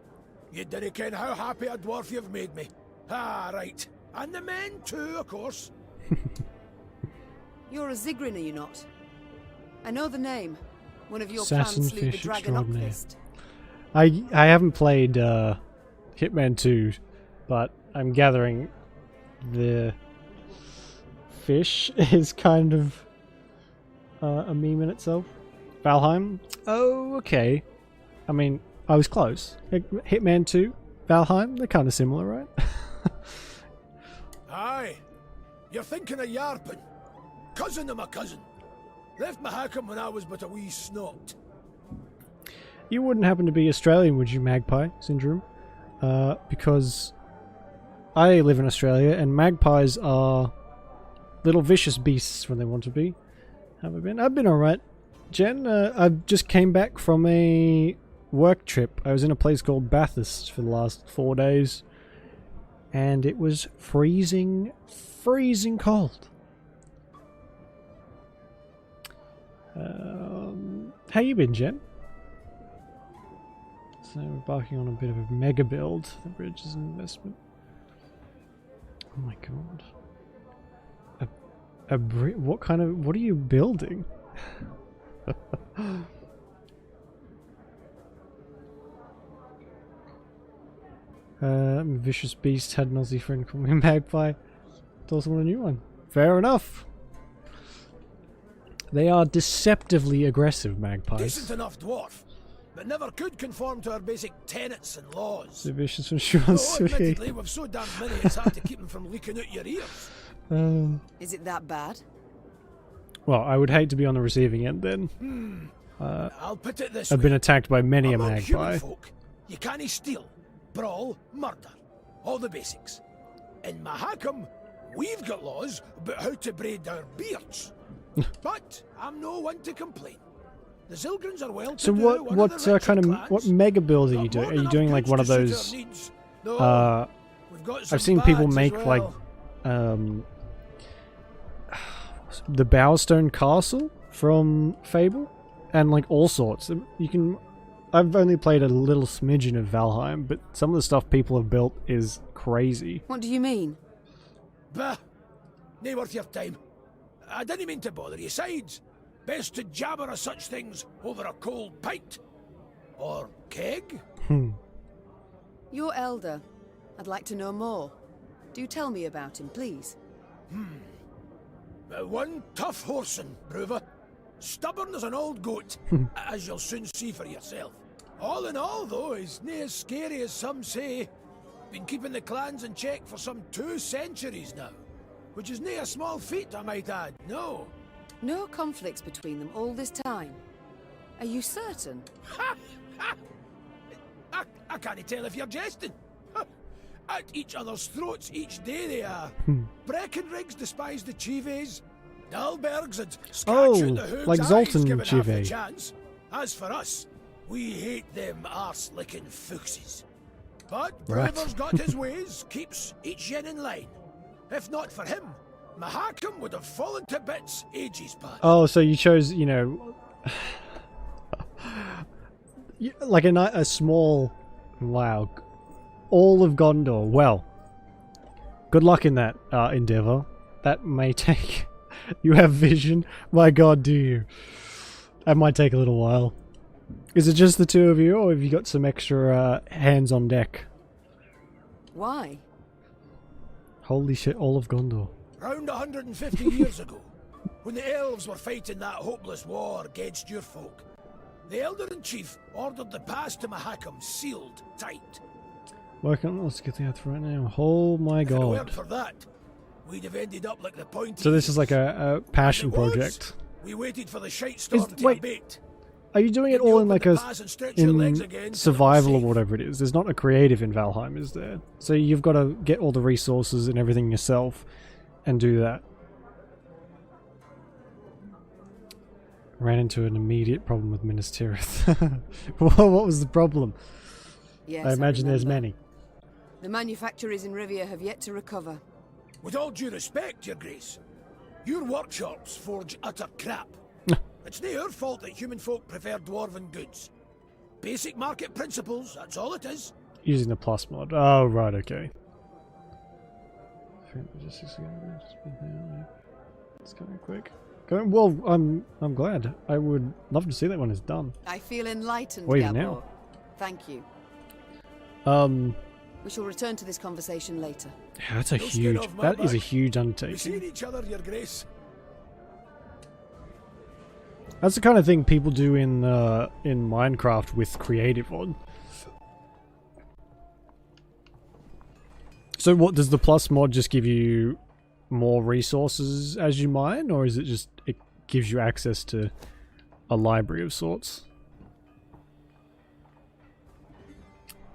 You didn't ken how happy a dwarf you've made me. Ah, right. And the men too, of course. You're a Zigrin, are you not? I know the name. One of your Assassin clans slew the Fish dragon Extraordinaire. Ockfist. I haven't played Hitman 2, but I'm gathering the fish is kind of a meme in itself. Valheim? Oh, okay. I mean, I was close. Hitman 2, Valheim, they're kind of similar, right? Aye. You're thinking of Yarpin. Cousin of my cousin. Left Mahakam when I was but a wee snot. You wouldn't happen to be Australian, would you, Magpie Syndrome? Because I live in Australia, and magpies are little vicious beasts when they want to be. Have I been? I've been alright. Jen, I just came back from a work trip. I was in a place called Bathurst for the last 4 days, and it was freezing cold. How you been, Jen? So we're embarking on a bit of a mega build. The bridge is an investment. Oh my god. What are you building? Vicious Beast had an Aussie friend called me Magpie. Told someone a new one. Fair enough. They are deceptively aggressive, magpies. Decent enough dwarf, but never could conform to our basic tenets and laws. So vicious from Sean Sweet. Admittedly, we've so damn many it's hard to keep them from leaking out your ears. Is it that bad? Well, I would hate to be on the receiving end then. I'll put it this I've way. been attacked by many Among a human magpie. folk, you can't steal, brawl, murder. All the basics. In Mahakam, we've got laws about how to braid our beards. But I'm no one to complain. The Zilgrins are well to So do, what kind of what mega build are you doing? Are you doing like one of those? I've seen people make like the Bowerstone Castle from Fable, and like all sorts. You can. I've only played a little smidgen of Valheim, but some of the stuff people have built is crazy. What do you mean? Bah, nae worth your time. I didn't mean to bother you. Sides, best to jabber of such things over a cold pint. Or keg? You're elder. I'd like to know more. Do tell me about him, please. One tough horseman, Brewer. Stubborn as an old goat, as you'll soon see for yourself. All in all, though, he's nae as scary as some say. Been keeping the clans in check for some 2 centuries now. Which is nae a small feat, I might add, no. No conflicts between them all this time. Are you certain? I can't tell if you're jesting. At each other's throats each day they are. Breckenriggs despise the Chives. Dalbergs and scratch out the hoogs like Zoltan given half the Chive. chance. As for us, we hate them arse-licking fuchses. But Right. Brewer's got his ways, keeps each yen in line. If not for him, Mahakam would have fallen to bits ages past. Oh, so you chose, like a small, wow, all of Gondor. Well, good luck in that endeavor. That may take. You have vision. My God, do you? That might take a little while. Is it just the two of you, or have you got some extra hands on deck? Why? Holy shit, all of Gondor. Round 150 years ago, when the elves were fighting that hopeless war against your folk, the Elder-in-Chief ordered the pass to Mahakam sealed tight. Why can't let's get the answer right now? Oh my If it weren't god. for that, we'd have ended up like the Pointy. So this is like a passion project. We waited for the shite storm to wait, abate. Are you doing it all in like a legs again, in survival or whatever it is? There's not a creative in Valheim, is there? So you've got to get all the resources and everything yourself and do that. Ran into an immediate problem with Minas Tirith. What was the problem? Yes, I imagine there's remember. many. The manufacturers in Rivia have yet to recover. With all due respect, Your Grace, your workshops forge utter crap. It's not your fault that human folk prefer dwarven goods. Basic market principles, that's all it is. Using the plus mod. Oh, right, okay. It's going quick. Well, I'm glad. I would love to see that when it's done. I feel enlightened, Or even Gabor. now. Thank you. We shall return to this conversation later. Yeah, that's a huge. That is a huge undertaking. We see each other, Your Grace. That's the kind of thing people do in Minecraft with creative on. So what, does the plus mod just give you more resources as you mine, or is it just it gives you access to a library of sorts?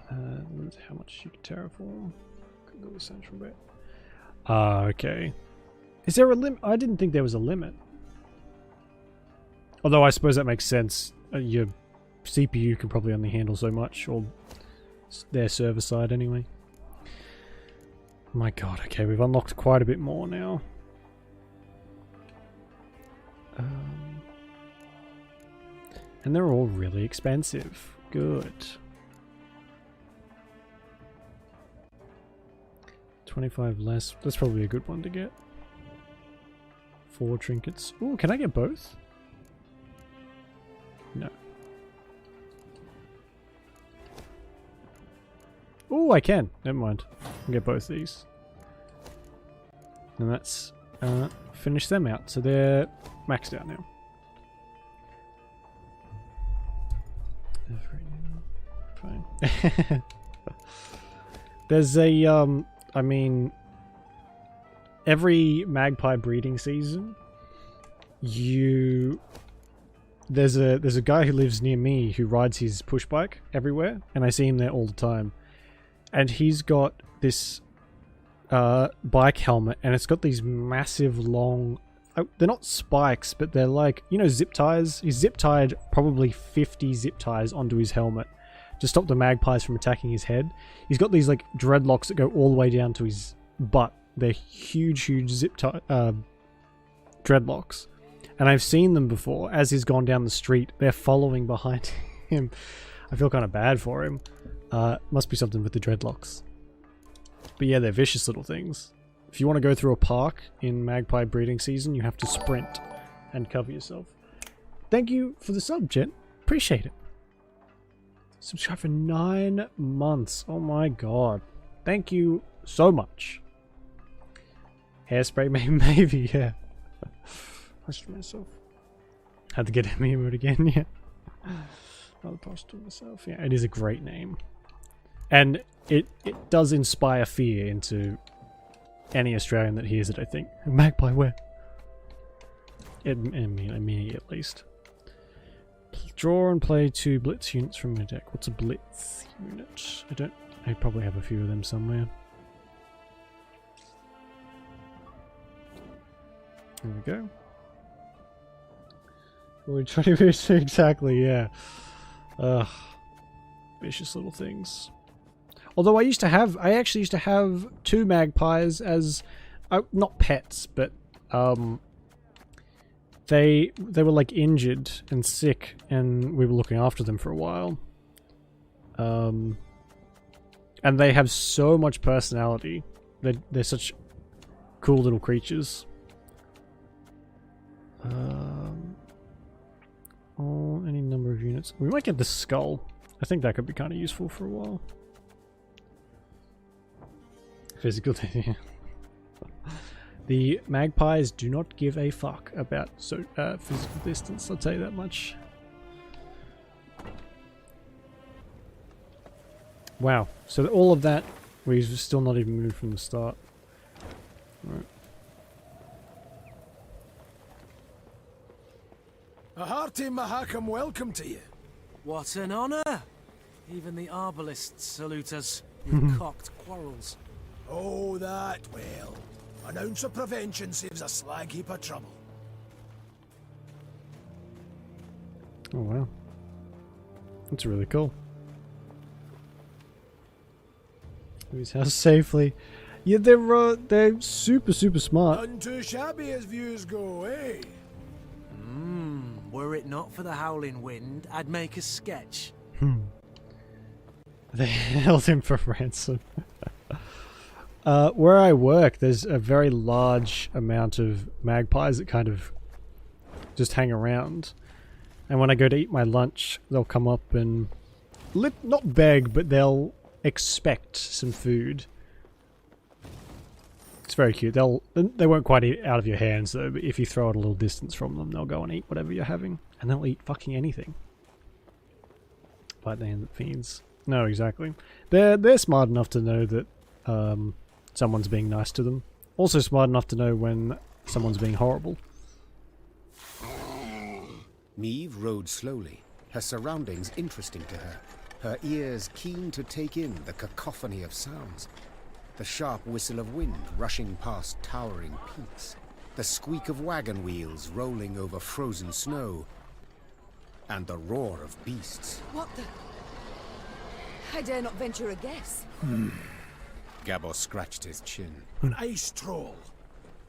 How much you can terraform? Could go to central bit. Okay. Is there a limit? I didn't think there was a limit. Although I suppose that makes sense. Your CPU can probably only handle so much, or their server side anyway. My god, okay, we've unlocked quite a bit more now. And they're all really expensive. Good. 25 less. That's probably a good one to get. 4 trinkets. Ooh, can I get both? No. Oh, I can. Never mind. I can get both these. And that's finish them out. So they're maxed out now. Fine. There's a I mean, every magpie breeding season, there's a guy who lives near me who rides his push bike everywhere, and I see him there all the time. And he's got this bike helmet, and it's got these massive long, they're not spikes, but they're like, you know, zip ties. He's zip tied probably 50 zip ties onto his helmet to stop the magpies from attacking his head. He's got these like dreadlocks that go all the way down to his butt. They're huge zip tie dreadlocks. And I've seen them before. As he's gone down the street, they're following behind him. I feel kind of bad for him. Must be something with the dreadlocks. But yeah, they're vicious little things. If you want to go through a park in magpie breeding season, you have to sprint and cover yourself. Thank you for the sub, Jen. Appreciate it. Subscribe for 9 months. Oh my god. Thank you so much. Hairspray, maybe, yeah. Pushed myself. Had to get Emmy emote again, yeah. Another post to myself. Yeah, it is a great name. And it does inspire fear into any Australian that hears it, I think. Magpie where? Me at least. Draw and play 2 blitz units from your deck. What's a blitz unit? I probably have a few of them somewhere. There we go. We're trying to exactly, yeah. Vicious little things. Although I actually used to have 2 magpies as, not pets, but they were like injured and sick, and we were looking after them for a while. And they have so much personality. They're such cool little creatures. Any number of units. We might get the skull. I think that could be kind of useful for a while. Physical, yeah. The magpies do not give a fuck about physical distance, I'll tell you that much. Wow, so all of that, we've still not even moved from the start. Right. A hearty Mahakam welcome to you. What an honor! Even the arbalists salute us with cocked quarrels. Oh, that well. An ounce of prevention saves a slag heap of trouble. Oh wow. That's really cool. Leave his house safely. Yeah, they're super smart. None too shabby as views go, eh? Were it not for the howling wind, I'd make a sketch. They held him for ransom. Where I work, there's a very large amount of magpies that kind of just hang around. And when I go to eat my lunch, they'll come up and not beg, but they'll expect some food. It's very cute. They won't quite eat out of your hands though, but if you throw it a little distance from them, they'll go and eat whatever you're having. And they'll eat fucking anything. Like they end up fiends. No, exactly. They're smart enough to know that someone's being nice to them. Also smart enough to know when someone's being horrible. Meve rode slowly, her surroundings interesting to her, her ears keen to take in the cacophony of sounds. The sharp whistle of wind rushing past towering peaks, the squeak of wagon wheels rolling over frozen snow, and the roar of beasts. What the? I dare not venture a guess. Gabor scratched his chin. An ice troll.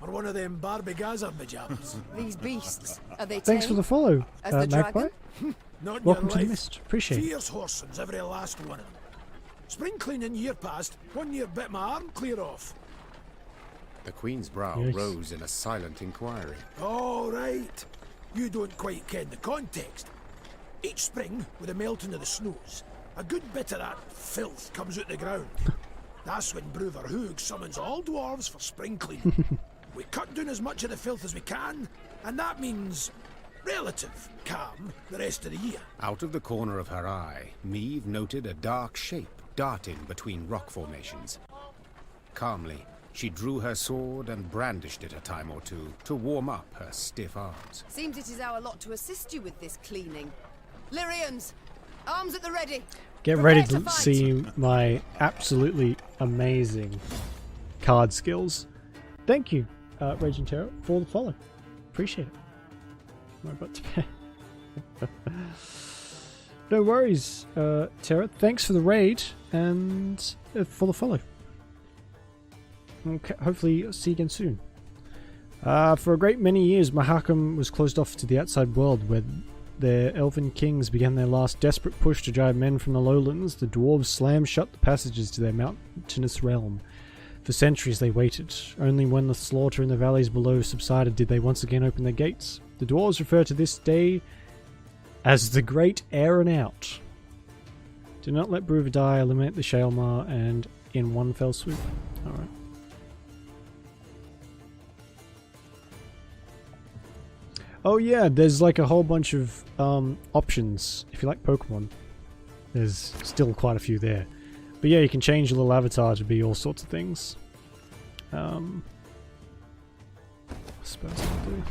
Or one of them Barbie Gazer pajamas. These beasts, are they Thanks for the follow, as the Magpie. dragon? Not in Welcome your to the life. mist. Appreciate it. Fierce horsens, every last one of them. Spring cleaning year past, 1 year bit my arm clear off. The Queen's brow Yes. rose in a silent inquiry. All right. You don't quite ken the context. Each spring, with the melting of the snows, a good bit of that filth comes out the ground. That's when Brewer Hoog summons all dwarves for spring cleaning. We cut down as much of the filth as we can, and that means relative calm the rest of the year. Out of the corner of her eye, Meve noted a dark shape darting between rock formations. Calmly, she drew her sword and brandished it a time or two to warm up her stiff arms. Seems it is our lot to assist you with this cleaning. Lyrians, arms at the ready. Get ready to see my absolutely amazing card skills. Thank you, Raging Terror, for the follow. Appreciate it. My butt to pay. No worries, Terra. Thanks for the raid and for the follow. Okay, hopefully see you again soon. For a great many years, Mahakam was closed off to the outside world, where their elven kings began their last desperate push to drive men from the lowlands. The dwarves slammed shut the passages to their mountainous realm. For centuries they waited. Only when the slaughter in the valleys below subsided did they once again open their gates. The dwarves refer to this day as the Great Airing Out. Do not let Brewer die, eliminate the Shaelmar, and in one fell swoop. Alright. Oh yeah, there's like a whole bunch of options. If you like Pokemon, there's still quite a few there. But yeah, you can change your little avatar to be all sorts of things. I suppose I'll do.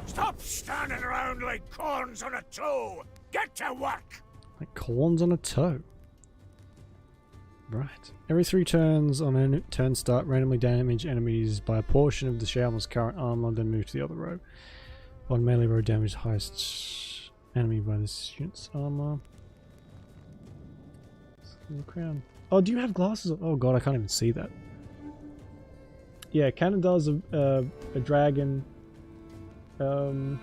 Stop standing around like corns on a toe! Get to work! Like corns on a toe. Right. Every 3 turns on a turn start, randomly damage enemies by a portion of the Shaelmar's current armor, then move to the other row. On melee row, damage the highest enemy by this unit's armor. Crown. Oh, do you have glasses? Oh god, I can't even see that. Yeah, Canadar's a dragon. And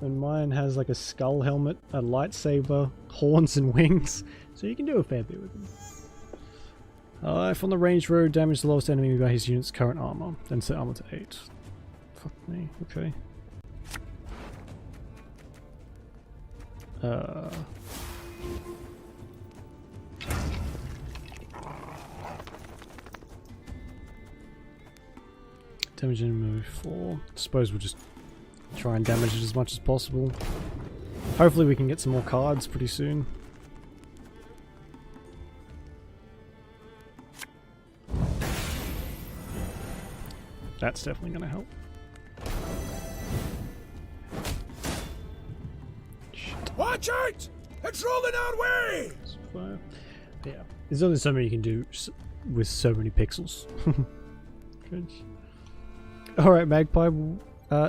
mine has like a skull helmet, a lightsaber, horns and wings. So you can do a fair bit with him. If on the ranged road, damage the lowest enemy by his unit's current armor, then set armor to 8. Fuck me, okay. Damage enemy 4. Suppose we'll just try and damage it as much as possible. Hopefully we can get some more cards pretty soon. That's definitely going to help. Watch out! It's rolling our way! Yeah, there's only so many you can do with so many pixels. Good. Alright, Magpie,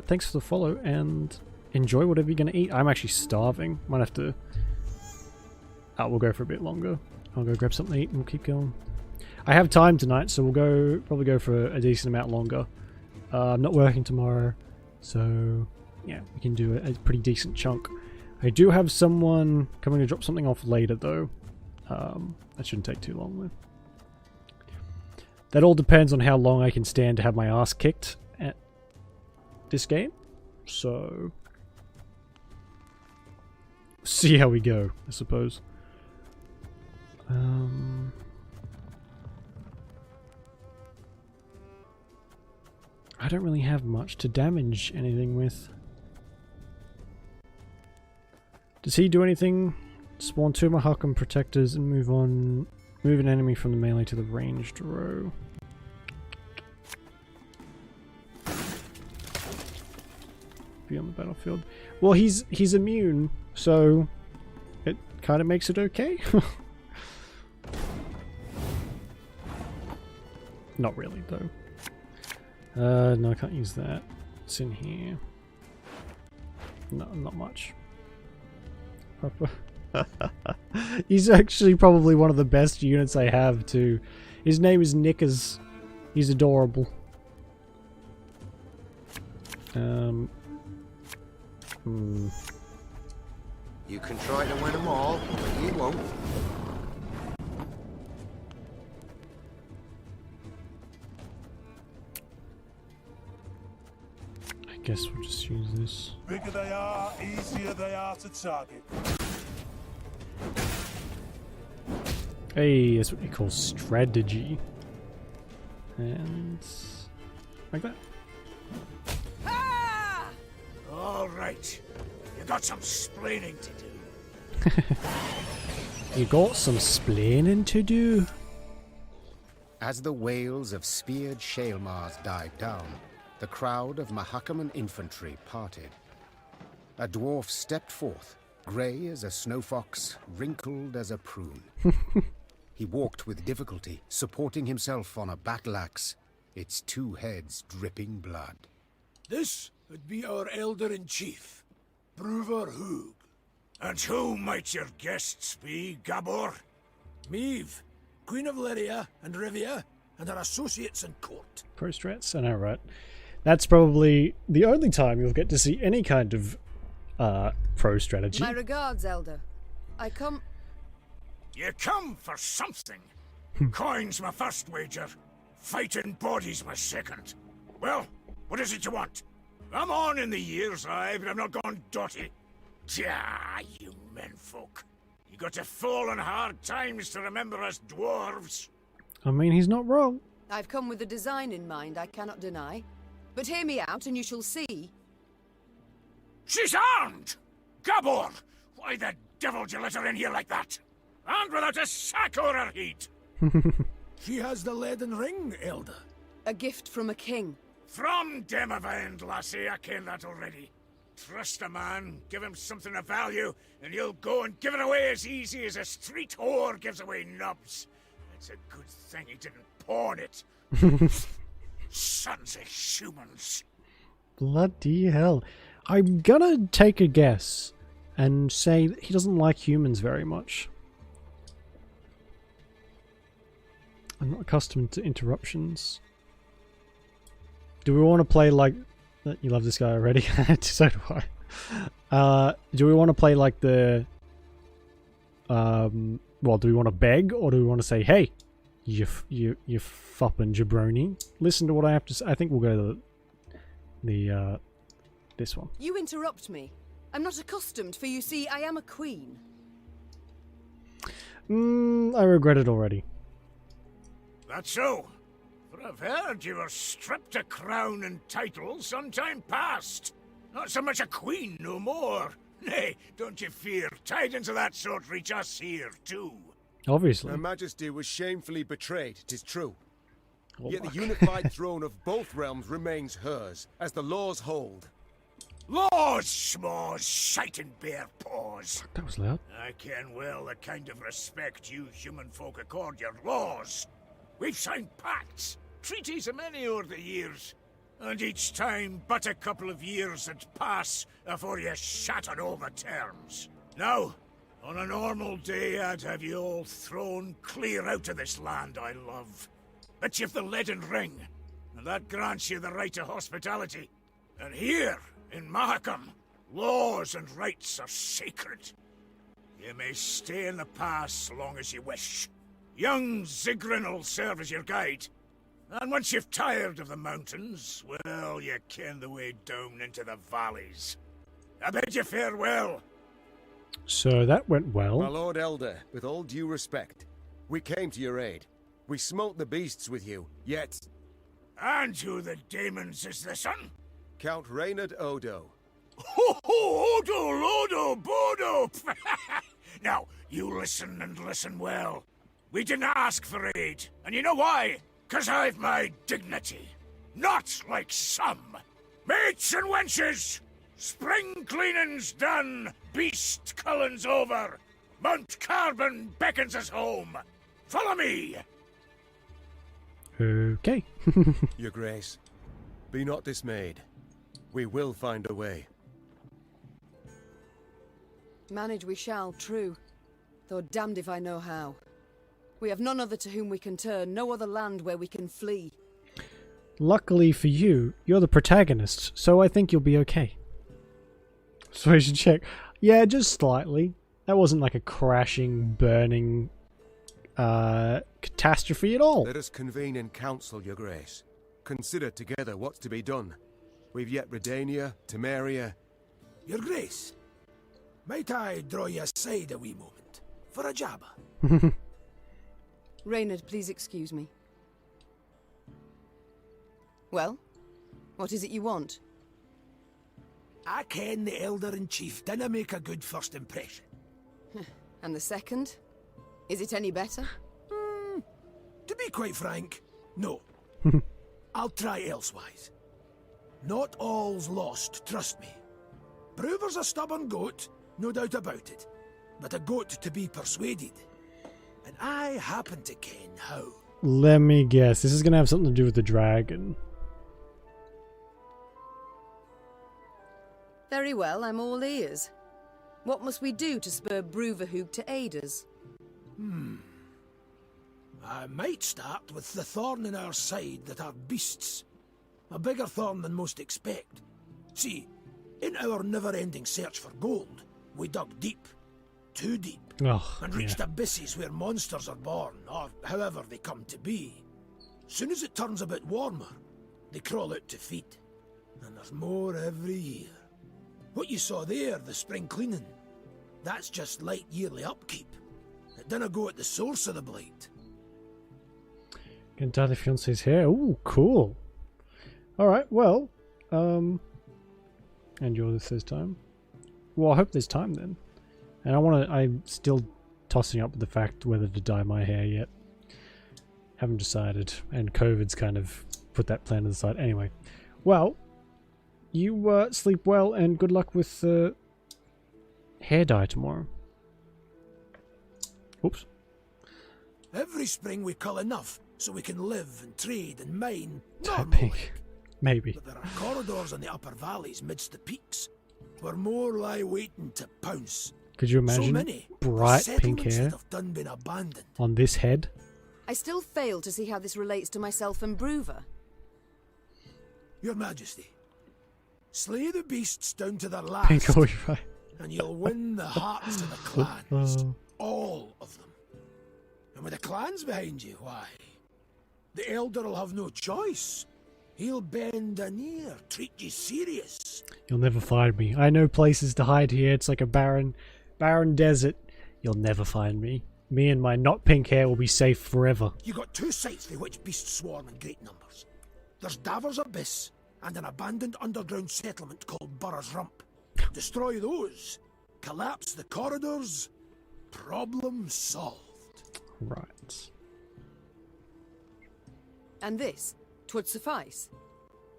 thanks for the follow and enjoy whatever you're going to eat. I'm actually starving. Might have to... we'll go for a bit longer. I'll go grab something to eat and we'll keep going. I have time tonight, so we'll probably go for a decent amount longer. I'm not working tomorrow, so yeah, we can do a pretty decent chunk. I do have someone coming to drop something off later, though. That shouldn't take too long, though. That all depends on how long I can stand to have my ass kicked at this game. So, see how we go, I suppose. I don't really have much to damage anything with. Does he do anything? Spawn 2 Mahakam protectors and move an enemy from the melee to the ranged row. Be on the battlefield. Well, he's immune, so it kind of makes it okay. Not really, though. No, I can't use that. It's in here. No, not much. He's actually probably one of the best units I have, too. His name is Knickers. He's adorable. You can try to win them all, but you won't. I guess we'll just use this. Bigger they are, easier they are to target. Hey, that's what you call strategy. And like that. All right. You got some splaining to do. You got some splaining to do? As the wails of speared Shaelmars died down, the crowd of Mahakaman infantry parted. A dwarf stepped forth, grey as a snow fox, wrinkled as a prune. He walked with difficulty, supporting himself on a battle axe, its two heads dripping blood. This would be our elder-in-chief, Bruver Hoog. And who might your guests be, Gabor? Meve, Queen of Lyria and Rivia, and her associates in court. Pro strats? I know, right? That's probably the only time you'll get to see any kind of pro strategy. My regards, Elder. I come... You come for something. Coin's my first wager. Fighting bodies my second. Well, what is it you want? I'm on in the years, but I'm not gone dotty. Tja, you menfolk. You got to fall on hard times to remember us dwarves. I mean, he's not wrong. I've come with a design in mind I cannot deny. But hear me out and you shall see. She's armed! Gabor! Why the devil did you let her in here like that? And without a sack or her heat! She has the leaden ring, Elder. A gift from a king. From Demavend, lassie, I ken that already. Trust a man, give him something of value, and he'll go and give it away as easy as a street whore gives away nubs. It's a good thing he didn't pawn it. Sons of humans. Bloody hell. I'm gonna take a guess and say that he doesn't like humans very much. I'm not accustomed to interruptions. Do we want to play like... You love this guy already? So do I. Do we want to play like the... well, do we want to beg or do we want to say, hey, you fuppin' jabroni, listen to what I have to say? I think we'll go to the this one. You interrupt me. I'm not accustomed, for you see, I am a queen. I regret it already. That's so. For I've heard you were stripped of crown and title some time past. Not so much a queen no more. Nay, don't you fear. Tidings of that sort reach us here, too. Obviously. Her Majesty was shamefully betrayed, 'tis true. Oh, Yet the unified throne of both realms remains hers, as the laws hold. Laws, schmaws, shite and bare paws. That was loud. I ken well the kind of respect you human folk accord your laws. We've signed pacts, treaties a many o'er the years, and each time but a couple of years had pass afore you shattered all the terms. Now, on a normal day, I'd have you all thrown clear out of this land I love. But you've the leaden ring, and that grants you the right to hospitality. And here, in Mahakam, laws and rights are sacred. You may stay in the pass long as you wish. Young Zigrin'll serve as your guide. And once you've tired of the mountains, well, you ken the way down into the valleys. I bid you farewell. So that went well. My Lord Elder, with all due respect, we came to your aid. We smote the beasts with you, yet... And who the demons is the son? Count Reynard Odo. Ho ho, Odo, Lodo, Bodo! Now, you listen and listen well. We didn't ask for aid, and you know why? 'Cause I've my dignity. Not like some. Mates and wenches! Spring cleaning's done, beast culling's over. Mount Carbon beckons us home. Follow me! Okay. Your Grace, be not dismayed. We will find a way. Manage we shall, true. Though damned if I know how. We have none other to whom we can turn, no other land where we can flee. Luckily for you, you're the protagonist, so I think you'll be okay. Persuasion check. Yeah, just slightly. That wasn't like a crashing, burning catastrophe at all. Let us convene in council, Your Grace. Consider together what's to be done. We've yet Redania, Temeria... Your Grace, might I draw you aside a wee moment for a jabber? Reynard, please excuse me. Well, what is it you want? I ken the Elder-in-Chief didn't make a good first impression. And the second? Is it any better? To be quite frank, no. I'll try elsewise. Not all's lost, trust me. Brewer's a stubborn goat, no doubt about it. But a goat to be persuaded. And I happen to ken how. Let me guess. This is going to have something to do with the dragon. Very well, I'm all ears. What must we do to spur Bruverhoog to aid us? I might start with the thorn in our side that are beasts. A bigger thorn than most expect. See, in our never-ending search for gold, we dug deep. Too deep. And reached abysses where monsters are born, or however they come to be. Soon as it turns a bit warmer, they crawl out to feed. And there's more every year. What you saw there, the spring cleaning, that's just light yearly upkeep. It didn't go at the source of the blight. Can dye the fiance's hair. Ooh, cool. Alright, well. And you're this time. Well, I hope there's time then. And I'm still tossing up the fact whether to dye my hair yet. Haven't decided. And COVID's kind of put that plan to the side. Anyway. Well, you sleep well and good luck with hair dye tomorrow. Oops. Every spring we cull enough so we can live and trade and mine. Typing. Maybe. But there are corridors in the upper valleys midst the peaks where more lie waiting to pounce. Could you imagine so many bright pink hair that have done been abandoned. on this head? I still fail to see how this relates to myself and Bruver. Your Majesty, slay the beasts down to their last, Pink, oh, you're right. and you'll win the hearts of the clans. All of them. And with the clans behind you, why? The Elder will have no choice. He'll bend an ear, treat you serious. You'll never find me. I know places to hide here. It's like a barren desert. You'll never find me. me and my not pink hair will be safe forever. You got two sites for which beasts swarm in great numbers. There's Davor's Abyss and an abandoned underground settlement called Burr's Rump. Destroy those, collapse the corridors, problem solved. Right. And this, 'twould suffice.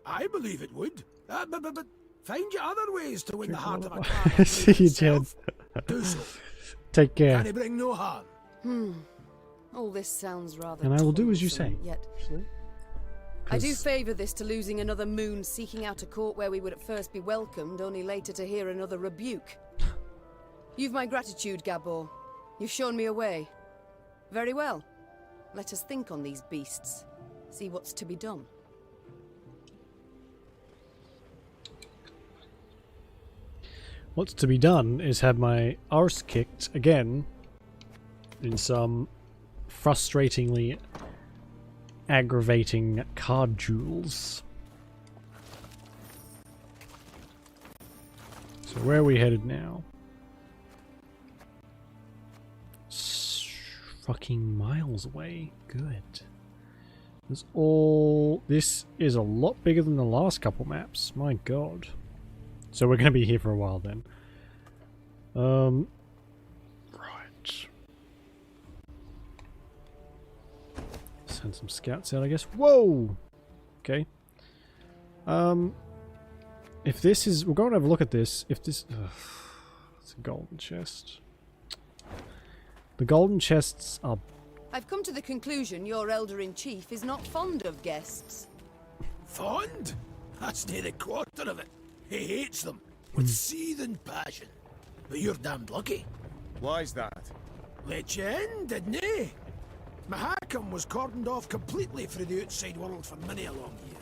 I believe it would. But find you other ways to win the heart of a I see you, Jen. Do so. Take care. Can he bring no harm? All this sounds rather. And I will do as you say. toilsome, Yet, I do favour this to losing another moon seeking out a court where we would at first be welcomed, only later to hear another rebuke. You've my gratitude, Gabor. You've shown me a way. Very well. Let us think on these beasts. See what's to be done. What's to be done is have my arse kicked again in some frustratingly aggravating card duels. So where are we headed now? Fucking miles away. Good. This is a lot bigger than the last couple maps. My god. So we're going to be here for a while then. Right. Send some scouts out, I guess. Whoa! Okay. If this is... We're going to have a look at this. If this... it's a golden chest. The golden chests are... I've come to the conclusion your elder-in-chief is not fond of guests. Fond? That's near the quarter of it. He hates them with seething passion. But you're damned lucky. Why's that? Let you in, didn't he? Mahakam was cordoned off completely from the outside world for many a long year.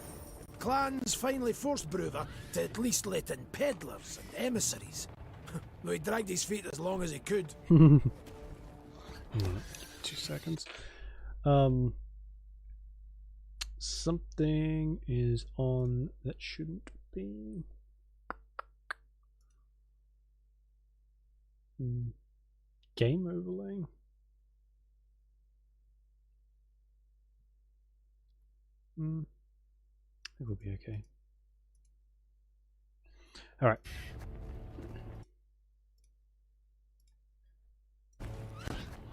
Clans finally forced Bruver to at least let in peddlers and emissaries. Though he dragged his feet as long as he could. 2 seconds. Something is on that shouldn't be. Game overlay. It will be okay. All right.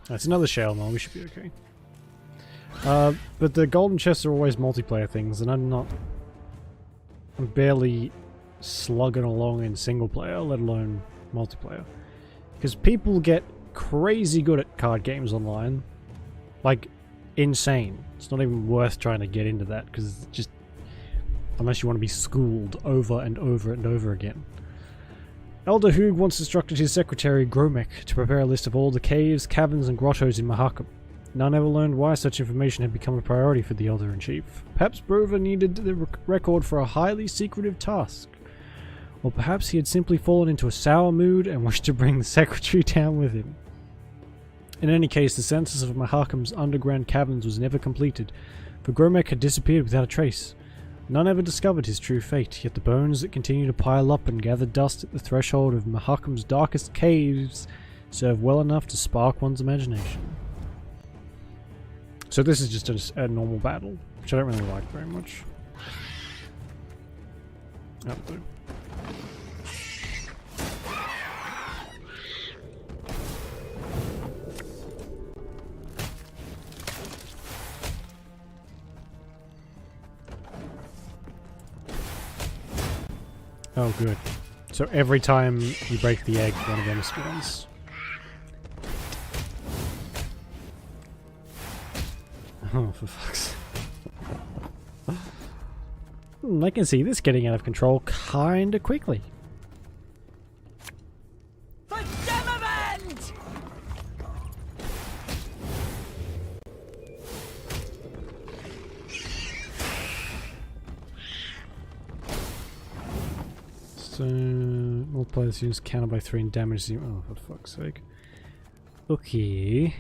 That's another shell now. We should be okay. But the golden chests are always multiplayer things, and I'm barely slugging along in single player, let alone multiplayer. Because people get crazy good at card games online. Like, insane. It's not even worth trying to get into that, because it's just... Unless you want to be schooled over and over and over again. Elder Hugh once instructed his secretary, Gromek, to prepare a list of all the caves, caverns, and grottos in Mahakam. None ever learned why such information had become a priority for the Elder-in-Chief. Perhaps Brover needed the record for a highly secretive task. Or perhaps he had simply fallen into a sour mood and wished to bring the secretary down with him. In any case, the census of Mahakam's underground caverns was never completed, for Gromek had disappeared without a trace. None ever discovered his true fate, yet the bones that continue to pile up and gather dust at the threshold of Mahakam's darkest caves serve well enough to spark one's imagination. So this is just a normal battle, which I don't really like very much. That'll do. Oh, good. So every time you break the egg, one of them spawns. Oh, for fuck's sake. I can see this getting out of control kinda quickly. For Demavend! So, multiply this unit's counter by 3 and damage the... Oh, for fuck's sake. Okay.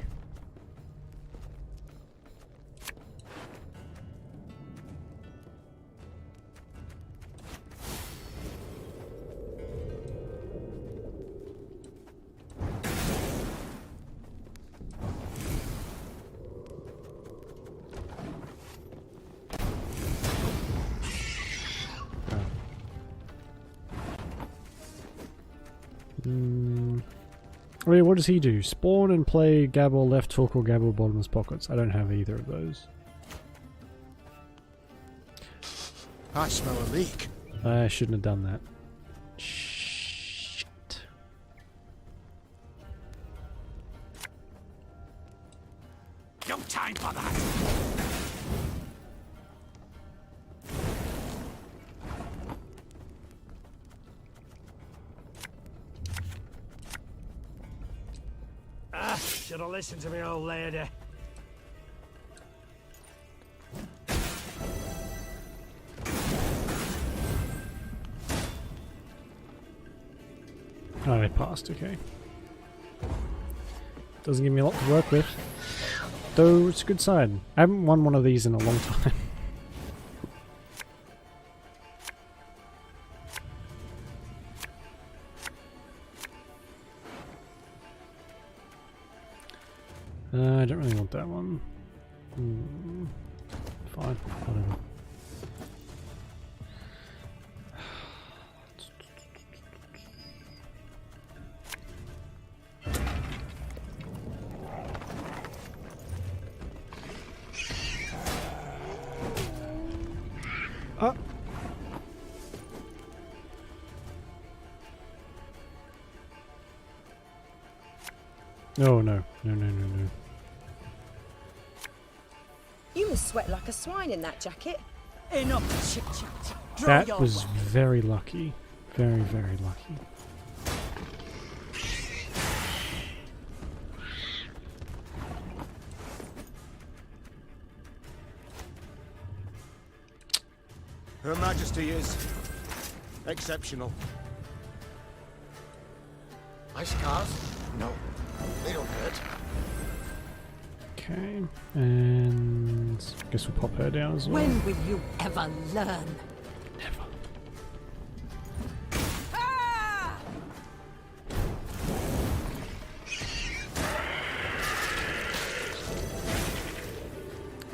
Oh yeah, what does he do? Spawn and play Gabor left hook or Gabor bottomless pockets. I don't have either of those. I smell a leak. I shouldn't have done that. Shit. No time for that! Should have listened to me, old lady. Oh, I passed, okay. Doesn't give me a lot to work with. Though it's a good sign. I haven't won one of these in a long time. I don't really want that one. Fine, whatever. No, no, no, no, no, no. You must sweat like a swine in that jacket. Enough chit-chat. Draw That your was weapon. very lucky. Very, very lucky. Her Majesty is exceptional. My scars? No, they don't hurt. Okay, and I guess we'll pop her down as well. When will you ever learn? Never.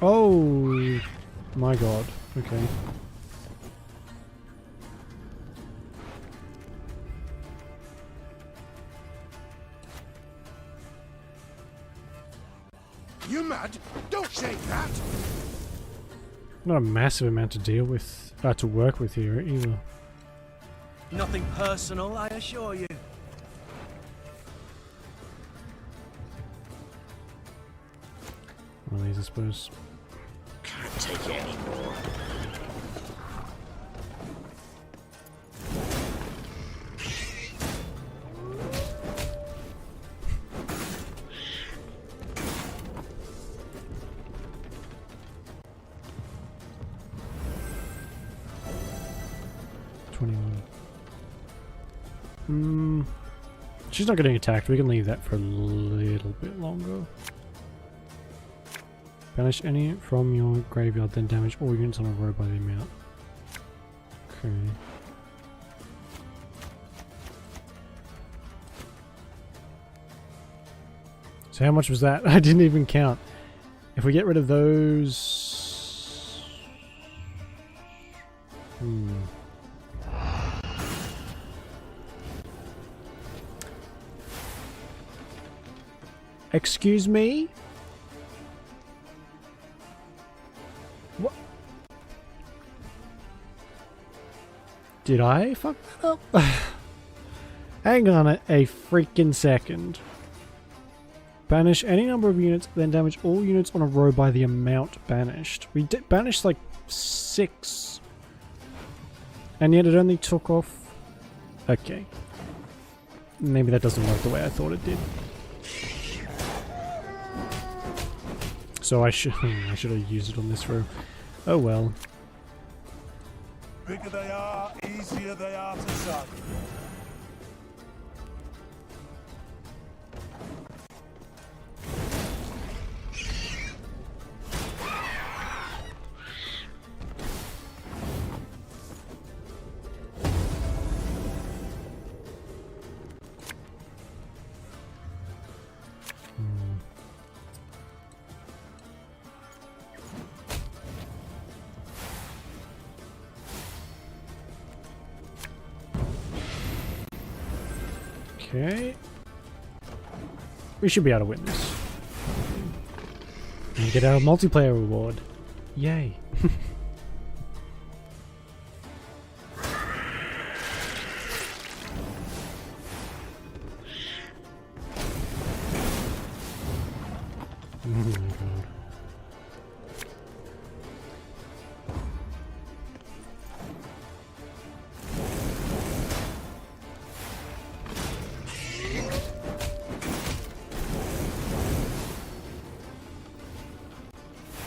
Oh my god. Okay. You mad? Don't say that! Not a massive amount to deal with, to work with here either. Nothing personal, I assure you. One of these, I suppose. Can't take it anymore. She's not getting attacked. We can leave that for a little bit longer. Banish any from your graveyard, then damage all units on a row by the amount. Okay. So how much was that? I didn't even count. If we get rid of those... Excuse me? What? Did I fuck that up? Hang on a freaking second. Banish any number of units, then damage all units on a row by the amount banished. We did banish like 6. And yet it only took off... Okay. Maybe that doesn't work the way I thought it did. So I should have used it on this row. Oh well. Bigger they are, easier they are to save. Okay. We should be able to win this. And get our multiplayer reward. Yay. Oh my god.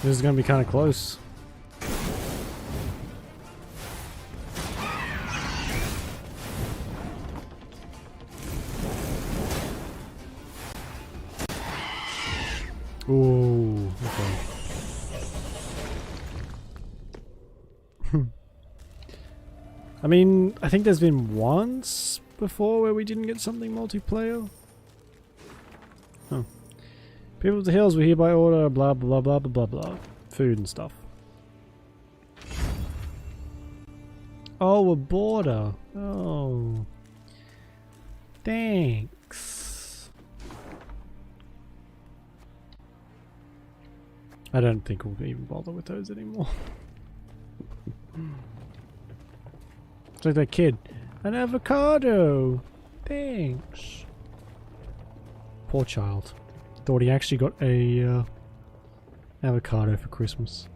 This is gonna be kind of close. Ooh, okay. I mean, I think there's been once before where we didn't get something multiplayer. Huh. People of the hills were here by order, blah blah blah blah blah blah. Food and stuff. Oh, a border. Oh. Thanks. I don't think we'll even bother with those anymore. It's like that kid. An avocado. Thanks. Poor child. Thought he actually got a avocado for Christmas.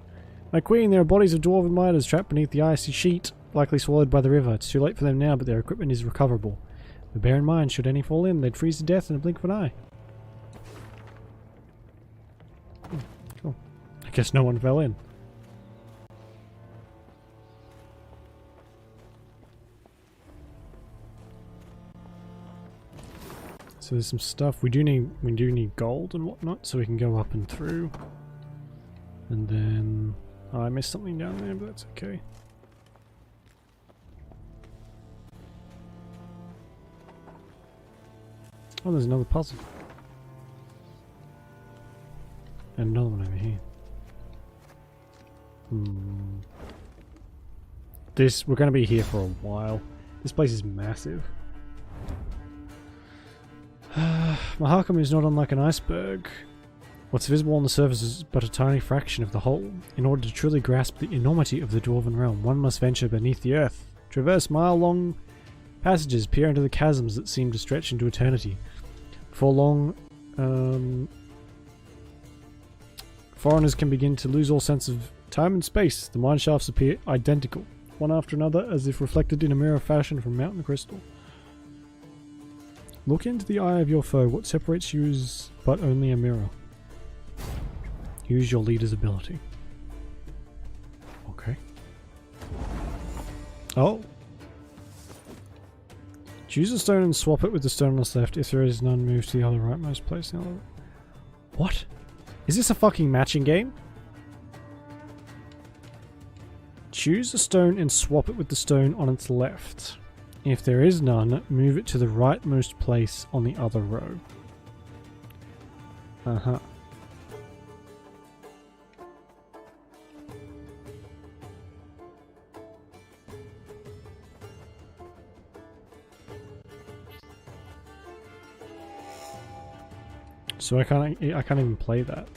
My queen, there are bodies of dwarven miners trapped beneath the icy sheet, likely swallowed by the river. It's too late for them now, but their equipment is recoverable. But bear in mind, should any fall in, they'd freeze to death in a blink of an eye. Cool. I guess no one fell in. So there's some stuff we do need gold and whatnot, so we can go up and through. And then I missed something down there, but that's okay. Oh, there's another puzzle. And another one over here. We're going to be here for a while. This place is massive. Mahakam is not unlike an iceberg. What's visible on the surface is but a tiny fraction of the whole. In order to truly grasp the enormity of the Dwarven realm, one must venture beneath the earth, traverse mile-long passages, peer into the chasms that seem to stretch into eternity. Before long, foreigners can begin to lose all sense of time and space. The mine shafts appear identical, one after another, as if reflected in a mirror fashioned from mountain crystal. Look into the eye of your foe. What separates you is but only a mirror. Use your leader's ability. Okay. Oh. Choose a stone and swap it with the stone on the left. If there is none, move to the other rightmost place. The other. What? Is this a fucking matching game? Choose a stone and swap it with the stone on its left. If there is none, move it to the rightmost place on the other row. Uh-huh. So I can't even play that.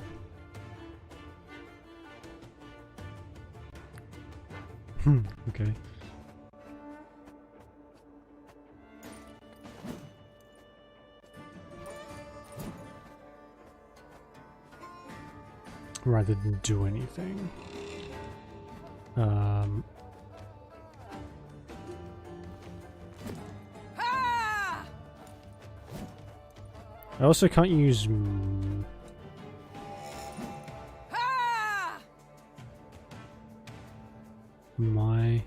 Okay. Right, they didn't do anything. I also can't use... my...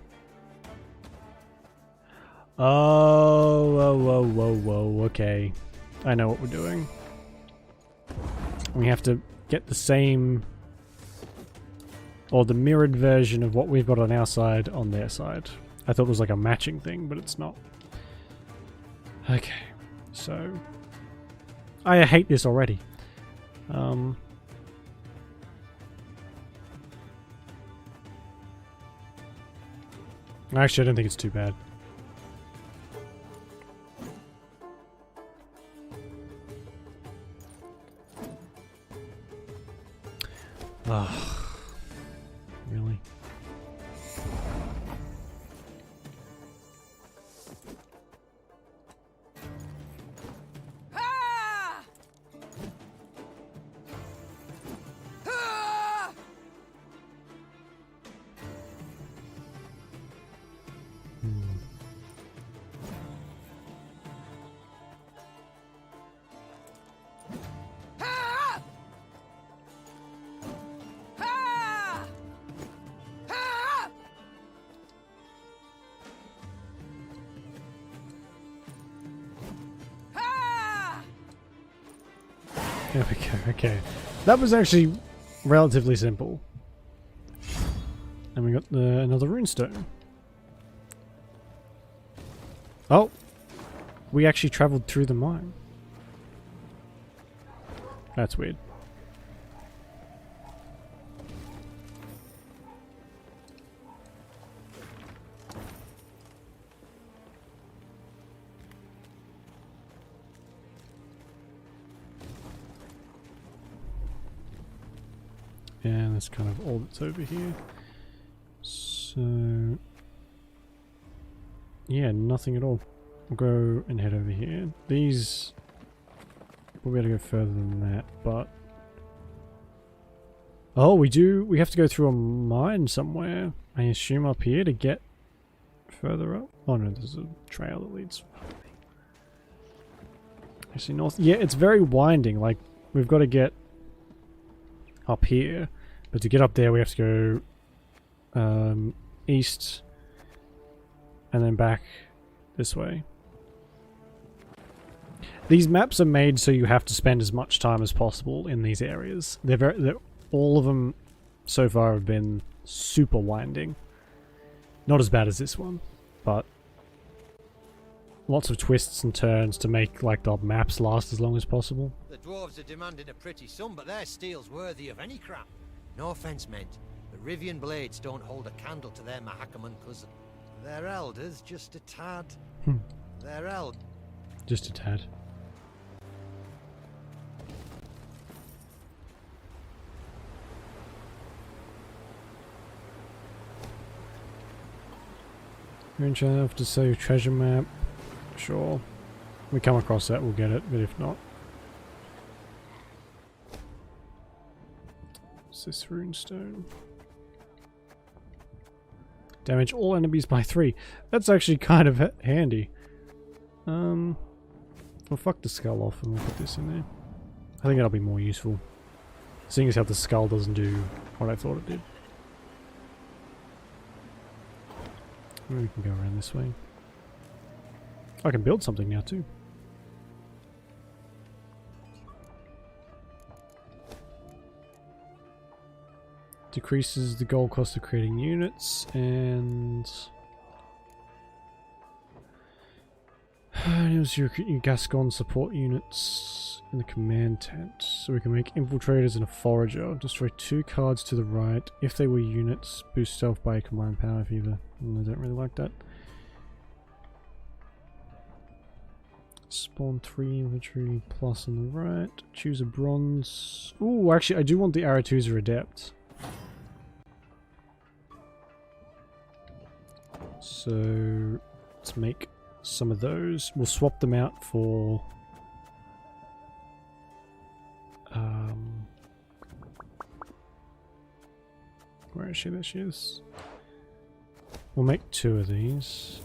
Oh, okay. I know what we're doing. We have to get the same... or the mirrored version of what we've got on our side on their side. I thought it was like a matching thing, but it's not. Okay, so... I hate this already. Actually, I don't think it's too bad. Ugh. Really? There we go, okay. That was actually relatively simple. And we got another runestone. Oh! We actually travelled through the mine. That's weird. And that's kind of all that's over here. So yeah, nothing at all. We'll go and head over here. These we'll be able to go further than that, but oh, we have to go through a mine somewhere. I assume up here to get further up. Oh no, there's a trail that leads actually north. Yeah, it's very winding. Like we've got to get up here, but to get up there we have to go east and then back this way. These maps are made so you have to spend as much time as possible in these areas. All of them so far have been super winding. Not as bad as this one, but lots of twists and turns to make like the maps last as long as possible. The dwarves are demanding a pretty sum, but their steel's worthy of any crap. No offense meant. The Rivian blades don't hold a candle to their Mahakaman cousin. Their elders just a tad. Their eld. Just a tad. You're in charge of to save treasure map. Sure. If we come across that, we'll get it, but if not. What's this runestone? Damage all enemies by 3. That's actually kind of handy. We'll fuck the skull off and we'll put this in there. I think that'll be more useful. Seeing as how the skull doesn't do what I thought it did. Maybe we can go around this way. I can build something now too. Decreases the gold cost of creating units and enables your Gascon support units in the command tent. So we can make infiltrators and a forager. Destroy 2 cards to the right. If they were units, boost stealth by a combined power fever. I don't really like that. Spawn 3 infantry plus on the right. Choose a bronze. Ooh, actually I do want the Aretuza Adept. So let's make some of those. We'll swap them out for where is she? There she is. We'll make 2 of these.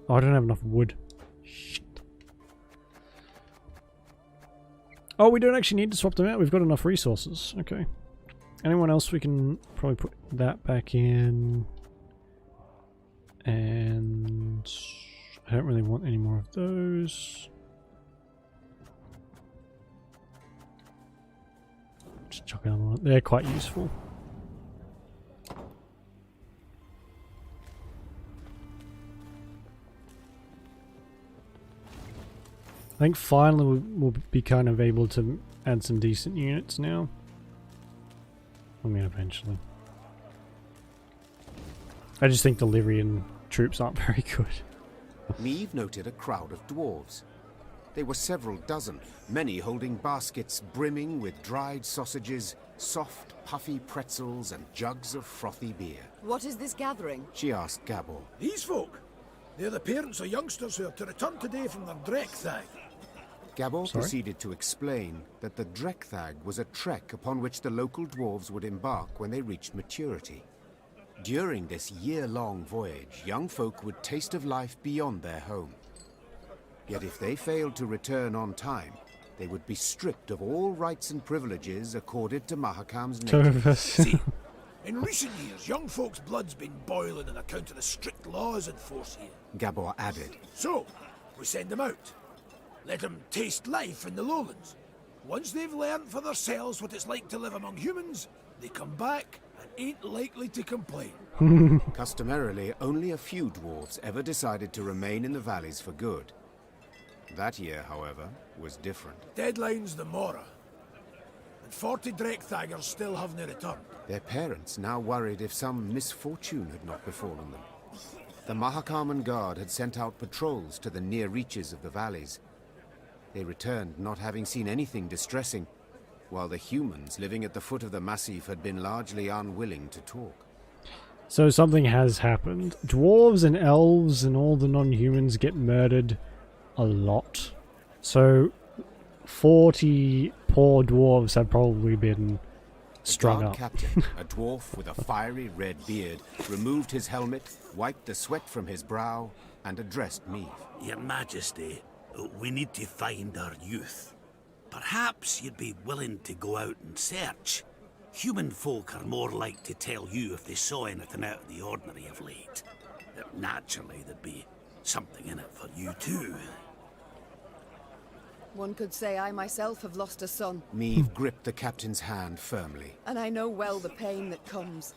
Oh, I don't have enough wood. Shit. Oh, we don't actually need to swap them out. We've got enough resources. Okay. Anyone else we can probably put that back in. And I don't really want any more of those. Just chuck another one. They're quite useful. I think finally we'll be kind of able to add some decent units now. I mean, eventually. I just think the Lyrian troops aren't very good. Neve noted a crowd of dwarves. They were several dozen, many holding baskets brimming with dried sausages, soft, puffy pretzels, and jugs of frothy beer. What is this gathering? She asked Gabor. These folk, they're the parents of youngsters who are to return today from their Dreckthag. Gabor proceeded to explain that the Dreckthag was a trek upon which the local dwarves would embark when they reached maturity. During this year-long voyage, young folk would taste of life beyond their home. Yet if they failed to return on time, they would be stripped of all rights and privileges accorded to Mahakam's natives. See, in recent years, young folks' blood's been boiling on account of the strict laws in force here. Gabor added. So, we send them out. Let them taste life in the lowlands. Once they've learned for themselves what it's like to live among humans, they come back and ain't likely to complain. Customarily, only a few dwarves ever decided to remain in the valleys for good. That year, however, was different. Deadline's the Mora. And 40 Dreckthagers still haven't returned. Their parents now worried if some misfortune had not befallen them. The Mahakaman Guard had sent out patrols to the near reaches of the valleys. They returned not having seen anything distressing, while the humans living at the foot of the massif had been largely unwilling to talk. So something has happened. Dwarves and elves and all the non-humans get murdered a lot. So 40 poor dwarves have probably been strung the up. Captain, a dwarf with a fiery red beard, removed his helmet, wiped the sweat from his brow, and addressed Meave. Your Majesty, we need to find our youth. Perhaps you'd be willing to go out and search. Human folk are more like to tell you if they saw anything out of the ordinary of late. Naturally, there'd be something in it for you too. One could say I myself have lost a son. Meave gripped the captain's hand firmly. And I know well the pain that comes.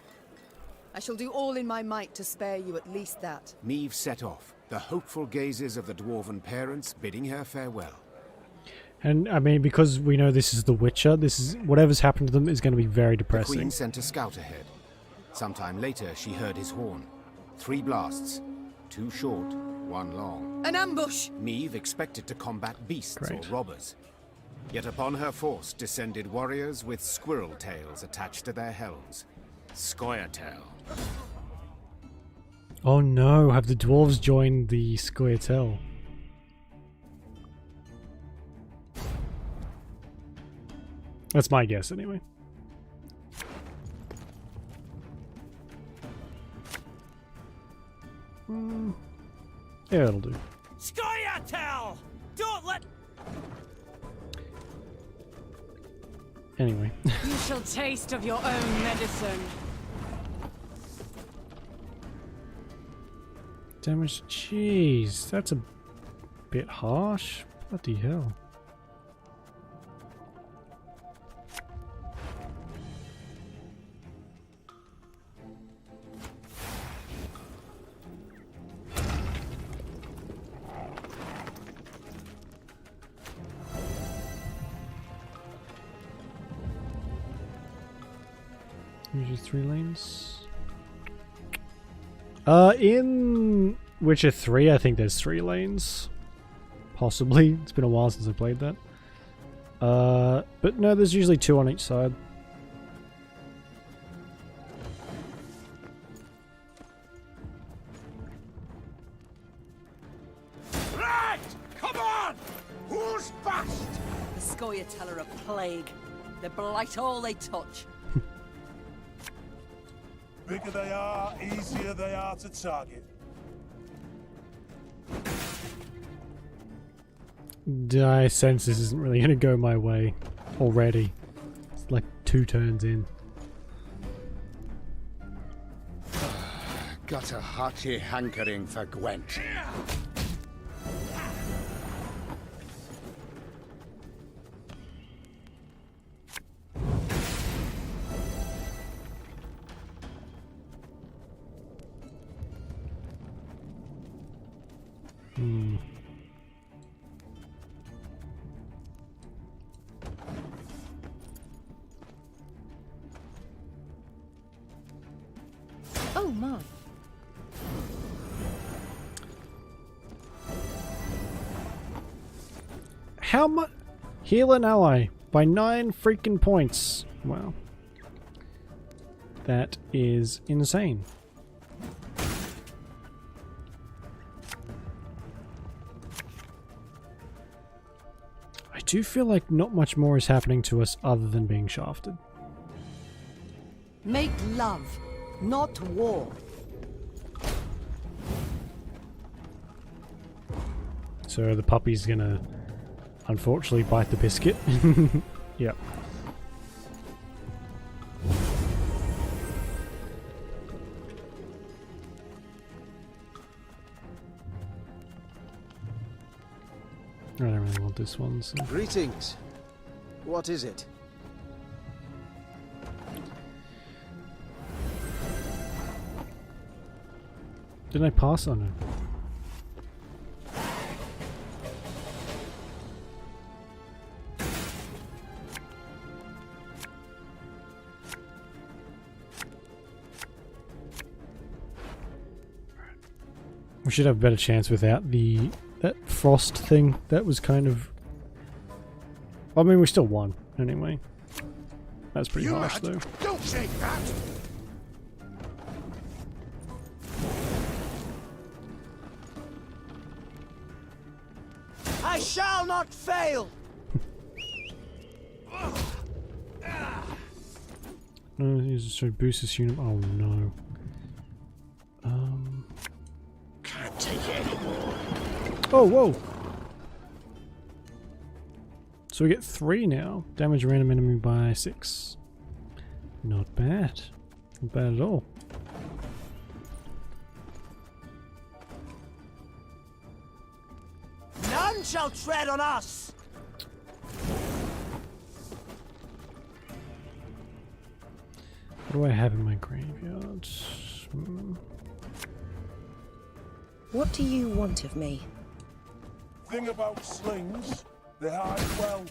I shall do all in my might to spare you at least that. Meave set off, the hopeful gazes of the dwarven parents bidding her farewell. And I mean, because we know this is The Witcher, this is whatever's happened to them is going to be very The depressing. Queen sent a scout ahead. Sometime later, she heard his horn. 3 blasts, 2 short, 1 long. An ambush! Meave expected to combat beasts Great. or robbers. Yet upon her force descended warriors with squirrel tails attached to their helms. Scoia'tael. Oh no, have the dwarves joined the Scoia'tael? That's my guess anyway. Yeah, it'll do. Scoia'tael! Don't let... Anyway. You shall taste of your own medicine. Damage. Jeez, that's a bit harsh. Bloody hell. Usually 3 lanes. In Witcher 3, I think there's 3 lanes. Possibly. It's been a while since I played that. But no, there's usually 2 on each side. Right! Come on! Who's fast? The Scoia'tael are a plague. They blight all they touch. Bigger they are, easier they are to target. I sense this isn't really going to go my way already. It's like 2 turns in. Got a hearty hankering for Gwent. Oh my. how much? Heal an ally by 9 freaking points. Wow. That is insane. I do feel like not much more is happening to us other than being shafted. Make love, not war. So the puppy's gonna unfortunately bite the biscuit. Yep. I don't really want this one, so. Greetings. What is it? Didn't I pass on it? We should have a better chance without that frost thing. That was kind of... I mean, we still won, anyway. That's pretty harsh, though. Don't shake that! I shall not fail! No, he's just trying to boost this unit. Oh no. Can't take it anymore. Oh, whoa! So we get 3 now. Damage a random enemy by 6. Not bad. Not bad at all. None shall tread on us! What do I have in my graveyard? What do you want of me? Thing about slings, they hide well.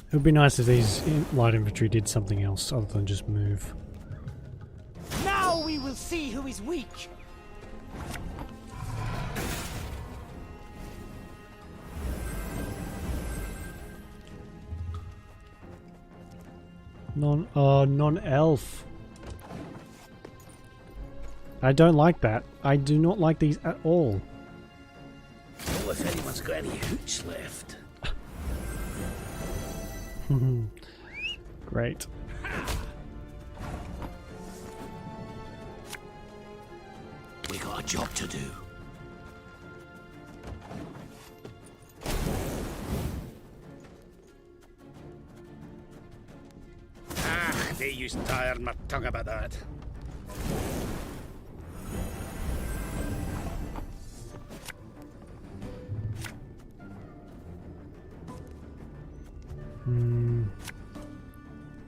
It would be nice if these light infantry did something else other than just move. Now we will see who is weak! Non-elf. I don't like that. I do not like these at all. Oh, if anyone's got any hooch left. Great. We got a job to do. They used to iron my tongue about that.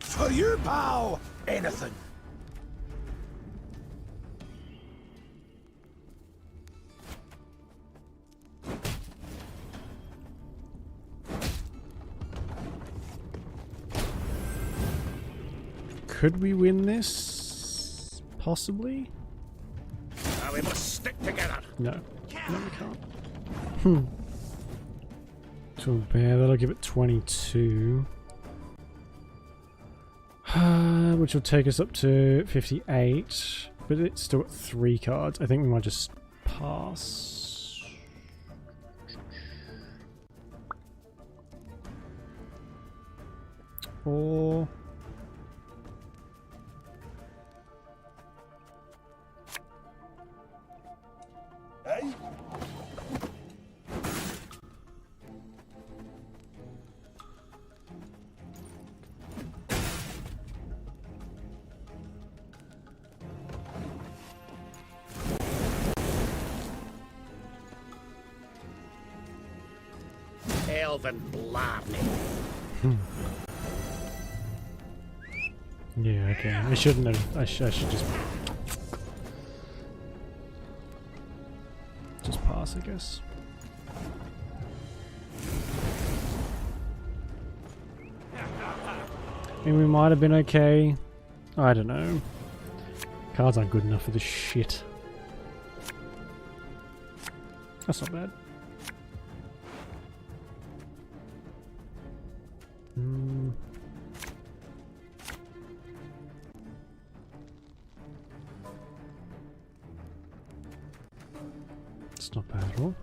For you, pal! Anything. Could we win this? Possibly? Now we must stick together. No. No, we can't. To a bear, that'll give it 22. Which will take us up to 58. But it's still at 3 cards. I think we might just pass. Or... Hey? Elven blarney. Yeah, okay. I shouldn't have. I should just pass, I guess. I mean, we might have been okay. I don't know. Cards aren't good enough for this shit. That's not bad. It's not bad at all.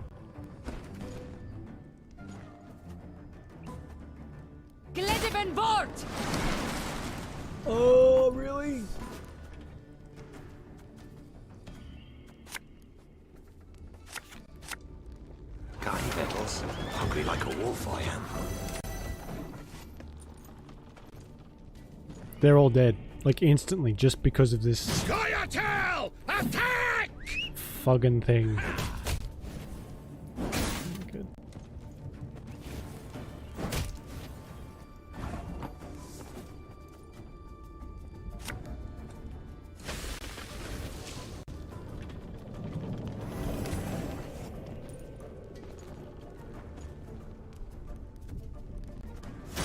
Oh, really? Got any victuals? Hungry like a wolf I am. They're all dead. Like instantly, just because of this Scoia'tael! Attack! fucking thing. Good.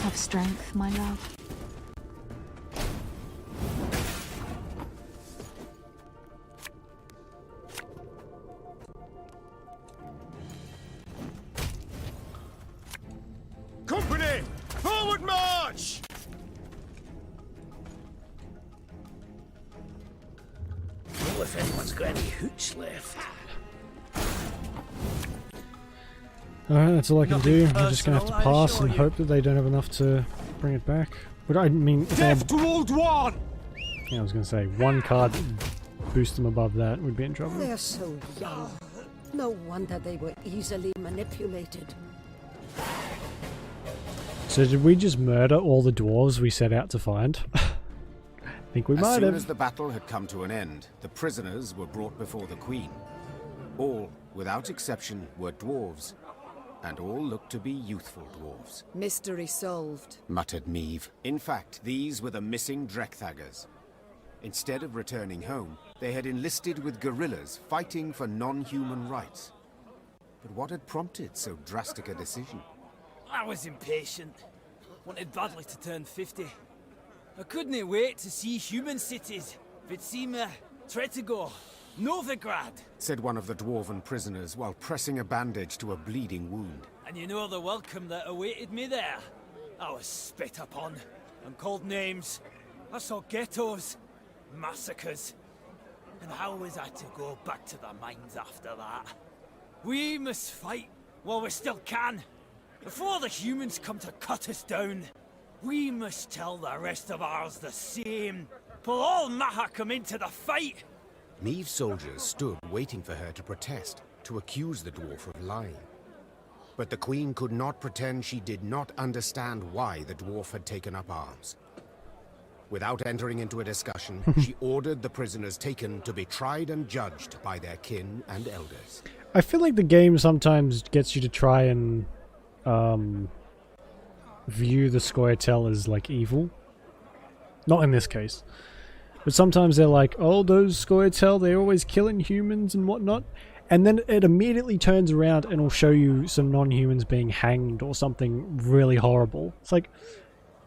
Have strength, my love. Company! Forward march! Well, if anyone's got any hooch left. Alright, that's all I can do. I'm just gonna have to personal, I pass assure and you. hope that they don't have enough to bring it back. But I mean, if they Death had, to Old One! yeah, I was gonna say, one card boost them above that, we'd be in trouble. They're so young. No wonder they were easily manipulated. So did we just murder all the dwarves we set out to find? I think we As might soon have. as the battle had come to an end, the prisoners were brought before the queen. All, without exception, were dwarves, and all looked to be youthful dwarves, Mystery solved. muttered Meve. In fact, these were the missing Drechthaggers. Instead of returning home, they had enlisted with guerrillas fighting for non-human rights. But what had prompted so drastic a decision? I was impatient. Wanted badly to turn 50. I couldn't wait to see human cities. Vitsima, Tretogor, Novigrad. Said one of the dwarven prisoners while pressing a bandage to a bleeding wound. And you know the welcome that awaited me there. I was spit upon and called names. I saw ghettos, massacres. And how was I to go back to the mines after that? We must fight while we still can. Before the humans come to cut us down, we must tell the rest of ours the same. Pull all Mahakam into the fight. Meve's soldiers stood waiting for her to protest, to accuse the dwarf of lying. But the queen could not pretend she did not understand why the dwarf had taken up arms. Without entering into a discussion, she ordered the prisoners taken to be tried and judged by their kin and elders. I feel like the game sometimes gets you to try and view the Scoia'tael as like evil. Not in this case. But sometimes they're like, oh, those Scoia'tael, they're always killing humans and whatnot. And then it immediately turns around and will show you some non-humans being hanged or something really horrible. It's like,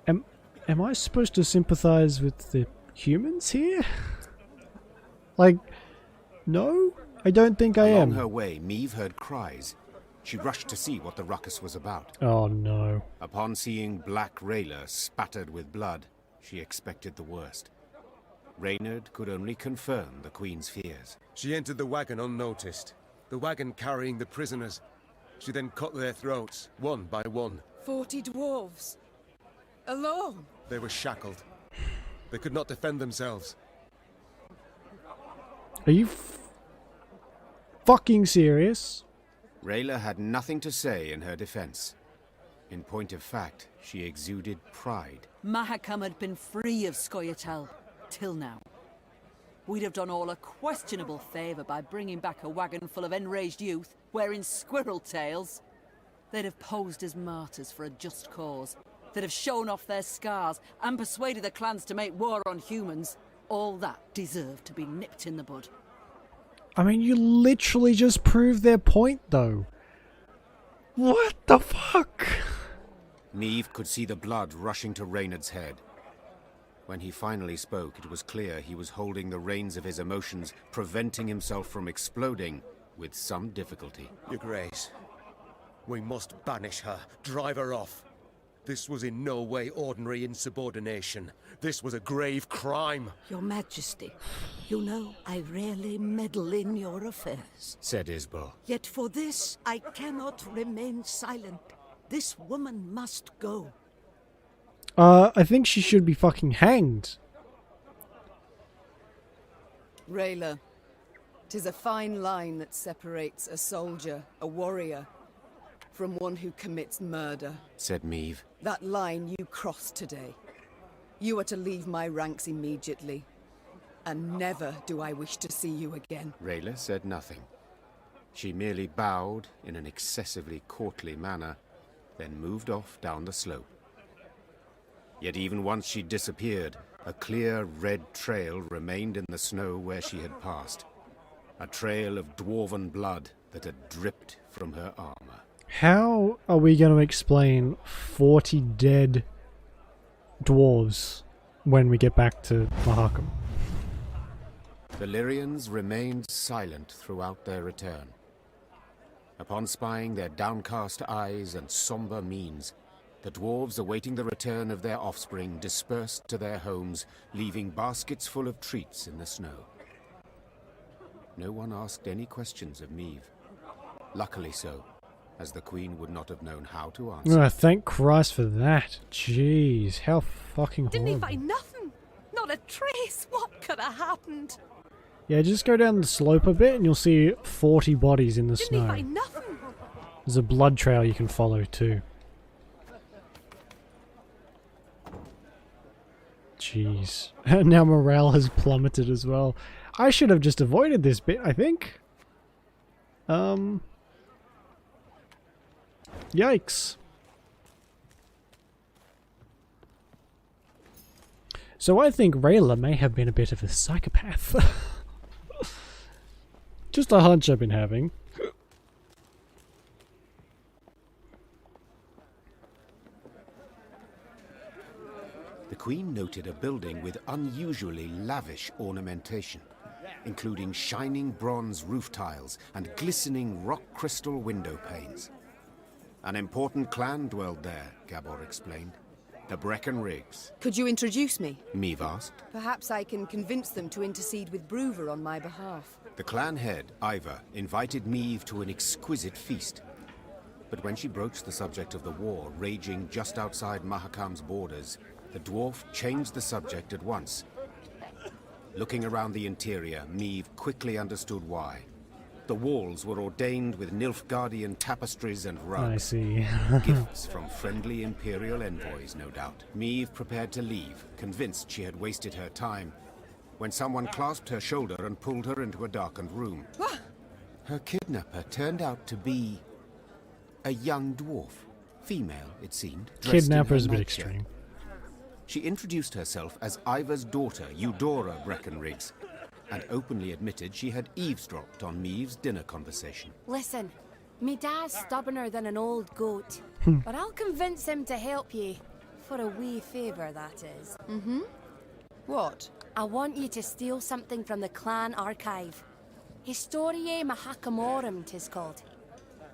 am I supposed to sympathize with the humans here? Like, no? I don't think I am. Along her way, Meve heard cries. She rushed to see what the ruckus was about. Oh no. Upon seeing Black Rayla spattered with blood, she expected the worst. Reynard could only confirm the queen's fears. She entered the wagon unnoticed. The wagon carrying the prisoners. She then cut their throats, one by one. 40 dwarves. Alone. They were shackled. They could not defend themselves. Are you fucking serious? Rayla had nothing to say in her defense. In point of fact, she exuded pride. Mahakam had been free of Scoia'tael, till now. We'd have done all a questionable favour by bringing back a wagon full of enraged youth wearing squirrel tails. They'd have posed as martyrs for a just cause. They'd have shown off their scars and persuaded the clans to make war on humans. All that deserved to be nipped in the bud. I mean, you literally just proved their point, though. What the fuck? Meve could see the blood rushing to Reynard's head. When he finally spoke, it was clear he was holding the reins of his emotions, preventing himself from exploding with some difficulty. Your Grace, we must banish her, drive her off. This was in no way ordinary insubordination. This was a grave crime. Your Majesty, you know I rarely meddle in your affairs, said Isbel. Yet for this, I cannot remain silent. This woman must go. I think she should be fucking hanged. Rayla, 'tis a fine line that separates a soldier, a warrior, from one who commits murder, said Meave. That line you crossed today. You are to leave my ranks immediately. And never do I wish to see you again. Rayla said nothing. She merely bowed in an excessively courtly manner, then moved off down the slope. Yet even once she disappeared, a clear red trail remained in the snow where she had passed. A trail of dwarven blood that had dripped from her armor. How are we going to explain 40 dead dwarves when we get back to Mahakam? The Lyrians remained silent throughout their return. Upon spying their downcast eyes and somber means, the dwarves awaiting the return of their offspring dispersed to their homes, leaving baskets full of treats in the snow. No one asked any questions of Meave. Luckily so, as the Queen would not have known how to answer. Oh, thank Christ for that. Jeez, how fucking Didn't he horrible. find nothing? Not a trace. What could have happened? Yeah, just go down the slope a bit and you'll see 40 bodies in the Didn't snow. he find nothing? There's a blood trail you can follow too. Jeez. Now morale has plummeted as well. I should have just avoided this bit, I think. Yikes. So I think Rayla may have been a bit of a psychopath. Just a hunch I've been having. The Queen noted a building with unusually lavish ornamentation, including shining bronze roof tiles and glistening rock crystal window panes. An important clan dwelled there, Gabor explained. The Breckenriggs. Could you introduce me? Meave asked. Perhaps I can convince them to intercede with Bruver on my behalf. The clan head, Iva, invited Meave to an exquisite feast. But when she broached the subject of the war raging just outside Mahakam's borders, the dwarf changed the subject at once. Looking around the interior, Meave quickly understood why. The walls were ordained with Nilfgaardian tapestries and rugs. I see. Gifts from friendly Imperial envoys, no doubt. Meave prepared to leave, convinced she had wasted her time, when someone clasped her shoulder and pulled her into a darkened room. Her kidnapper turned out to be a young dwarf. Female, it seemed. Kidnapper is a bit extreme. She introduced herself as Iva's daughter, Eudora Breckenriggs, and openly admitted she had eavesdropped on Meave's dinner conversation. Listen, me dad's stubborner than an old goat, but I'll convince him to help ye. For a wee favour, that is. Mm-hmm. What? I want you to steal something from the clan archive. Historiae Mahakamorum, 'tis called.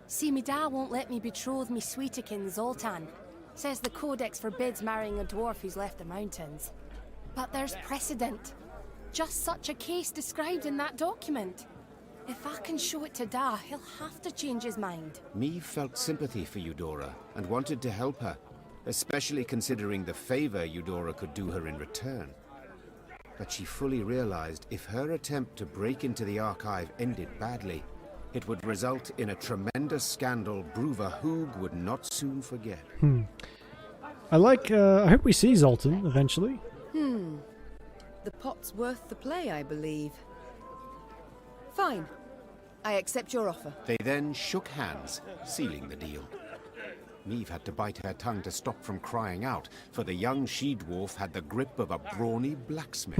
See, me dad won't let me betroth me sweetekin Zoltan. Says the codex forbids marrying a dwarf who's left the mountains. But there's precedent. Just such a case described in that document. If I can show it to Da, he'll have to change his mind. Meave felt sympathy for Eudora and wanted to help her, especially considering the favor Eudora could do her in return. But she fully realized if her attempt to break into the archive ended badly, it would result in a tremendous scandal Bruver Hoog would not soon forget. I hope we see Zoltan eventually. The pot's worth the play, I believe. Fine. I accept your offer. They then shook hands, sealing the deal. Meave had to bite her tongue to stop from crying out, for the young she-dwarf had the grip of a brawny blacksmith.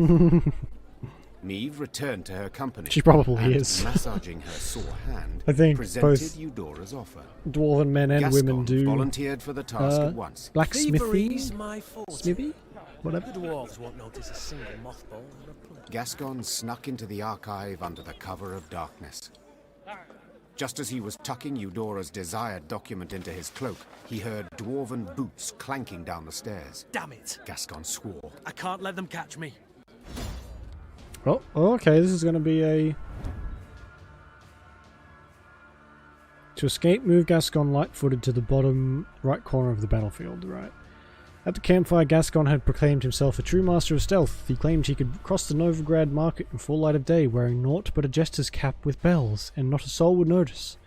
Meave returned to her company. She probably and, is. massaging her sore hand, I think presented both Eudora's offer. Dwarven men and Gascon women do volunteered for the task at once. blacksmithy. Thievery's my forte. Smithy? Whatever. The dwarves won't notice a single mothball in a plate. Gascon snuck into the archive under the cover of darkness. Just as he was tucking Eudora's desired document into his cloak, he heard dwarven boots clanking down the stairs. Damn it! Gascon swore. I can't let them catch me. Oh, okay, this is going to be a... To escape, move Gascon light-footed to the bottom right corner of the battlefield, right. At the campfire, Gascon had proclaimed himself a true master of stealth. He claimed he could cross the Novigrad market in full light of day, wearing naught but a jester's cap with bells, and not a soul would notice.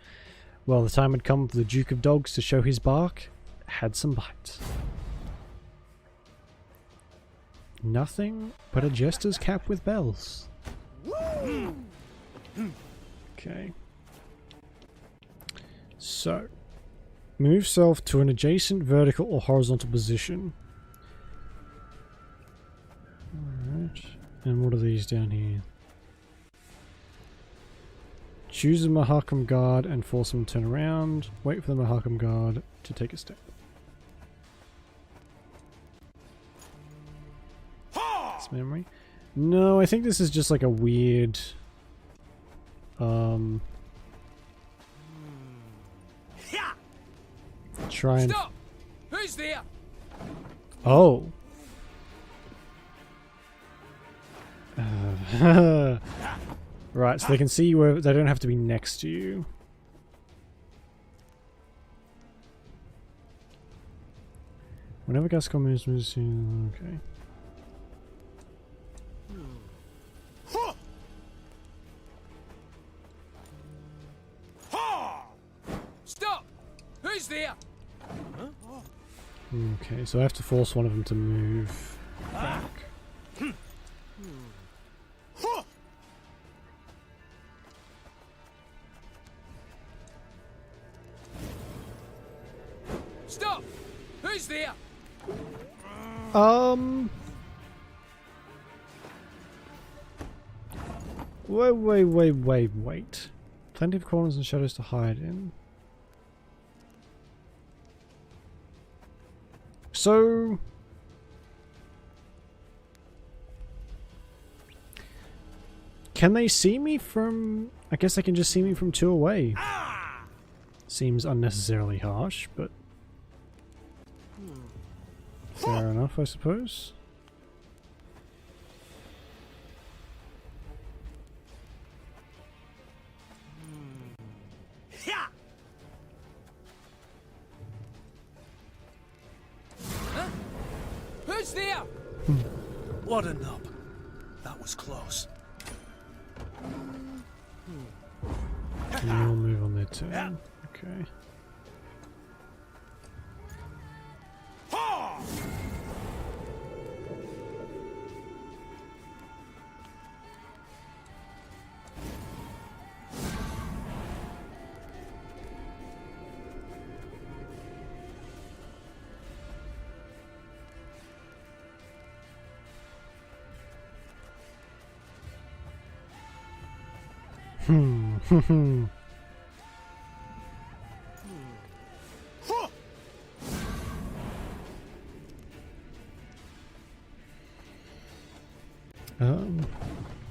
Well, the time had come for the Duke of Dogs to show his bark had some bite. Nothing but a jester's cap with bells. Okay. So, move self to an adjacent vertical or horizontal position. Alright. And what are these down here? Choose a Mahakam guard and force them to turn around. Wait for the Mahakam guard to take a step. It's memory. No, I think this is just like a weird... Try and... Stop! Who's there? Oh. Right, so they can see you where they don't have to be next to you. Whenever Gascon moves, okay. Stop! Who's there? Okay, so I have to force one of them to move back. Stop! Who's there? Wait. Plenty of corners and shadows to hide in. So... Can they see me from... I guess they can just see me from 2 away. Seems unnecessarily harsh, but... Fair enough, I suppose. Who's there? What a nub. That was close. And you'll move on their turn. Okay.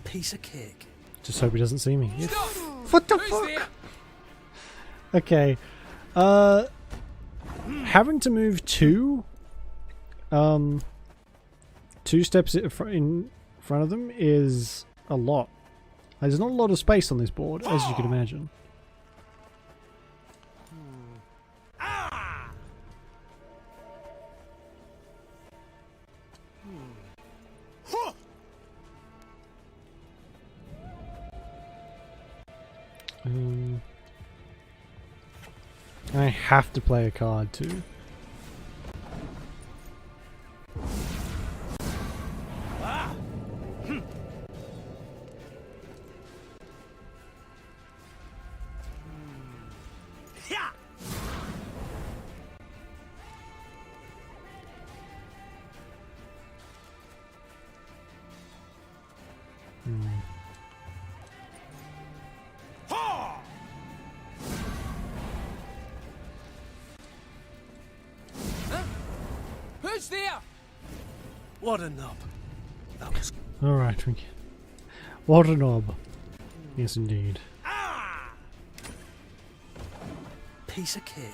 Piece of cake. Just hope he doesn't see me. What the fuck? Okay. Having to move 2 steps in front of them is a lot. There's not a lot of space on this board, as you can imagine. I have to play a card too. Who's there? What a knob. That was... Alright, what a knob. Yes, indeed. Piece of cake.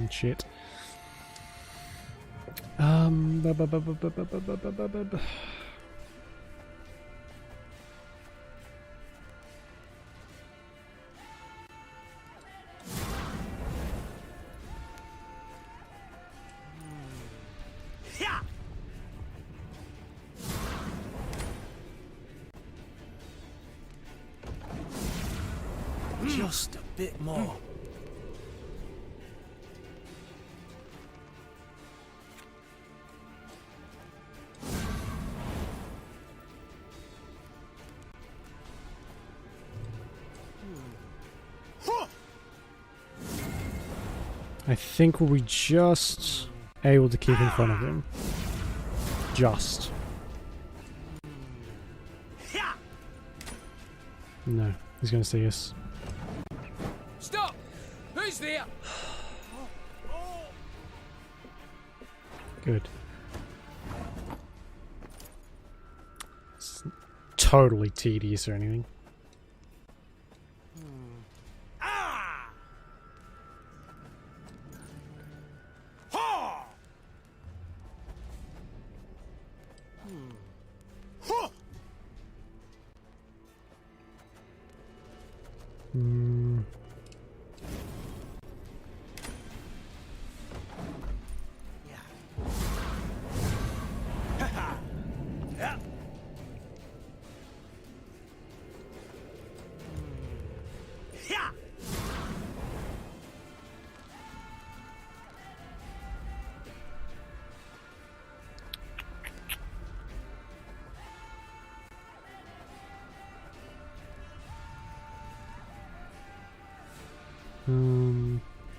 Shit. Just a bit more. I think we'll be just able to keep in front of him. Just. No, he's going to see us. Stop! Who's there? Good. It's totally tedious or anything.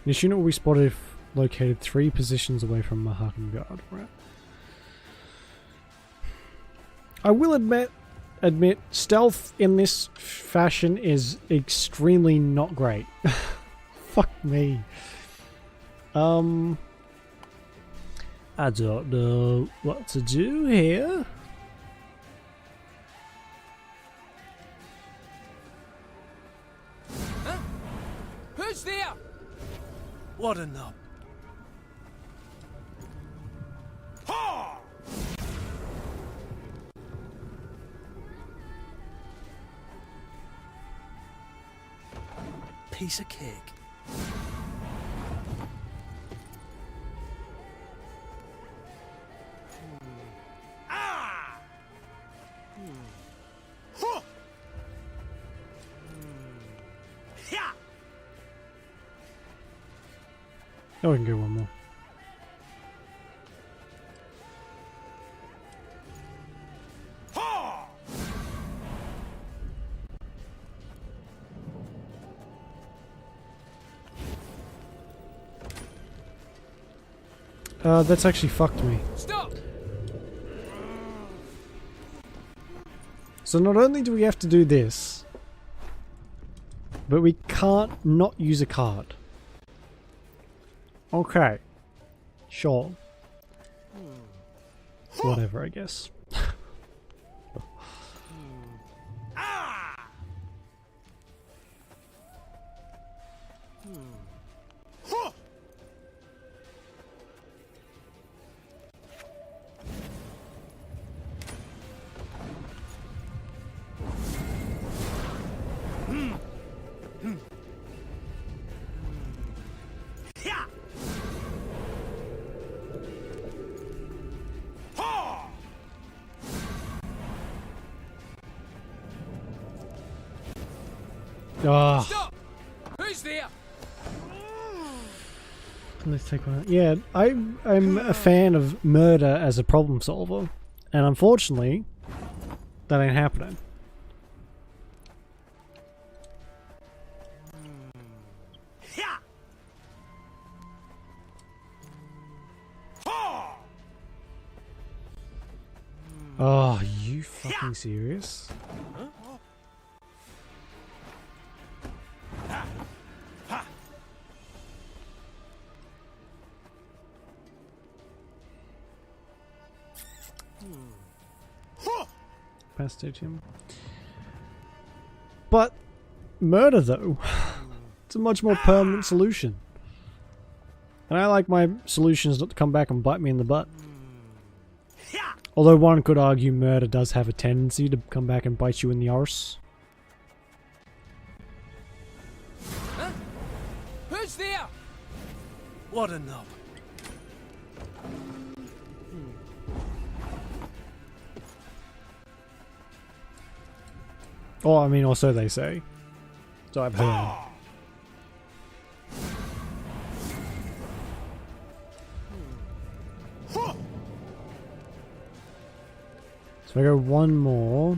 This unit will be spotted if located 3 positions away from Mahakam Guard, right? I will admit stealth in this fashion is extremely not great. Fuck me. I don't know what to do here. Huh? Who's there? What a knob. Piece of cake. Oh, we can go one more. That's actually fucked me. Stop! So not only do we have to do this, but we can't not use a card. Okay. Sure. Whatever, I guess. Stop! Who's there? Let's take one out. Yeah, I'm a fan of murder as a problem solver, and unfortunately, that ain't happening. Oh, you fucking serious? Capacitate him. But murder, though, it's a much more permanent solution. And I like my solutions not to come back and bite me in the butt. Although one could argue murder does have a tendency to come back and bite you in the arse. Huh? Who's there? What a knob. Oh, I mean, also they say. So I've heard. So I go one more.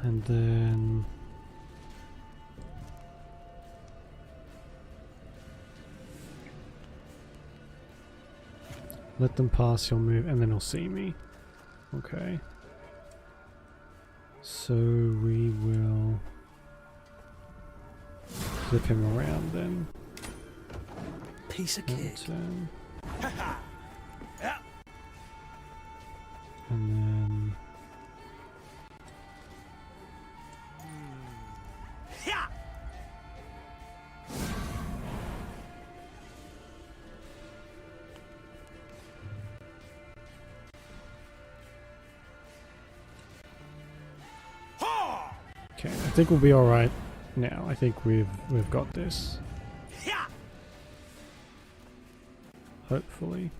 And then... let them pass, he'll move, and then he'll see me. Okay. So we will... flip him around then. Piece of cake. And then... okay, I think we'll be alright now. I think we've got this. Hopefully.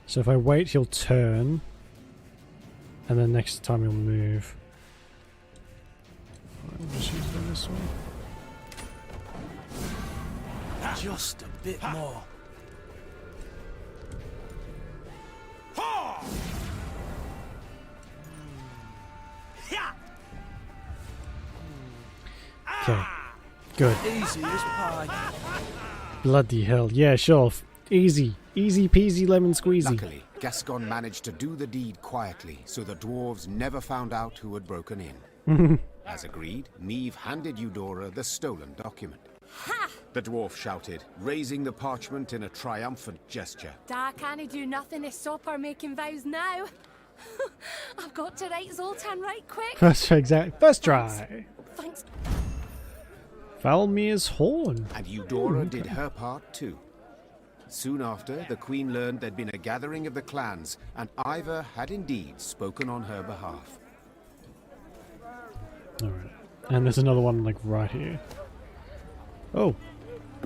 So if I wait, he'll turn. And then next time he'll move. I'll just use this one. Just a bit more. Okay. Good. Easy as pie. Bloody hell. Yeah, sure. Easy. Easy peasy lemon squeezy. Luckily, Gascon managed to do the deed quietly, so the dwarves never found out who had broken in. As agreed, Neve handed Eudora the stolen document. Ha! The dwarf shouted, raising the parchment in a triumphant gesture. Da can't do nothing to stop her making vows now. I've got to write Zoltan right quick. First try. Thanks. Falmir's horn. And Eudora did her part too. Soon after, the Queen learned there'd been a gathering of the clans, and Ivor had indeed spoken on her behalf. Alright. And there's another one, like, right here. Oh.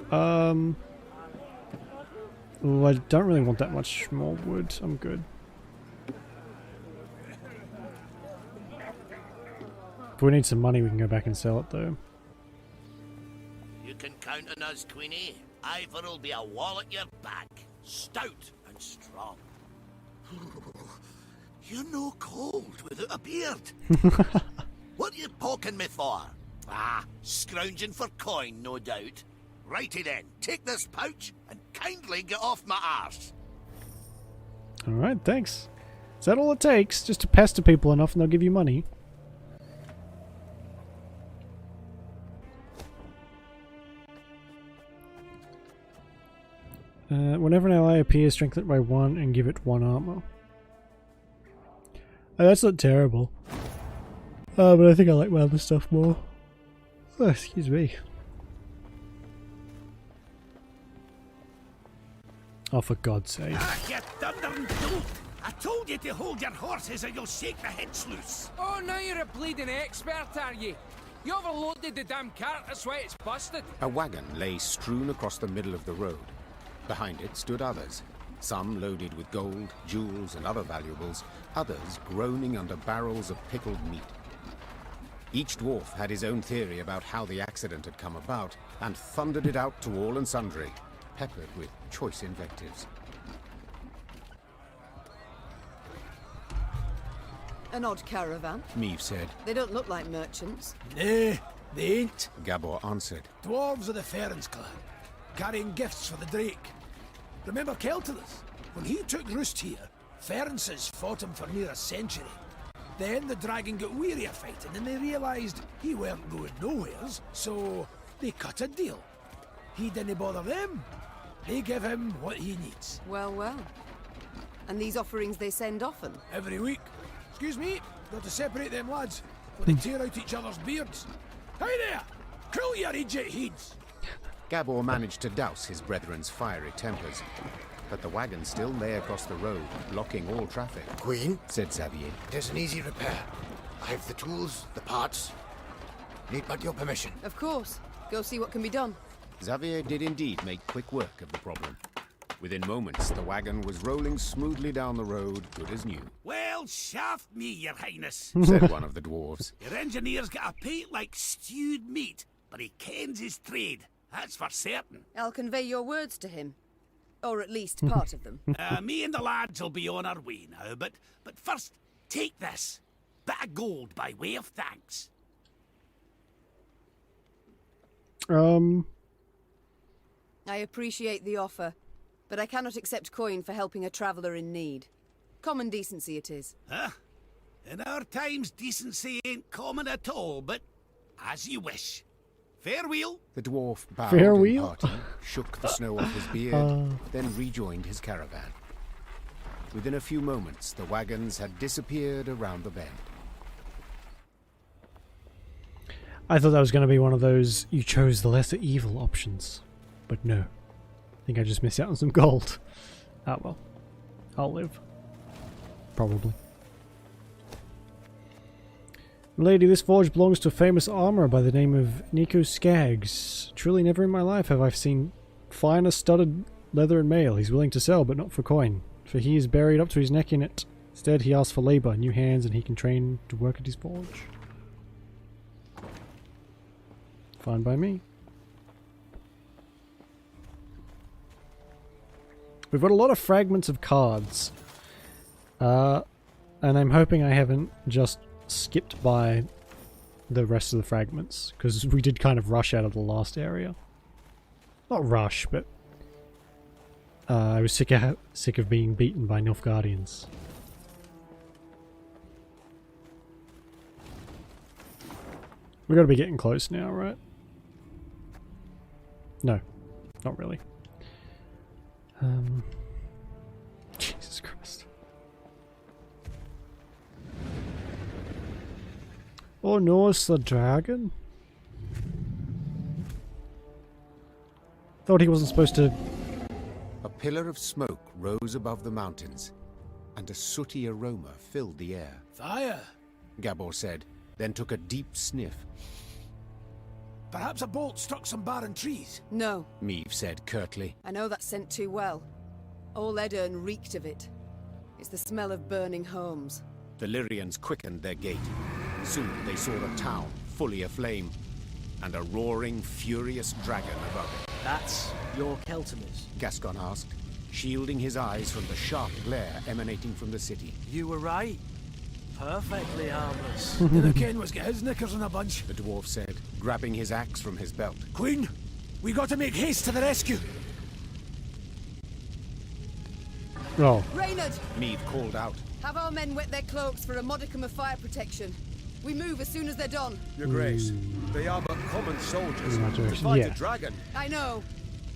Well, I don't really want that much more wood. I'm good. If we need some money, we can go back and sell it, though. You can count on us, Queenie. Ivor will be a wall at your back, stout and strong. You're no cold without a beard. What are you poking me for? Ah, scrounging for coin, no doubt. Righty then, take this pouch and kindly get off my arse. Alright, thanks. Is that all it takes? Just to pester people enough and they'll give you money? Whenever an ally appears, strengthen it by 1 and give it 1 armor. Oh, that's not terrible. But I think I like my other stuff more. Oh, excuse me. Oh, for God's sake. Ah, you thundering dolt! I told you to hold your horses or you'll shake the heads loose. Oh, now you're a bleeding expert, are you? You overloaded the damn cart, that's why it's busted. A wagon lay strewn across the middle of the road. Behind it stood others. some loaded with gold, jewels, and other valuables, others groaning under barrels of pickled meat. Each dwarf had his own theory about how the accident had come about, and thundered it out to all and sundry, peppered with choice invectives. An odd caravan. Meave said. They don't look like merchants. Nay, they ain't. Gabor answered. Dwarves of the Ferens clan, carrying gifts for the Drake. Remember Keltilus? When he took roost here, Ferences fought him for near a century. Then the dragon got weary of fighting and they realised he weren't going nowheres, so they cut a deal. He didn't bother them. They give him what he needs. Well, well. And these offerings they send often? Every week. Excuse me, got to separate them lads, or they tear out each other's beards. Hey there! Cool your idiot heads! Gabor managed to douse his brethren's fiery tempers, but the wagon still lay across the road, blocking all traffic. Queen, said Xavier. It is an easy repair. I have the tools, the parts. Need but your permission. Of course. Go see what can be done. Xavier did indeed make quick work of the problem. Within moments, the wagon was rolling smoothly down the road, good as new. Well, shaft me, your highness, said one of the dwarves. Your engineer's got a pate like stewed meat, but he kens his trade, that's for certain. I'll convey your words to him. Or at least part of them. Me and the lads will be on our way now, but first, take this. Bit of gold by way of thanks. I appreciate the offer, but I cannot accept coin for helping a traveller in need. Common decency it is. Huh? In our times, decency ain't common at all, but as you wish. Farewell. The dwarf bowed Farewell? in parting, shook the snow off his beard, then rejoined his caravan. Within a few moments, the wagons had disappeared around the bend. I thought that was going to be one of those you chose the lesser evil options, but no. I think I just missed out on some gold. Ah well. I'll live. Probably. Lady, this forge belongs to a famous armourer by the name of Nico Skaggs. Truly never in my life have I seen finer studded leather and mail. He's willing to sell, but not for coin, for he is buried up to his neck in it. Instead, he asks for labour, new hands, and he can train to work at his forge. Fine by me. We've got a lot of fragments of cards. And I'm hoping I haven't just skipped by the rest of the fragments, because we did kind of rush out of the last area. Not rush, but I was sick of being beaten by Nilfgaardians. We got to be getting close now, right? No, not really. Jesus Christ. Oh no, it's the dragon? Thought he wasn't supposed to... A pillar of smoke rose above the mountains, and a sooty aroma filled the air. Fire! Gabor said, then took a deep sniff. Perhaps a bolt struck some barren trees? No. Meave said curtly. I know that scent too well. All Edirn reeked of it. It's the smell of burning homes. The Lyrians quickened their gait. Soon they saw the town, fully aflame, and a roaring, furious dragon above it. That's your Keltimus? Gascon asked, shielding his eyes from the sharp glare emanating from the city. You were right. Perfectly harmless. The Ken was get his knickers in a bunch, the dwarf said, grabbing his axe from his belt. Queen, we got to make haste to the rescue. Oh. Reynard! Meave called out. Have our men wet their cloaks for a modicum of fire protection. We move as soon as they're done. Your Grace, they are but common soldiers. To fight a dragon. I know,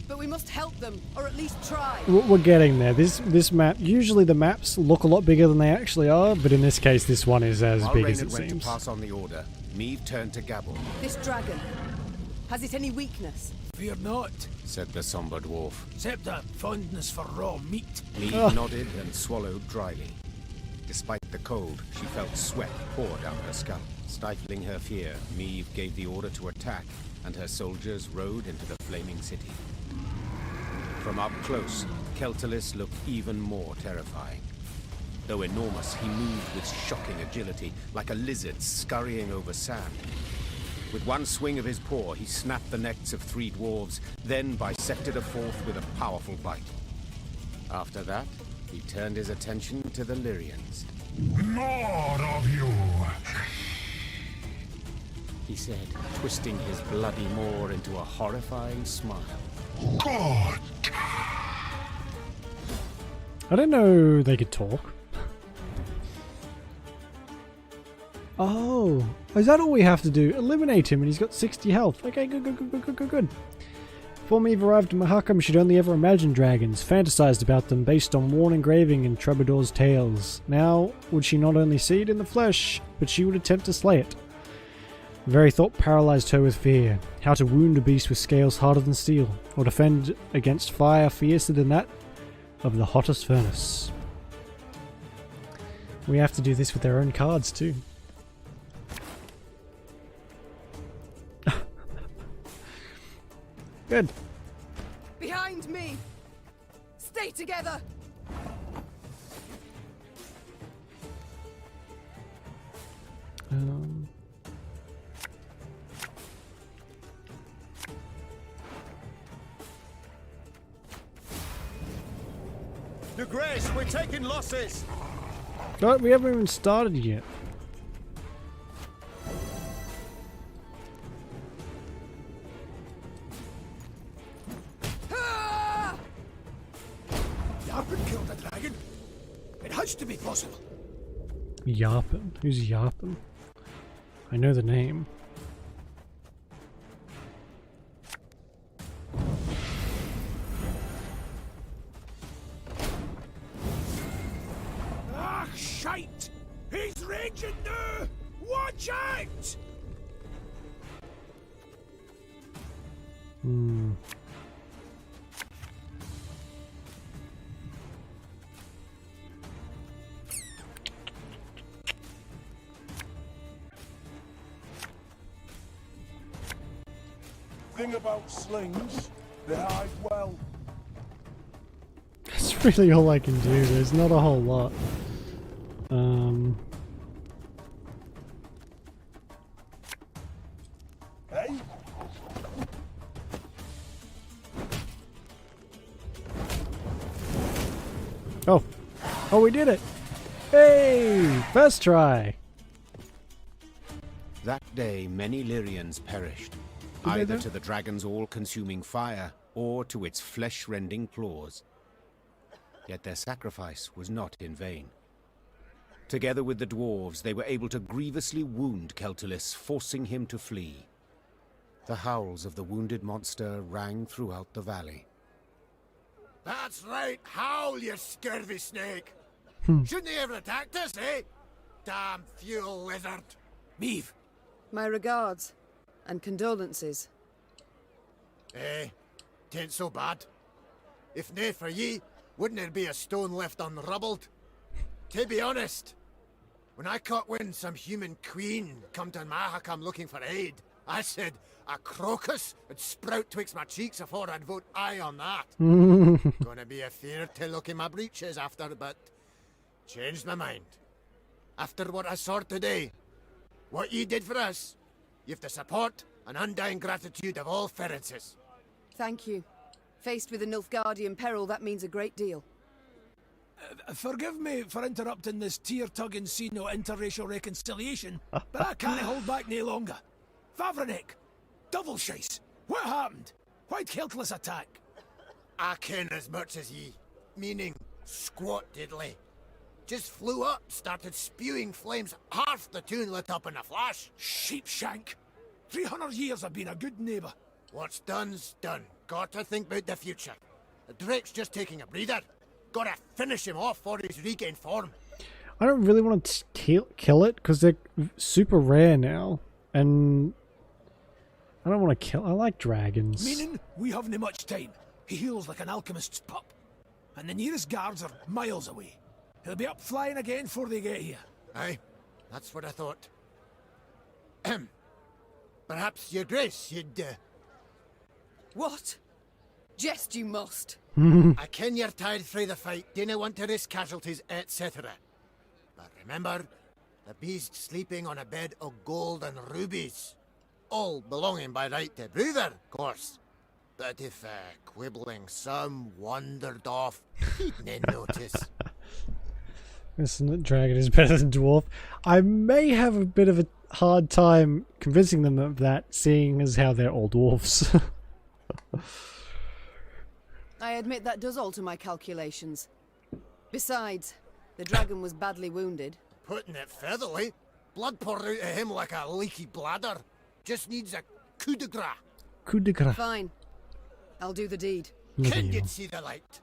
but we must help them, or at least try. We're getting there. This map, usually the maps look a lot bigger than they actually are, but in this case this one is as big as it went seems. To pass on the order, Meave turned to Gabor. This dragon, has it any weakness? Fear not, said the somber dwarf. Except a fondness for raw meat. Meave nodded and swallowed dryly. Despite the cold, she felt sweat pour down her scalp. Stifling her fear, Meave gave the order to attack, and her soldiers rode into the flaming city. From up close, Keltalis looked even more terrifying. Though enormous, he moved with shocking agility, like a lizard scurrying over sand. With one swing of his paw, he snapped the necks of 3 dwarves, then bisected a 4th with a powerful bite. After that, he turned his attention to the Lyrians. More of you! He said, twisting his bloody maw into a horrifying smile. God! I didn't know they could talk. Oh, is that all we have to do? Eliminate him and he's got 60 health. Okay, good. Before Eve arrived in Mahakam, she'd only ever imagined dragons, fantasized about them based on worn engraving and troubadours' tales. Now, would she not only see it in the flesh, but she would attempt to slay it? The very thought paralyzed her with fear. How to wound a beast with scales harder than steel, or defend against fire fiercer than that of the hottest furnace. We have to do this with our own cards too. Good. Behind me! Stay together! Your Grace, we're taking losses! Oh, we haven't even started yet. Yarpen killed a dragon. It has to be possible. Yarpen? Who's Yarpen? I know the name. Ah, shite! He's raging now! Watch out! Thing about slings, they hide well. That's really all I can do. There's not a whole lot. Hey? Oh. Oh, we did it! Hey! First try! That day, many Lyrians perished, Did they either though? to the dragon's all-consuming fire or to its flesh-rending claws. Yet their sacrifice was not in vain. Together with the dwarves, they were able to grievously wound Keltalis, forcing him to flee. The howls of the wounded monster rang throughout the valley. That's right, howl, you scurvy snake! Shouldn't they ever attacked us, eh? Damn fuel lizard! Meave! My regards and condolences. Eh, tain't so bad. If nae for ye, wouldn't there be a stone left unrubbled? To be honest, when I caught wind some human queen come to Mahakam looking for aid, I said a crocus would sprout twixt my cheeks afore I'd vote aye on that. Gonna be a fear to look in my breeches after, but changed my mind. After what I saw today, what ye did for us, you've the support and undying gratitude of all Ferences. Thank you. Faced with a Nilfgaardian peril, that means a great deal. Forgive me for interrupting this tear-tugging scene of interracial reconciliation, but I can't hold back no longer. Favrenik! Double shice! What happened? Why'd Keltalis attack? I ken as much as ye, meaning squat diddly. Just flew up, started spewing flames, half the town lit up in a flash. Sheepshank! 300 years I've been a good neighbour. What's done's done. Gotta think about the future. The Drake's just taking a breather. Gotta finish him off for his regained form. I don't really want to kill it because they're super rare now, and I don't want to kill. I like dragons. Meaning we haven't much time. He heals like an alchemist's pup, and the nearest guards are miles away. He'll be up flying again before they get here. Aye, that's what I thought. Perhaps, Your Grace, you'd... What? Jest you must. I ken you're tired through the fight, dinna want to risk casualties, etc. But remember, the beast's sleeping on a bed of gold and rubies. All belonging by right to Brother, of course. But if quibbling some wandered off, he'd nae notice. Listen, dragon is better than dwarf. I may have a bit of a hard time convincing them of that, seeing as how they're all dwarfs. I admit that does alter my calculations. Besides, the dragon was badly wounded. Putting it featherly, blood poured out of him like a leaky bladder. Just needs a coup de grace. Coup de grace. Fine. I'll do the deed. Can you see the light?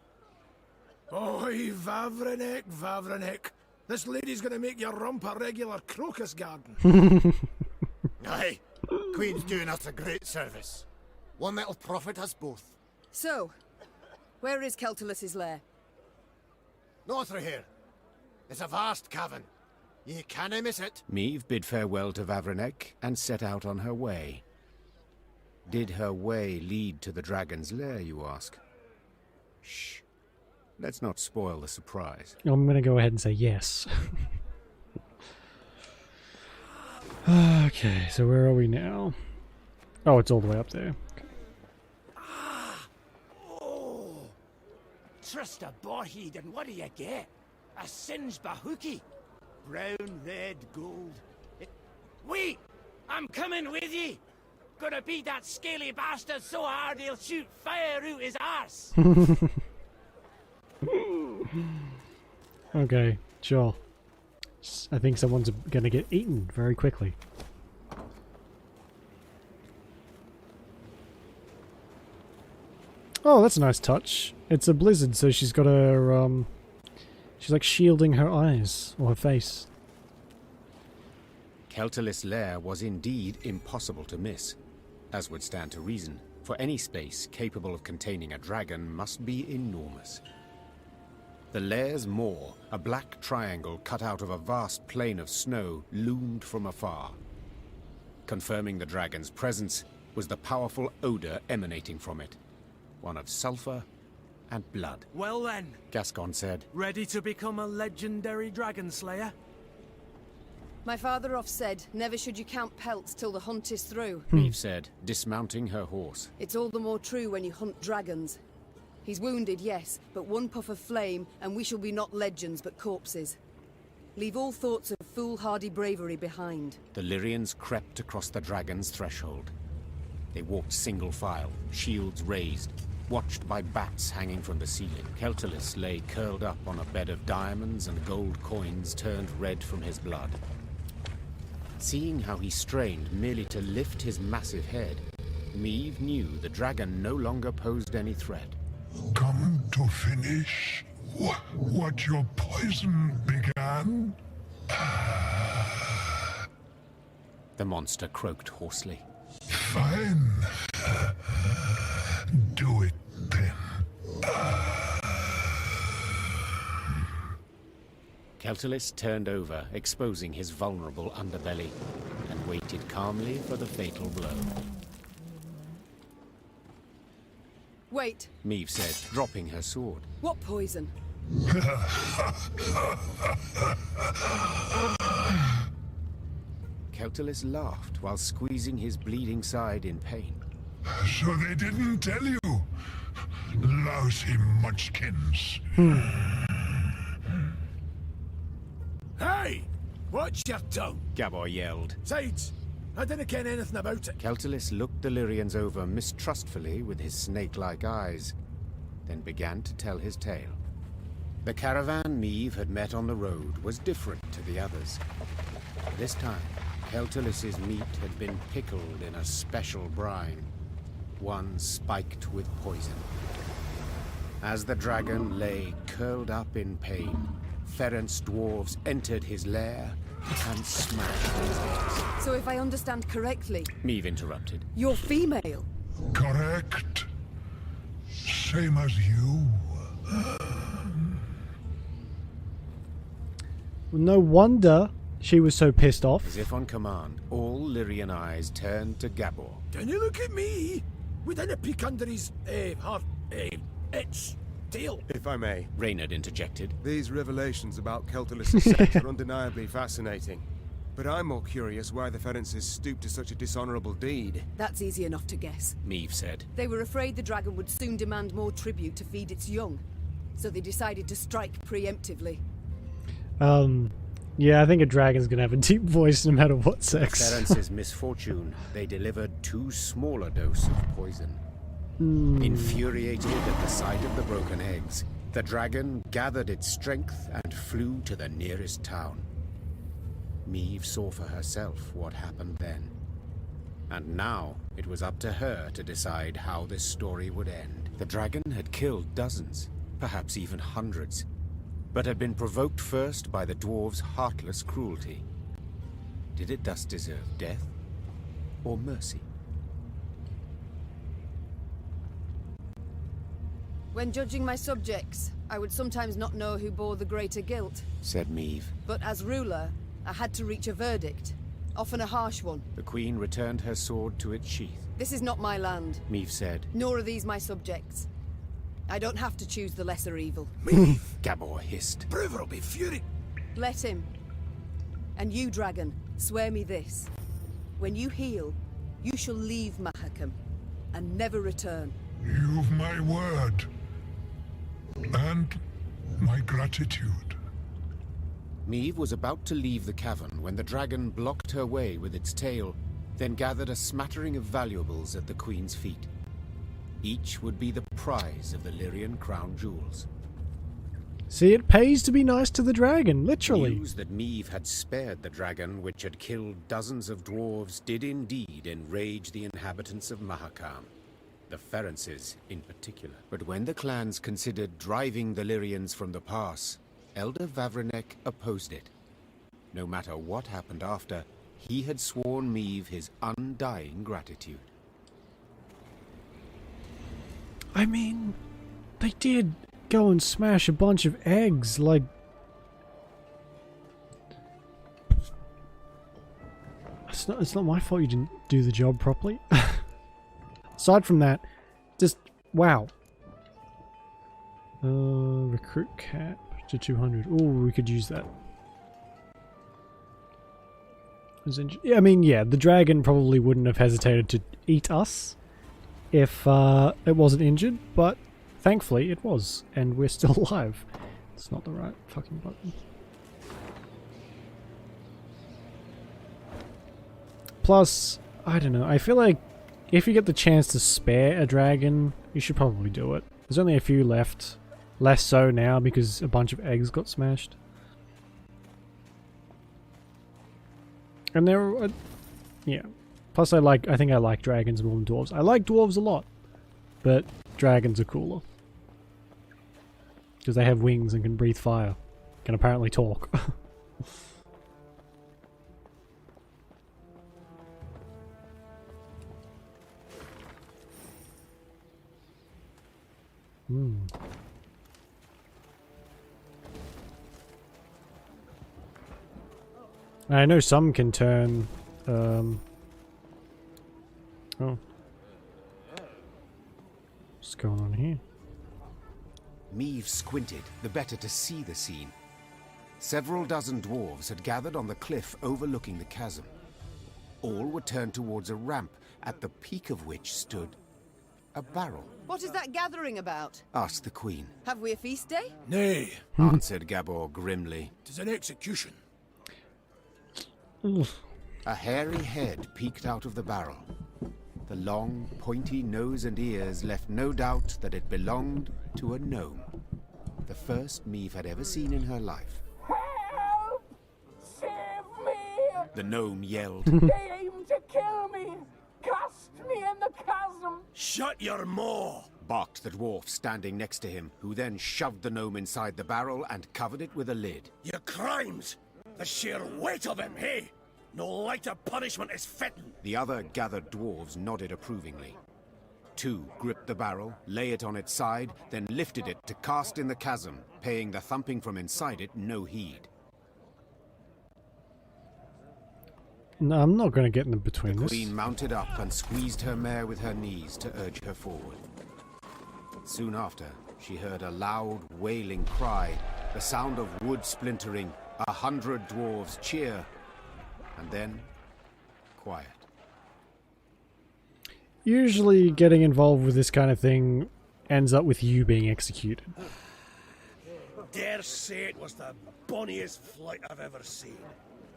Oi, Vavrenek. This lady's gonna make your rump a regular crocus garden. Aye, Queen's doing us a great service. One that'll profit us both. So, where is Keltulus's lair? North of here. It's a vast cavern. Ye canna miss it. Meve bid farewell to Vavrenek and set out on her way. Did her way lead to the dragon's lair, you ask? Shh. Let's not spoil the surprise. I'm going to go ahead and say yes. Okay, so where are we now? Oh, it's all the way up there. Oh! Trust a boarhead, and what do you get? A singed bahookie. Brown, red, gold. Wait! I'm coming with ye! Gonna beat that scaly bastard so hard he'll shoot fire out his arse! Okay, sure. I think someone's gonna get eaten very quickly. Oh, that's a nice touch. It's a blizzard, so she's got her, she's like shielding her eyes, or her face. Keltulis' lair was indeed impossible to miss, as would stand to reason, for any space capable of containing a dragon must be enormous. The lair's maw, a black triangle cut out of a vast plain of snow, loomed from afar. Confirming the dragon's presence was the powerful odor emanating from it, one of sulfur and blood. Well then, Gascon said, ready to become a legendary dragon slayer? My father oft said, never should you count pelts till the hunt is through. Meve said, dismounting her horse. It's all the more true when you hunt dragons. He's wounded, yes, but one puff of flame, and we shall be not legends, but corpses. Leave all thoughts of foolhardy bravery behind. The Lyrians crept across the dragon's threshold. They walked single file, shields raised, watched by bats hanging from the ceiling. Keltulis lay curled up on a bed of diamonds and gold coins turned red from his blood. Seeing how he strained merely to lift his massive head, Meve knew the dragon no longer posed any threat. Come to finish what your poison began? The monster croaked hoarsely. Fine. Do it then. Keltulis turned over, exposing his vulnerable underbelly, and waited calmly for the fatal blow. Wait. Meve said, dropping her sword. What poison? Keltulis laughed while squeezing his bleeding side in pain. So they didn't tell you? Lousy munchkins. Hey! Watch your tongue! Gabor yelled. Sides! I didn't ken anything about it. Keltulis looked the Lyrians over mistrustfully with his snake-like eyes, then began to tell his tale. The caravan Meve had met on the road was different to the others. This time, Keltulis's meat had been pickled in a special brine, one spiked with poison. As the dragon lay curled up in pain, Ferenc dwarves entered his lair and smashed his legs. So if I understand correctly... Meve interrupted. You're female? Correct. Same as you. No wonder she was so pissed off. As if on command, all Lyrian eyes turned to Gabor. Can you look at me? We didn't peek under his, her It's steel. If I may, Reynard interjected. These revelations about Keltalis' sex are undeniably fascinating. But I'm more curious why the Ferences stooped to such a dishonorable deed. That's easy enough to guess. Meave said. They were afraid the dragon would soon demand more tribute to feed its young, so they decided to strike preemptively. Yeah, I think a dragon's gonna have a deep voice no matter what sex. Ferences' misfortune, they delivered too small a dose of poison. Infuriated at the sight of the broken eggs, the dragon gathered its strength and flew to the nearest town. Meave saw for herself what happened then. And now it was up to her to decide how this story would end. The dragon had killed dozens, perhaps even hundreds, but had been provoked first by the dwarves' heartless cruelty. Did it thus deserve death or mercy? When judging my subjects, I would sometimes not know who bore the greater guilt. Said Meave. But as ruler, I had to reach a verdict, often a harsh one. The Queen returned her sword to its sheath. This is not my land. Meave said. Nor are these my subjects. I don't have to choose the lesser evil. Meave! Gabor hissed. Brewer will be furious. Let him. And you, dragon, swear me this. When you heal, you shall leave Mahakam and never return. You've my word. And my gratitude. Meave was about to leave the cavern when the dragon blocked her way with its tail, then gathered a smattering of valuables at the Queen's feet. Each would be the prize of the Lyrian crown jewels. See, it pays to be nice to the dragon, literally. News that Meave had spared the dragon, which had killed dozens of dwarves, did indeed enrage the inhabitants of Mahakam. The Ferences in particular. But when the clans considered driving the Lyrians from the pass, Elder Vavrinek opposed it. No matter what happened after, he had sworn Meave his undying gratitude. I mean, they did go and smash a bunch of eggs, like... It's not my fault you didn't do the job properly. Aside from that, just, wow. Recruit cap to 200. Oh, we could use that. Yeah, I mean, yeah, the dragon probably wouldn't have hesitated to eat us if it wasn't injured, but thankfully it was, and we're still alive. It's not the right fucking button. Plus, I don't know, I feel like if you get the chance to spare a dragon, you should probably do it. There's only a few left. Less so now because a bunch of eggs got smashed. And they're... yeah. Plus I think I like dragons more than dwarves. I like dwarves a lot. But dragons are cooler. Because they have wings and can breathe fire. Can apparently talk. I know some can turn, oh. What's going on here? Meave squinted, the better to see the scene. Several dozen dwarves had gathered on the cliff overlooking the chasm. All were turned towards a ramp, at the peak of which stood a barrel. What is that gathering about? Asked the Queen. Have we a feast day? Nay, answered Gabor grimly. 'Tis an execution. A hairy head peeked out of the barrel. The long, pointy nose and ears left no doubt that it belonged to a gnome. The first Meave had ever seen in her life. Help! Save me! The gnome yelled. They aim to kill me! Cast me in the chasm! Shut your maw! Barked the dwarf standing next to him, who then shoved the gnome inside the barrel and covered it with a lid. Your crimes! The sheer weight of him, hey? No lighter punishment is fitting. The other gathered dwarves nodded approvingly. Two gripped the barrel, lay it on its side, then lifted it to cast in the chasm, paying the thumping from inside it no heed. No, I'm not going to get in between the this. Queen mounted up and squeezed her mare with her knees to urge her forward. Soon after, she heard a loud, wailing cry, the sound of wood splintering, 100 dwarves cheer, and then quiet. Usually getting involved with this kind of thing ends up with you being executed. Dare say it was the bonniest flight I've ever seen.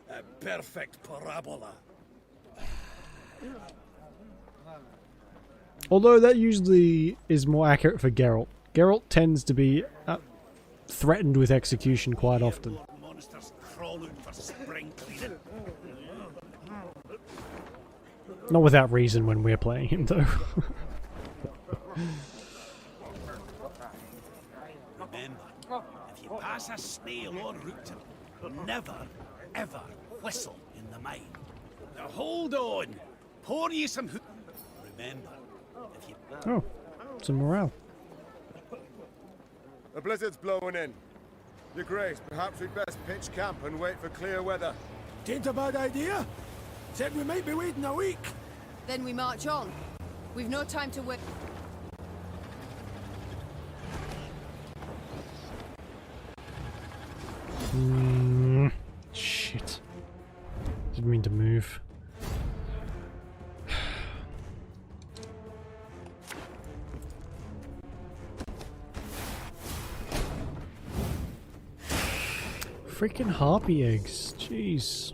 A perfect parabola. Although that usually is more accurate for Geralt. Geralt tends to be threatened with execution quite often. Monsters crawl out for spring cleaning. Not without reason when we're playing him, though. Remember, if you pass a snail en route, never, ever whistle in the mine. Now hold on. Pour you some Remember, if you... Oh, some morale. The blizzard's blowing in. Your Grace, perhaps we'd best pitch camp and wait for clear weather. Tain't a bad idea. Said we might be waiting a week. Then we march on. We've no time to wait. Shit. Didn't mean to move. Freaking harpy eggs. Jeez.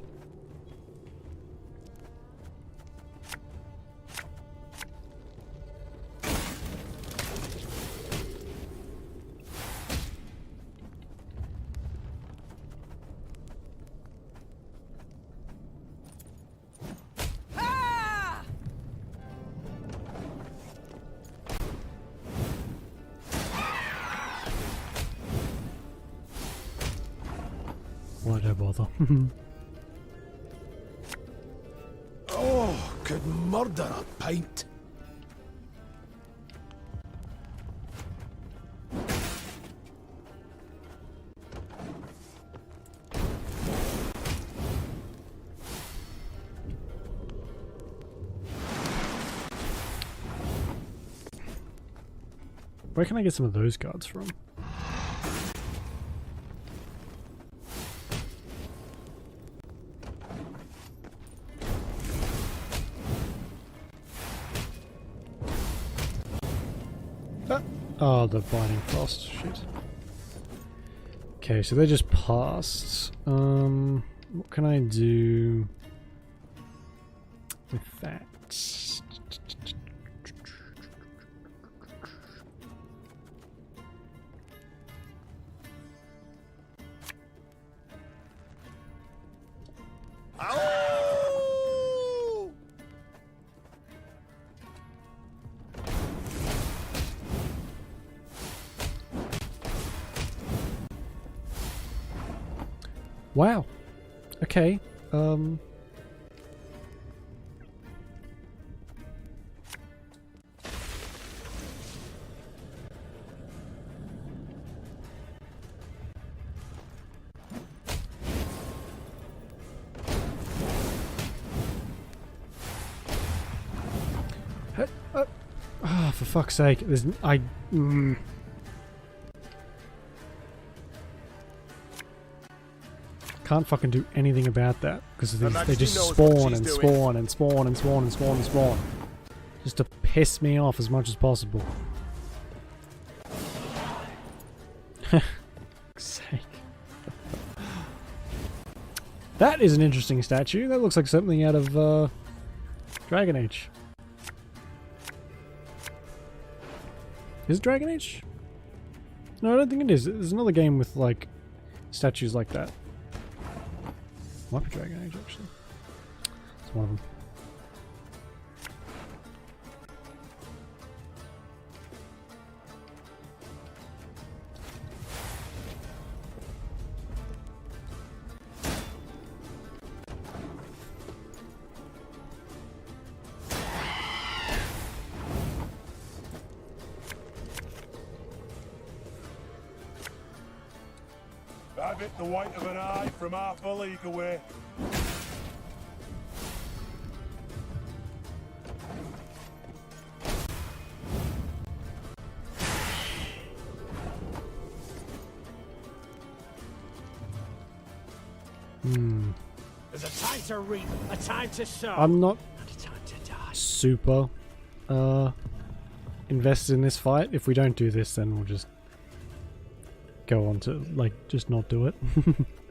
Why'd I bother? Oh, could murder a pint. Where can I get some of those cards from? Oh, the Blinding Frost. Shit. Okay, so they just passed. What can I do with that? Wow. Okay. Oh, for fuck's sake! There's can't fucking do anything about that because they just spawn and spawn and spawn and spawn and spawn and spawn just to piss me off as much as possible. Sake. That is an interesting statue. That looks like something out of Dragon Age. Is it Dragon Age? No, I don't think it is. There's another game with like statues like that. Might be Dragon Age, actually. It's one of them. Have it the white of an eye from half a league away. There's a time to reap, a time to sow. I'm not and a time to die. super invested in this fight. If we don't do this, then we'll just go on to, like, just not do it.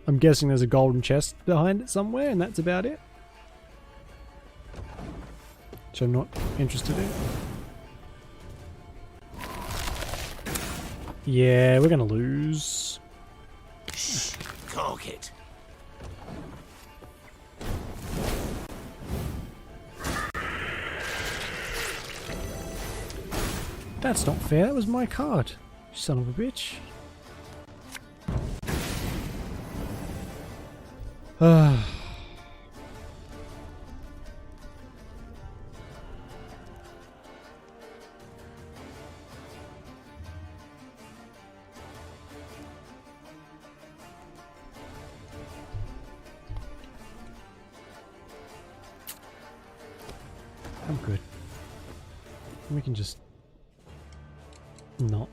I'm guessing there's a golden chest behind it somewhere, and that's about it. Which I'm not interested in. Yeah, we're gonna lose. Shh, cock it. That's not fair, that was my card. You son of a bitch. I'm good. We can just not.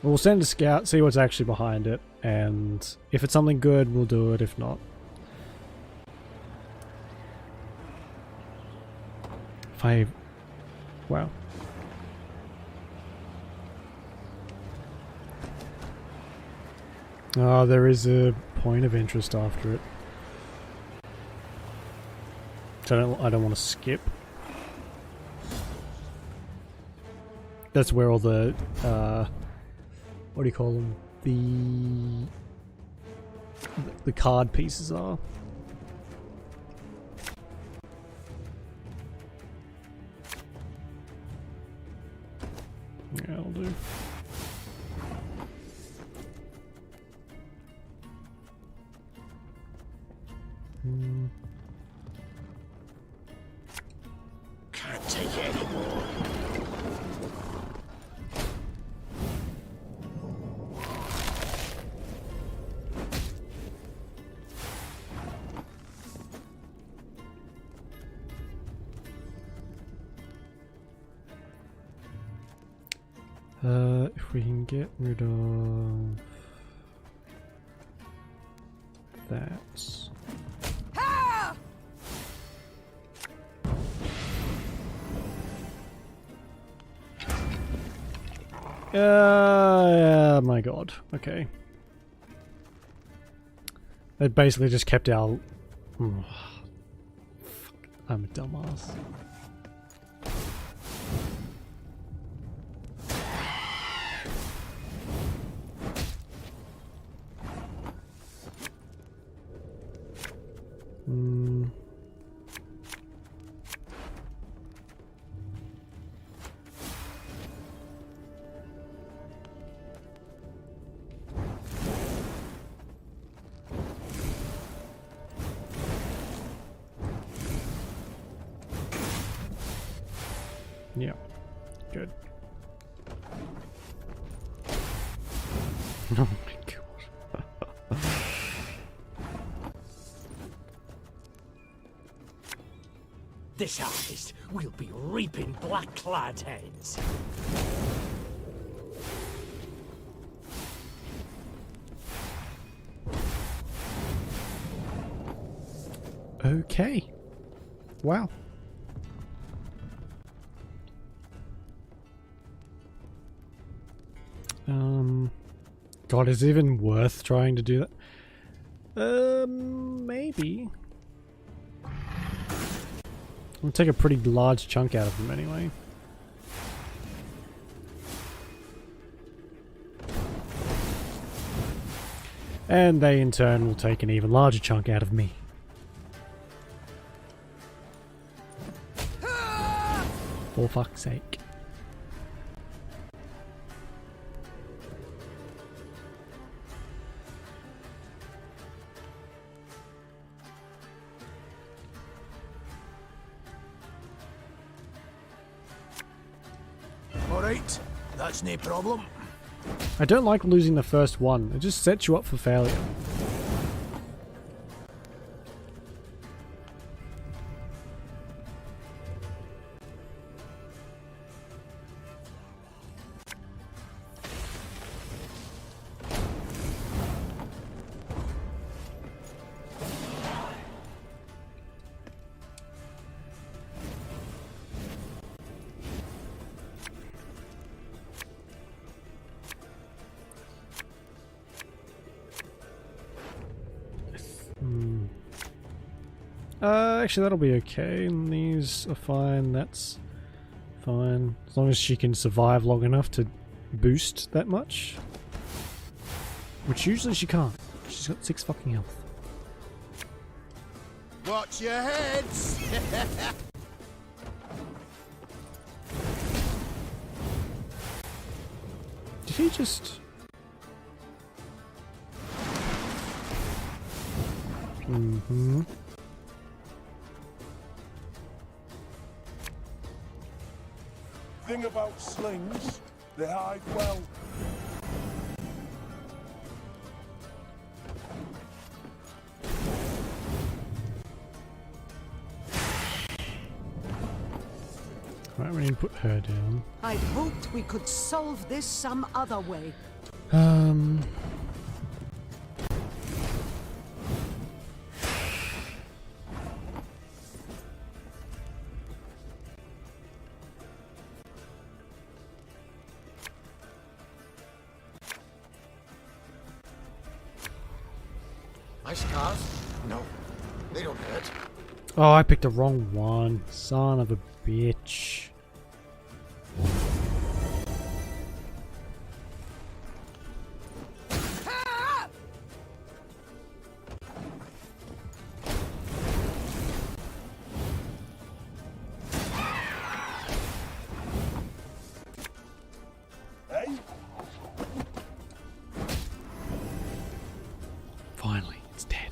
We'll send a scout, see what's actually behind it, and if it's something good, we'll do it. If not, wow. Oh, there is a point of interest after it. So I don't want to skip. That's where all the what do you call them? The card pieces are. Yeah, I'll do. Can't take it anymore. If we can get rid of that. My god. Okay. It basically just kept our... Fuck. I'm a dumbass. Yeah, good. Oh my god. This harvest will be reaping black-clad heads. Okay. Wow. God, is it even worth trying to do that? Maybe. I'll take a pretty large chunk out of them anyway. And they in turn will take an even larger chunk out of me. For fuck's sake. Alright, that's no problem. I don't like losing the first one. It just sets you up for failure. Actually, that'll be okay. And these are fine. That's fine. As long as she can survive long enough to boost that much. Which usually she can't. She's got 6 fucking health. Watch your heads! Did he just... Mm-hmm. Thing about slings, they hide well. Right, we need to put her down. I'd hoped we could solve this some other way. My scars? No, they don't hurt. Oh, I picked the wrong one. Son of a bitch. Finally, it's dead.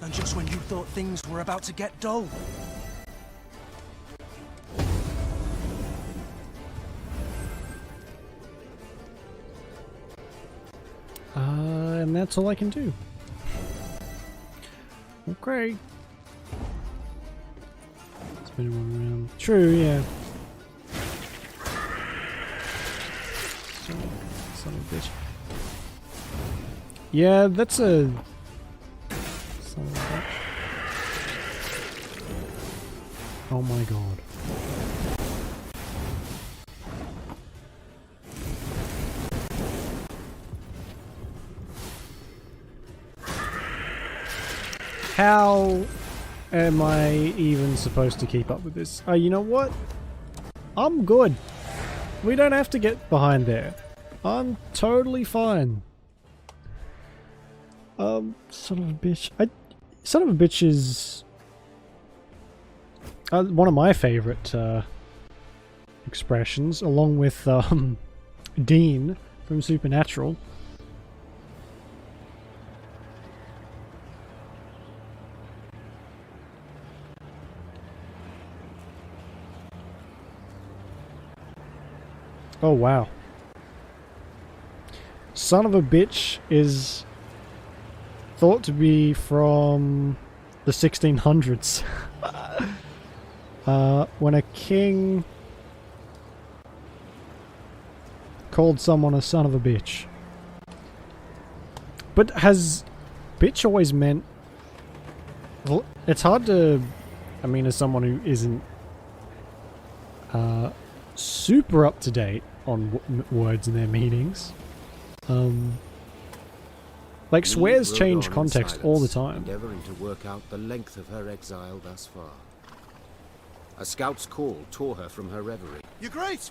And just when you thought things were about to get dull. And that's all I can do. Okay. Spin one around. True, yeah. Son of a bitch. Yeah, that's a... Son of a bitch. Oh my god. How am I even supposed to keep up with this? Oh, you know what? I'm good. We don't have to get behind there. I'm totally fine. Son of a bitch. Son of a bitch is one of my favorite expressions, along with Dean from Supernatural. Oh wow. Son of a bitch is thought to be from the 1600s. When a king called someone a son of a bitch. But has bitch always meant... Well, it's hard to... I mean, as someone who isn't super up to date on words and their meanings. Like, swears change context all the time. Endeavoring to work out the length of her exile thus far. A scout's call tore her from her reverie. Your Grace!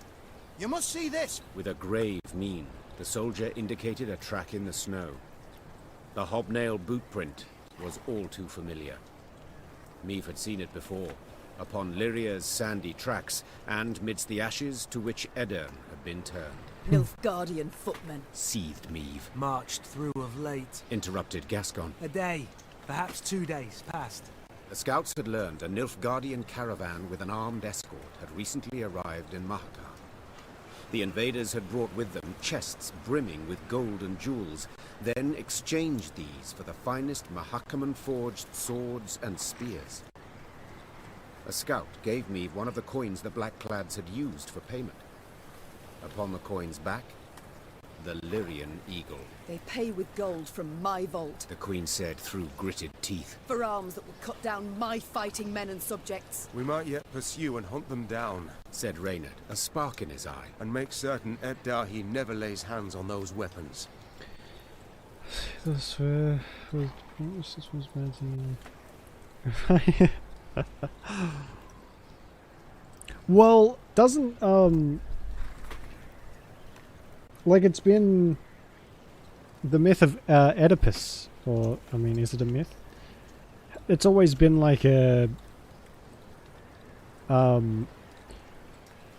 You must see this! With a grave mien, the soldier indicated a track in the snow. The hobnail boot print was all too familiar. Meave had seen it before, upon Lyria's sandy tracks, and midst the ashes to which Edirn had been turned. Nilfgaardian footmen. Seethed Meave. Marched through of late. Interrupted Gascon. A day, perhaps 2 days past. The scouts had learned a Nilfgaardian caravan with an armed escort had recently arrived in Mahakam. The invaders had brought with them chests brimming with gold and jewels, then exchanged these for the finest Mahakaman-forged swords and spears. A scout gave me one of the coins the Blackclads had used for payment. Upon the coin's back, The Lyrian Eagle, They pay with gold from my vault the Queen said through gritted teeth. for arms that will cut down my fighting men and subjects. We might yet pursue and hunt them down, Said Reynard, a spark in his eye. and make certain Ed Dahi never lays hands on those weapons. This was magic. Well, doesn't like it's been the myth of Oedipus, or I mean, is it a myth? It's always been like a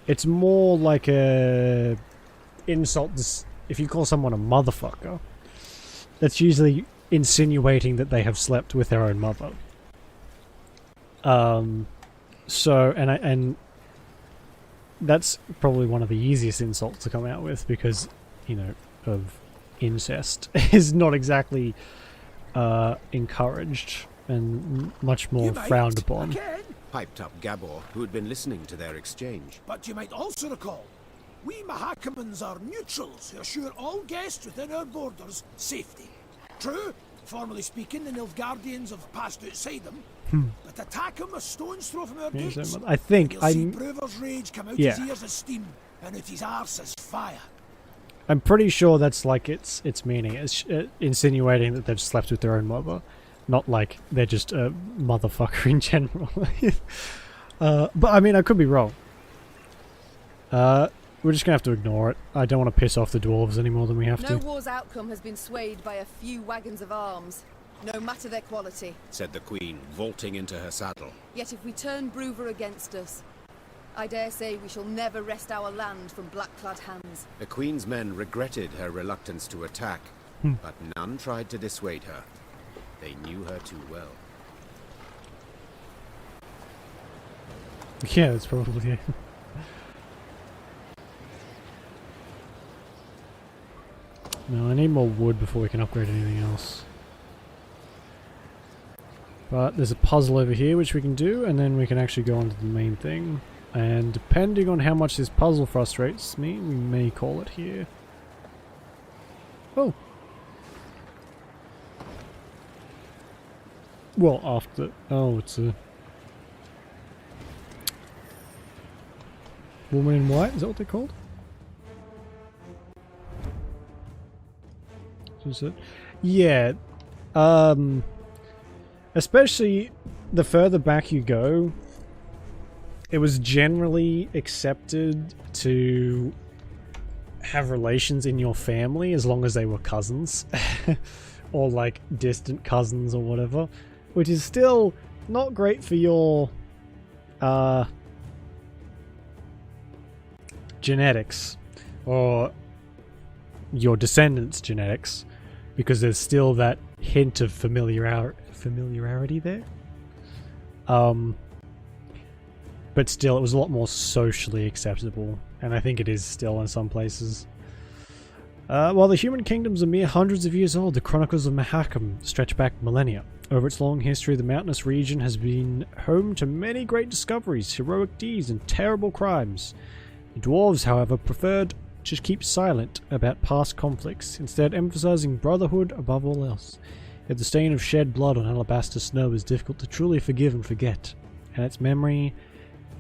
it's more like a insult. If you call someone a motherfucker, that's usually insinuating that they have slept with their own mother. So, and that's probably one of the easiest insults to come out with because, you know, of incest is not exactly encouraged and much more frowned upon. Again. Piped up Gabor, who had been listening to their exchange. But you might also recall, we Mahakamans are neutrals who assure all guests within our borders safety. True, formally speaking, the Nilfgaardians have passed outside them, but attack him a stone's throw from our gates. I think You'll see Brewer's rage come out his ears as steam and out his arse as fire. I'm pretty sure that's like its meaning. It's insinuating that they've slept with their own mother, not like they're just a motherfucker in general. But I mean, I could be wrong. We're just gonna have to ignore it. I don't want to piss off the dwarves any more than we have No to. war's outcome has been swayed by a few wagons of arms, no matter their quality. Said the Queen, vaulting into her saddle. Yet if we turn Brewer against us, I dare say we shall never wrest our land from black-clad hands. The Queen's men regretted her reluctance to attack, but none tried to dissuade her. They knew her too well. Yeah, that's probably it. No, I need more wood before we can upgrade anything else. But there's a puzzle over here which we can do, and then we can actually go on to the main thing. And depending on how much this puzzle frustrates me, we may call it here. Oh! Well, after... Oh, it's a... Woman in White, is that what they're called? Is it? Yeah. Especially the further back you go, it was generally accepted to have relations in your family as long as they were cousins. Or like distant cousins or whatever. Which is still not great for your genetics. Or your descendants' genetics. Because there's still that hint of familiarity there. But still, it was a lot more socially acceptable. And I think it is still in some places. While the human kingdoms are mere hundreds of years old, the chronicles of Mahakam stretch back millennia. Over its long history, the mountainous region has been home to many great discoveries, heroic deeds, and terrible crimes. The dwarves, however, preferred to keep silent about past conflicts, instead emphasizing brotherhood above all else. Yet the stain of shed blood on alabaster snow is difficult to truly forgive and forget, and its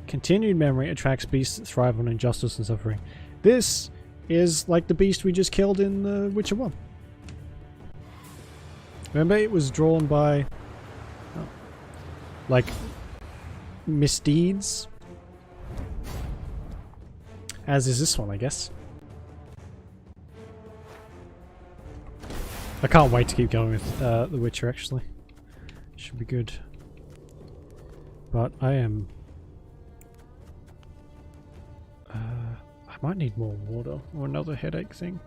continued memory attracts beasts that thrive on injustice and suffering. This is like the beast we just killed in The Witcher 1. Remember, it was drawn by like misdeeds, as is this one, I guess. I can't wait to keep going with The Witcher, actually. Should be good. But I am... I might need more water, or another headache thing.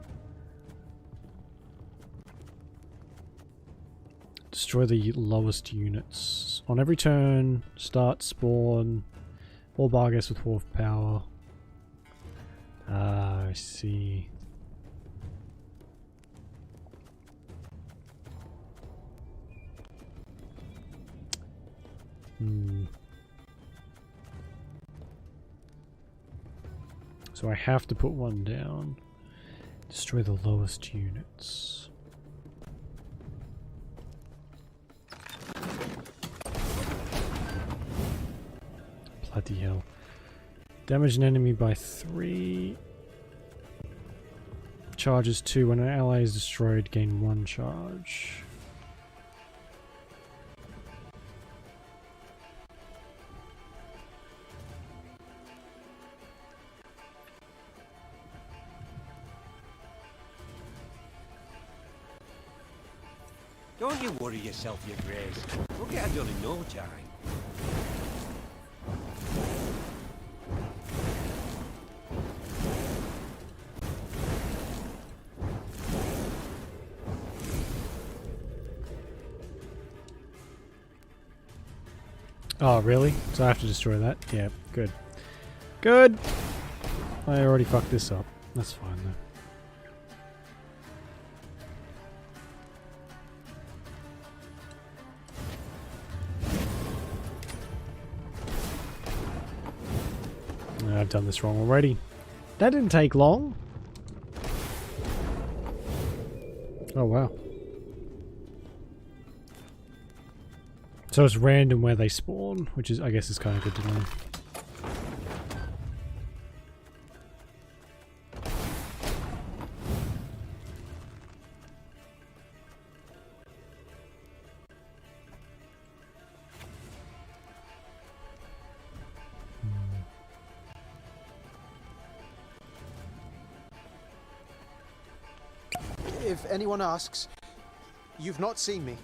Destroy the lowest units. On every turn, start, spawn, all bargains with Wharf Power. I see. So I have to put one down. Destroy the lowest units. Bloody hell. Damage an enemy by 3. Charges 2. When an ally is destroyed, gain 1 charge. Don't you worry yourself, your grace. We'll get it done in no time. Oh, really? So I have to destroy that? Yeah, good. Good! I already fucked this up. That's fine, though. I've done this wrong already. That didn't take long. Oh, wow. So it's random where they spawn, which is, I guess, is kind of good to know. If anyone asks, you've not seen me.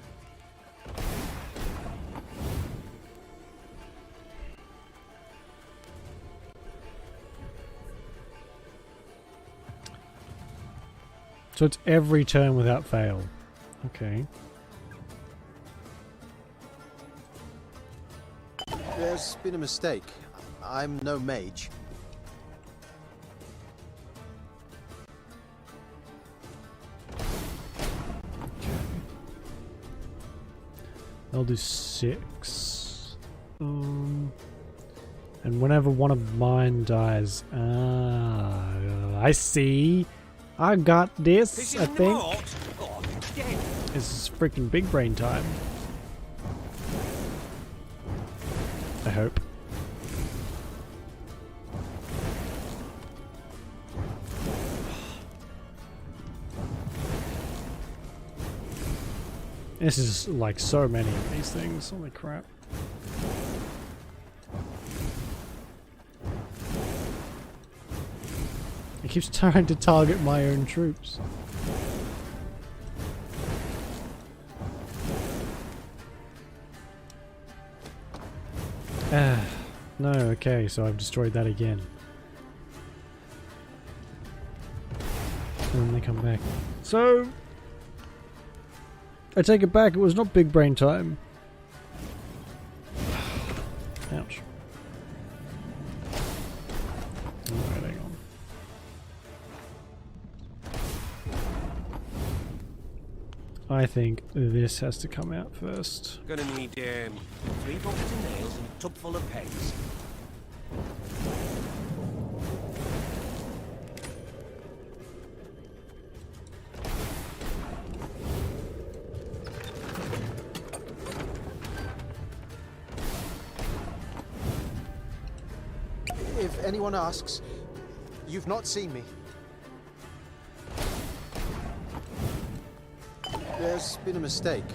So it's every turn without fail. Okay. There's been a mistake. I'm no mage. I'll do 6. And whenever one of mine dies... I see. I got this, I think. This is freaking big brain time. I hope. This is like so many of these things. Holy crap. It keeps trying to target my own troops. No, okay, so I've destroyed that again. And then they come back. So... I take it back, it was not big brain time. Ouch. Alright, hang on. I think this has to come out first. Gonna need 3 buckets of nails and a tub full of pegs. If anyone asks, you've not seen me. There's been a mistake.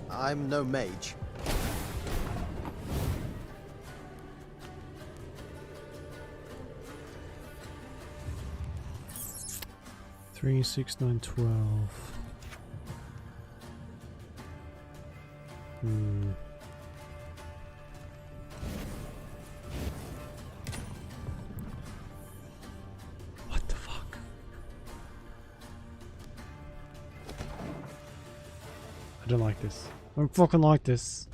I'm no mage. Three, 6, 9, 12. What the fuck? I don't like this. I don't fucking like this.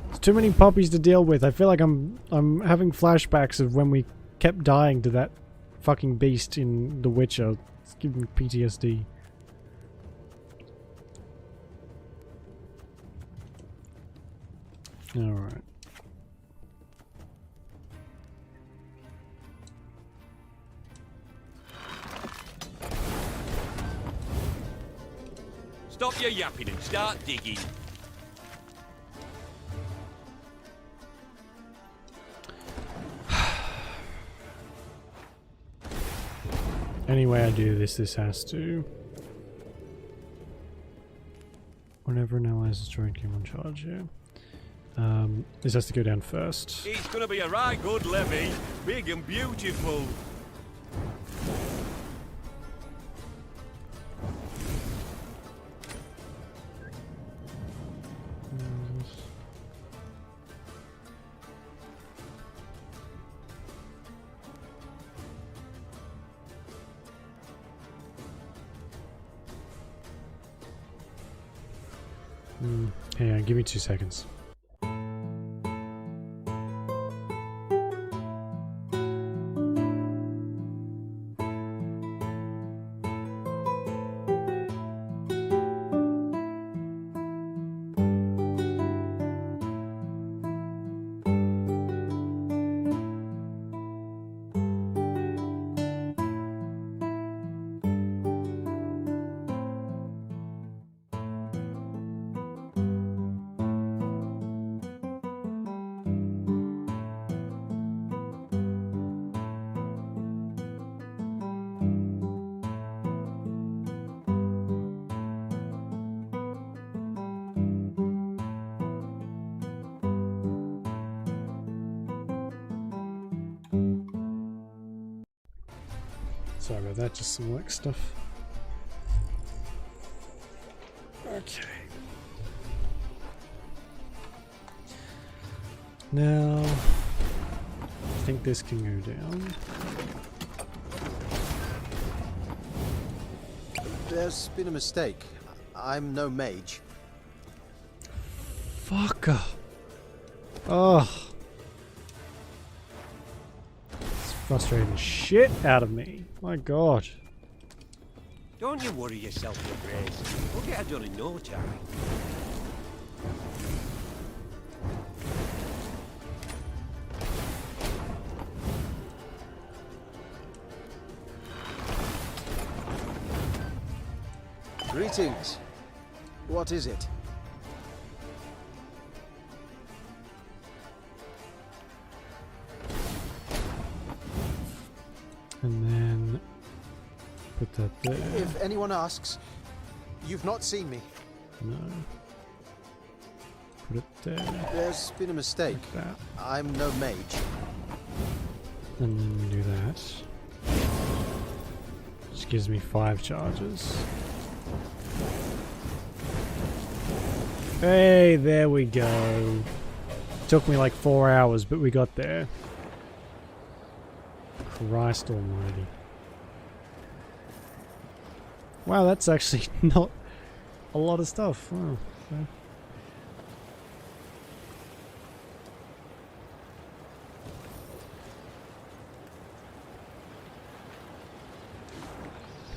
There's too many puppies to deal with. I feel like I'm having flashbacks of when we kept dying to that fucking beast in The Witcher. It's giving me PTSD. Alright. Stop your yapping and start digging. Any way I do this, this has to. Whenever an ally is destroyed, game on charge, yeah. This has to go down first. It's gonna be a right good levy. Big and beautiful. Hang on, give me 2 seconds. Sorry about that, just some work stuff. Okay. Now, I think this can go down. There's been a mistake. I'm no mage. Fucker. Oh. It's frustrating the shit out of me. My god. Don't you worry yourself, Your Grace. We'll get it done in no time. Greetings. What is it? And then put that there. If anyone asks, you've not seen me. No. Put it there. There's been a mistake. Like that. I'm no mage. And then do that. Which gives me 5 charges. Hey, there we go. Took me like 4 hours, but we got there. Christ almighty. Wow, that's actually not a lot of stuff. Wow. Okay.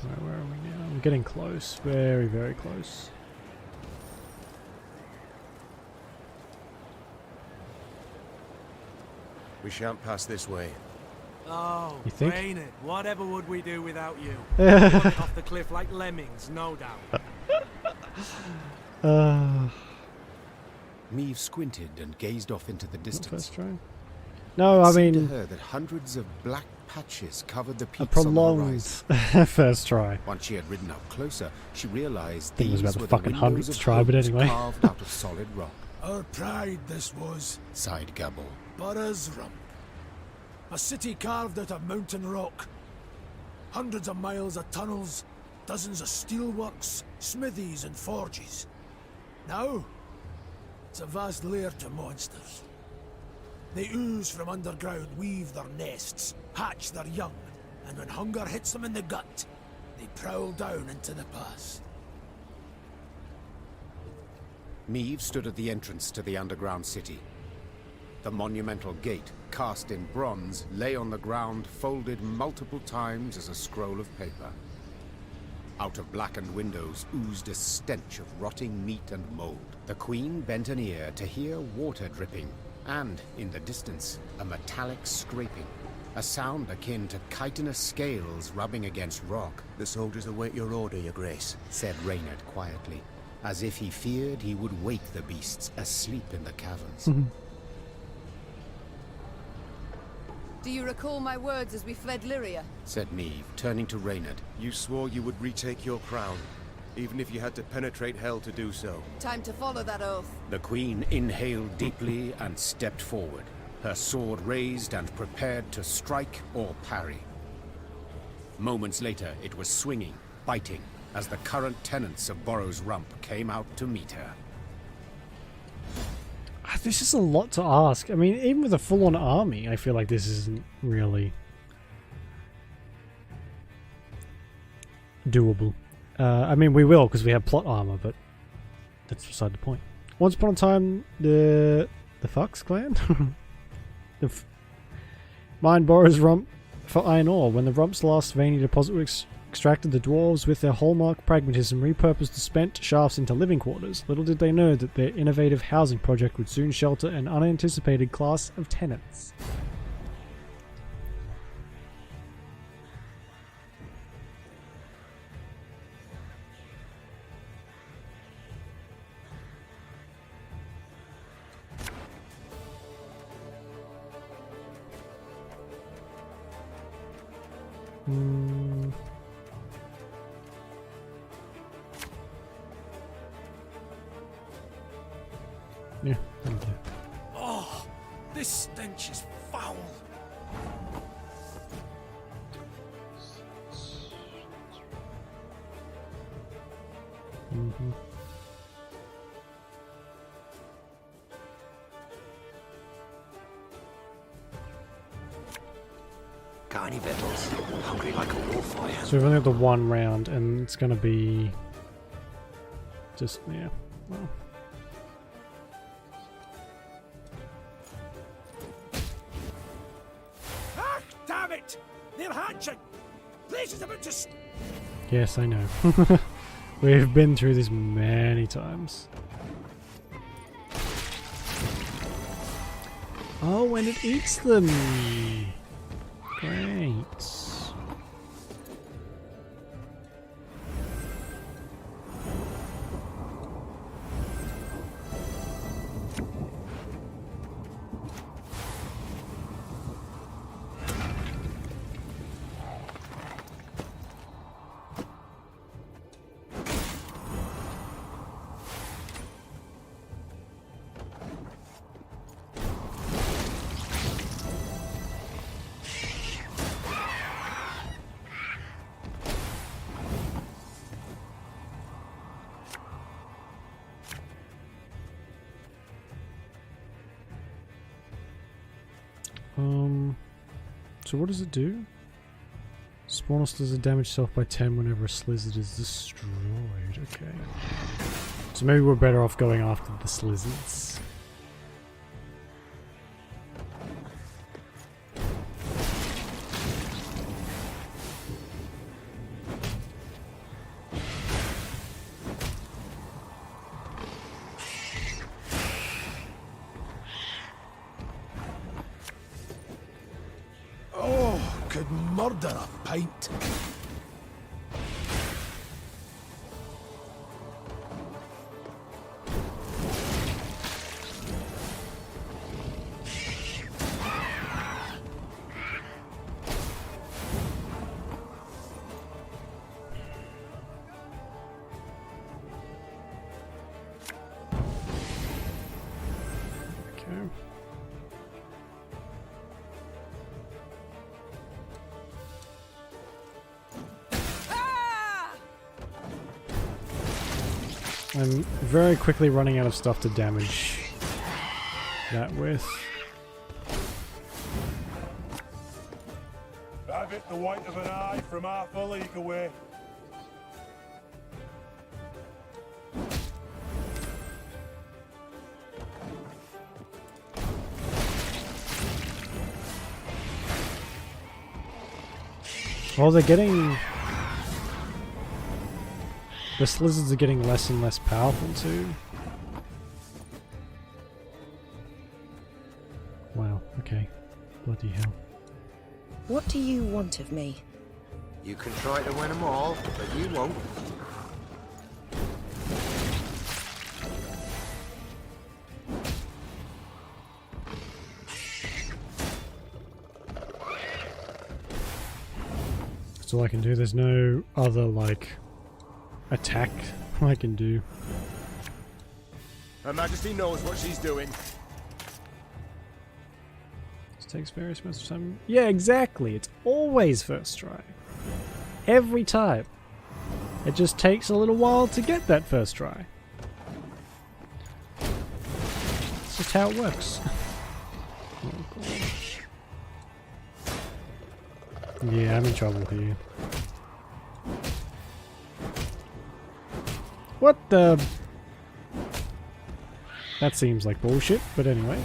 Right, where are we now? I'm getting close. Very, very close. We shan't pass this way. Oh, you think? ain't it? Whatever would we do without you? Off the cliff like lemmings, no doubt. Meave squinted and gazed off into the distance. First try. No, I mean, to her that hundreds of black patches covered the a peaks prolonged on the horizon. first try. Once she had ridden up closer, she realized I think it was these about were the the fucking windows 100th of try, but homes anyway. carved out of solid rock. Our pride this was, Sighed Gabble. Borough's Rump. A city carved out of mountain rock. Hundreds of miles of tunnels, dozens of steelworks, smithies and forges. Now, it's a vast lair to monsters. They ooze from underground, weave their nests, hatch their young, and when hunger hits them in the gut, they prowl down into the pass. Meave stood at the entrance to the underground city. The monumental gate, cast in bronze, lay on the ground, folded multiple times as a scroll of paper. Out of blackened windows oozed a stench of rotting meat and mold. The Queen bent an ear to hear water dripping, and, in the distance, a metallic scraping. A sound akin to chitinous scales rubbing against rock. The soldiers await your order, Your Grace, said Reynard quietly. as if he feared he would wake the beasts asleep in the caverns. Do you recall my words as we fled Lyria? Said Neve, turning to Reynard. You swore you would retake your crown, even if you had to penetrate hell to do so. Time to follow that oath. The Queen inhaled deeply and stepped forward, her sword raised and prepared to strike or parry. Moments later, it was swinging, biting, as the current tenants of Borrow's Rump came out to meet her. This is a lot to ask. I mean, even with a full-on army, I feel like this isn't really doable. I mean, we will, because we have plot armor, but that's beside the point. Once upon a time, the Fox clan? Mined Borrow's Rump for iron ore. When the Rump's last veiny deposit was extracted, the dwarves, with their hallmark pragmatism, repurposed the spent shafts into living quarters. Little did they know that their innovative housing project would soon shelter an unanticipated class of tenants. Yeah, that'll do. Oh, this stench is foul. Got any victuals? Hungry like a wolf, I am. So we've only got the one round, and it's gonna be just, yeah, well. Ah, damn it! They're hatching! Place is about to... Yes, I know. We've been through this many times. Oh, and it eats them! Great. So what does it do? Spawnus does damage self by 10 whenever a slizzard is destroyed. Okay. So maybe we're better off going after the slizzards. Could murder a pint. Okay. I'm very quickly running out of stuff to damage that with. Have it the white of an eye from half a league away. Oh, they're getting... The slizzards are getting less and less powerful too. Wow, okay. Bloody hell. What do you want of me? You can try to win them all, but you won't. That's all I can do. There's no other, like, attack I can do. Her Majesty knows what she's doing. This takes various amounts of time. Yeah, exactly. It's always first try. Every time. It just takes a little while to get that first try. It's just how it works. Oh, God. Yeah, I'm in trouble here. What the... That seems like bullshit, but anyway.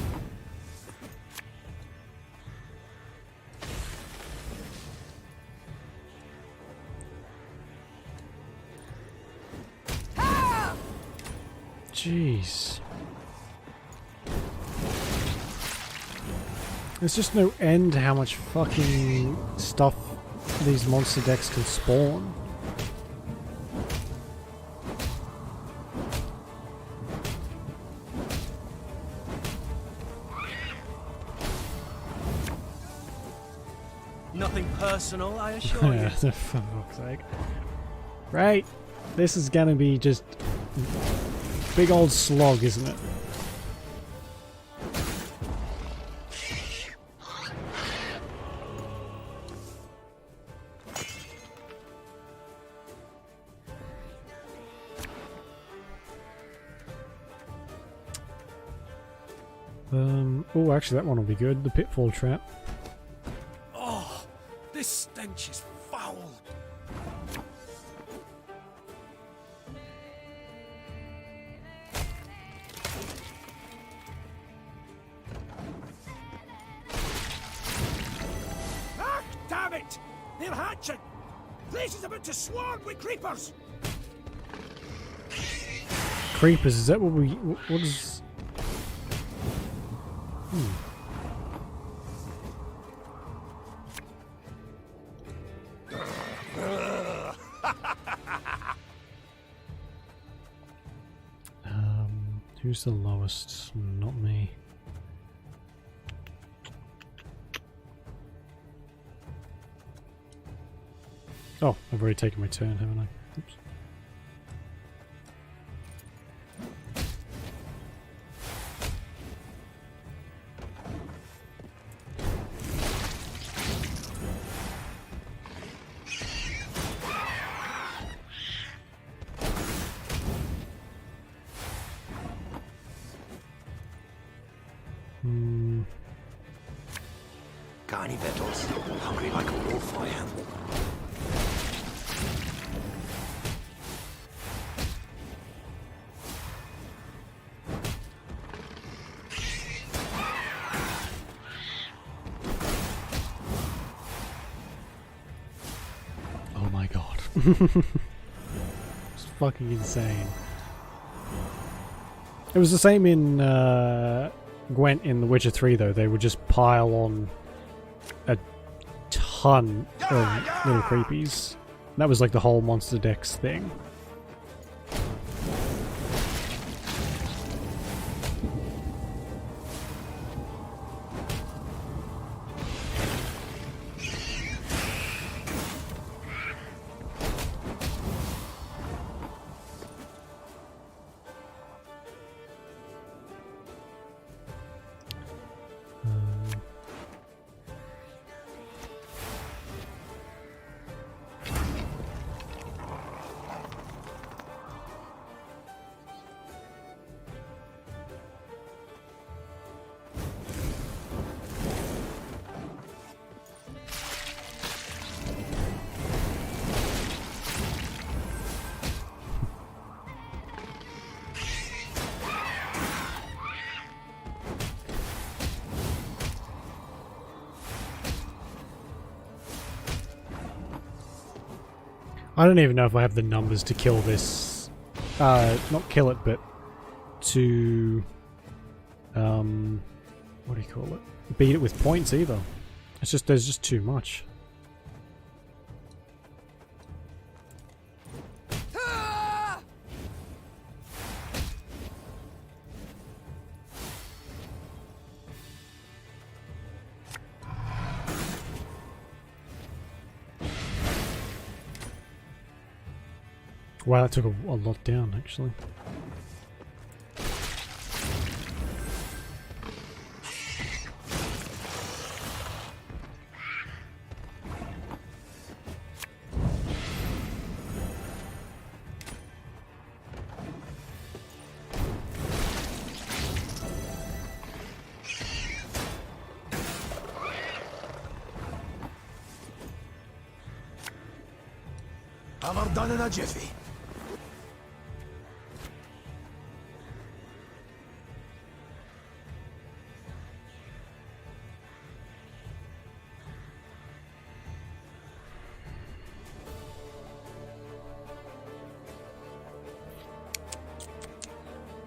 Jeez. There's just no end to how much fucking stuff these monster decks can spawn. Nothing personal, I assure you. Yeah, for fuck's sake. Right, this is gonna be just big old slog, isn't it? Oh, actually, that one will be good. The Pitfall Trap. Oh, this stench is foul. Ah, damn it! They're hatching! Place is about to swarm with creepers! Creepers, is that what we... what is... Who's the lowest? Not me. Oh, I've already taken my turn, haven't I? Oops. Got any victuals? Hungry like a wolf, I am. Oh my god. It's fucking insane. It was the same in Gwent in The Witcher 3 though. They would just pile on a ton of little creepies. That was like the whole monster decks thing. I don't even know if I have the numbers to kill this. Not kill it, but to... what do you call it? Beat it with points either. It's just, there's just too much. Wow, that took a lot down, actually. Hammer done in a jiffy.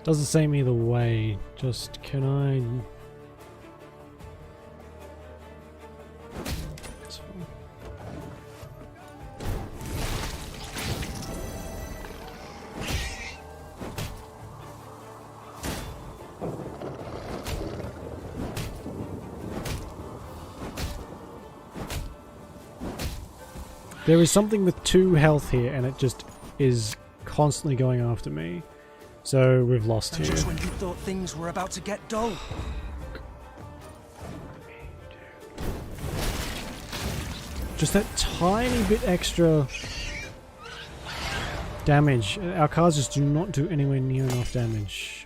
Does the same either way. Just can I? That's fine. There is something with 2 health here, and it just is constantly going after me. So we've lost here. Just when you thought things were about to get dull. Just that tiny bit extra damage. Our cards just do not do anywhere near enough damage.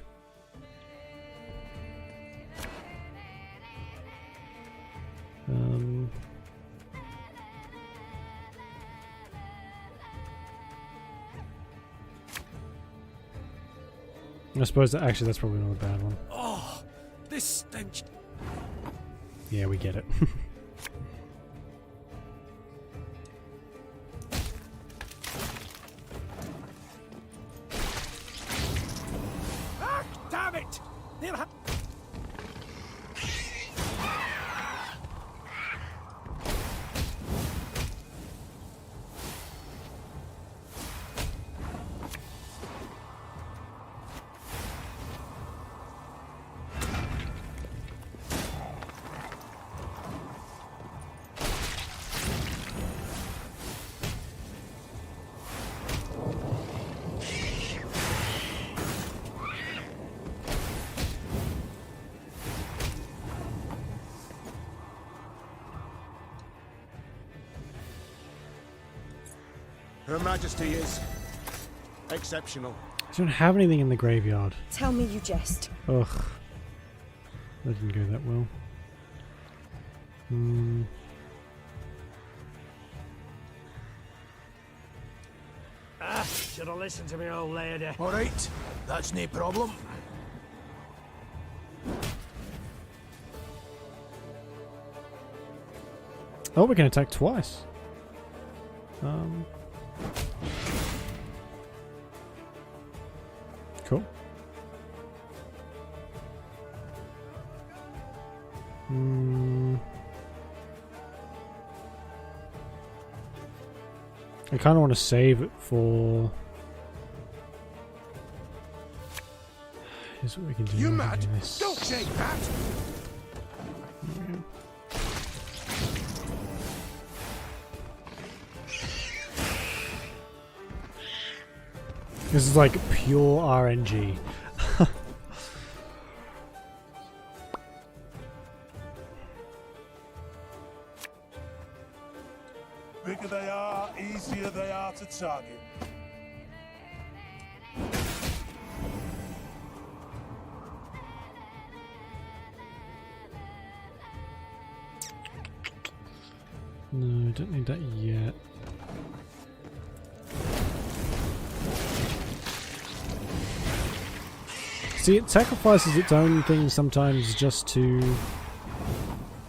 I suppose that actually that's probably not a bad one. Oh, this stench. Yeah, we get it. Ah, damn it! They'll have. Her Majesty is exceptional. I don't have anything in the graveyard. Tell me you jest. Ugh. That didn't go that well. Ah, should have listened to me, old lady. All right, that's no problem. Oh, we can attack twice. Cool. I kind of want to save it for. Here's what we can do. You mad? Do this. Don't say that. This is like pure RNG. Bigger they are, easier they are to target. No, don't need that yet. See, it sacrifices its own thing sometimes just to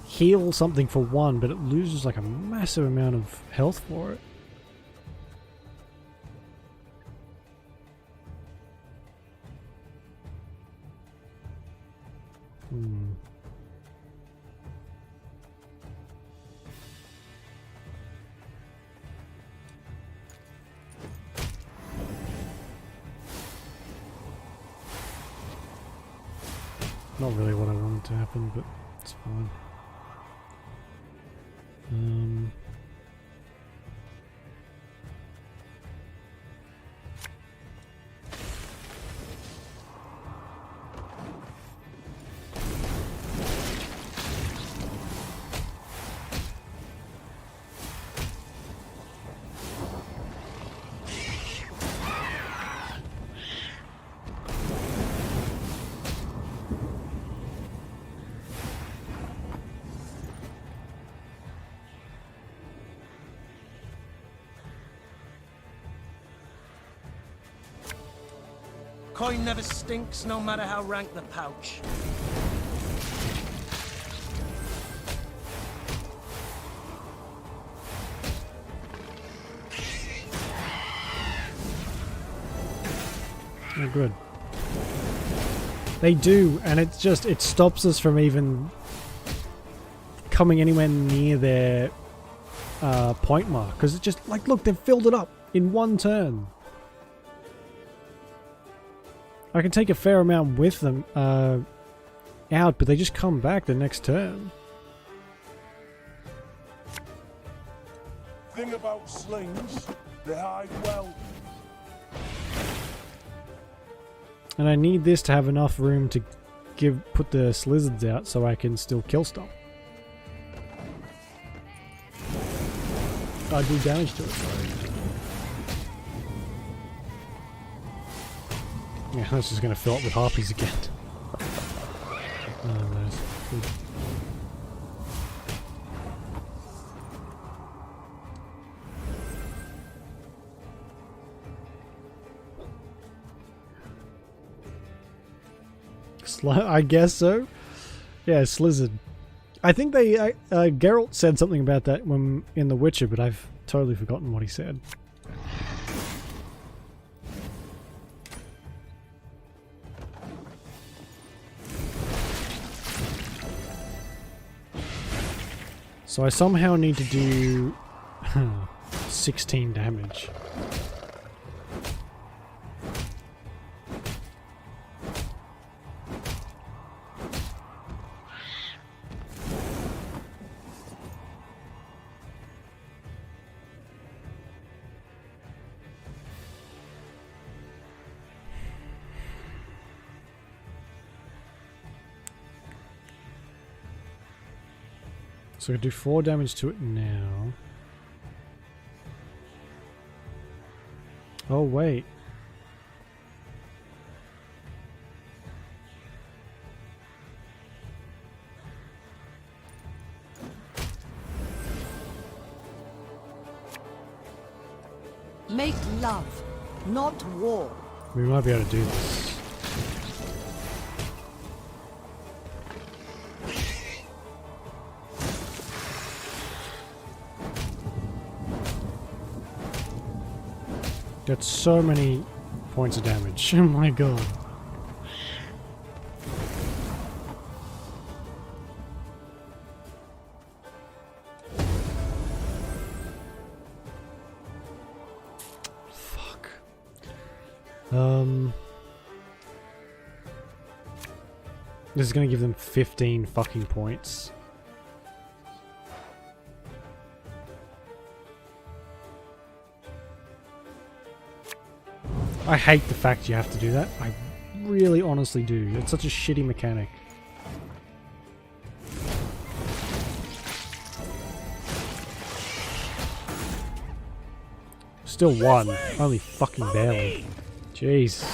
heal something for one, but it loses like a massive amount of health for it. Not really what I wanted to happen, but it's fine. Coin never stinks, no matter how rank the pouch. Oh, good. They do, and it stops us from even coming anywhere near their point mark, because it's just like, look, they've filled it up in one turn. I can take a fair amount with them out, but they just come back the next turn. Thing about slings, they hide well. And I need this to have enough room to put the slizzards out so I can still kill stuff. I do damage to it, sorry. Yeah, that's just going to fill up with harpies again. Oh, nice. Good. I guess so. Yeah, Slizzard. I think Geralt said something about that when in The Witcher, but I've totally forgotten what he said. So I somehow need to do 16 damage. So I do 4 damage to it now. Oh wait. Make love, not war. We might be able to do this. Got so many points of damage. Oh my god. Fuck. This is gonna give them 15 fucking points. I hate the fact you have to do that. I really honestly do. It's such a shitty mechanic. Still won. Only fucking barely. Jeez.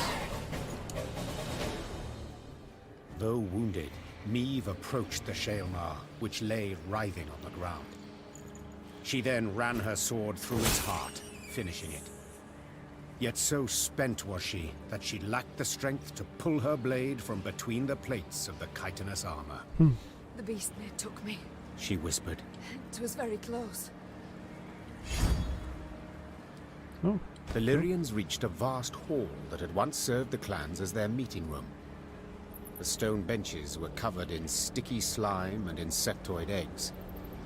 Though wounded, Meve approached the Shaelmar, which lay writhing on the ground. She then ran her sword through its heart, finishing it. Yet so spent was she that she lacked the strength to pull her blade from between the plates of the chitinous armor. The beast near took me. She whispered. It was very close. Oh. The Lyrians reached a vast hall that had once served the clans as their meeting room. The stone benches were covered in sticky slime and insectoid eggs,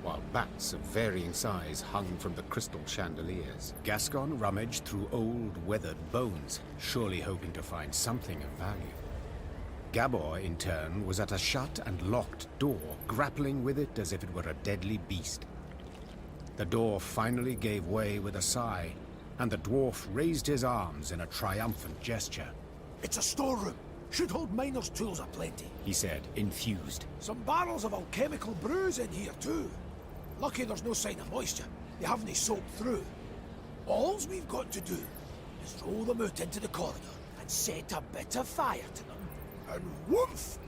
while bats of varying size hung from the crystal chandeliers. Gascon rummaged through old, weathered bones, surely hoping to find something of value. Gabor, in turn, was at a shut and locked door, grappling with it as if it were a deadly beast. The door finally gave way with a sigh, and the dwarf raised his arms in a triumphant gesture. It's a storeroom. Should hold miners' tools aplenty, he said, enthused. Some barrels of alchemical brews in here, too. Lucky there's no sign of moisture. They haven't soaked through. All we've got to do is roll them out into the corridor and set a bit of fire to them. And woof!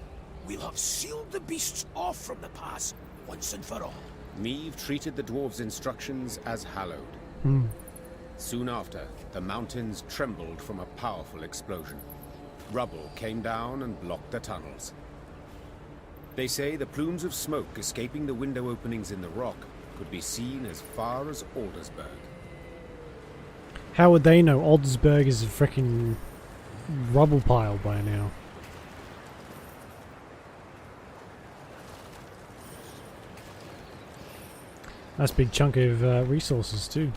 We'll have sealed the beasts off from the pass once and for all. Meve treated the dwarves' instructions as hallowed. Soon after, the mountains trembled from a powerful explosion. Rubble came down and blocked the tunnels. They say the plumes of smoke escaping the window openings in the rock could be seen as far as Aldersburg. How would they know Aldersburg is a freaking rubble pile by now? That's a big chunk of resources too.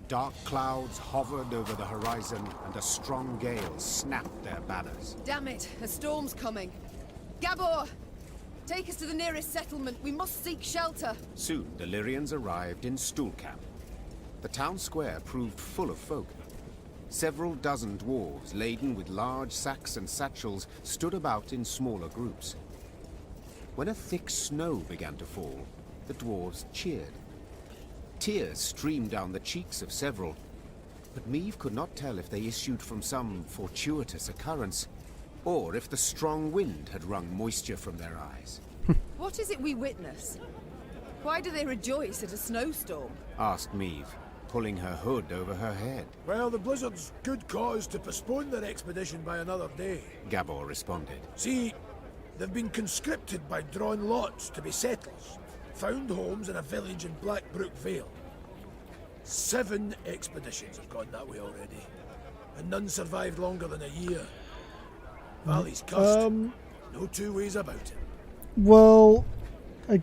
Dark clouds hovered over the horizon, and a strong gale snapped their banners. Damn it, a storm's coming. Gabor! Take us to the nearest settlement. We must seek shelter. Soon, the Lyrians arrived in Stuhlkamp. The town square proved full of folk. Several dozen dwarves, laden with large sacks and satchels, stood about in smaller groups. When a thick snow began to fall, the dwarves cheered. Tears streamed down the cheeks of several, but Meve could not tell if they issued from some fortuitous occurrence, or if the strong wind had wrung moisture from their eyes. What is it we witness? Why do they rejoice at a snowstorm? Asked Meve, pulling her hood over her head. Well, the Blizzard's good cause to postpone their expedition by another day. Gabor responded. See, they've been conscripted by drawn lots to be settlers. Found homes in a village in Blackbrook Vale. 7 expeditions have gone that way already, and none survived longer than a year. Valley's cussed. No two ways about it. Well,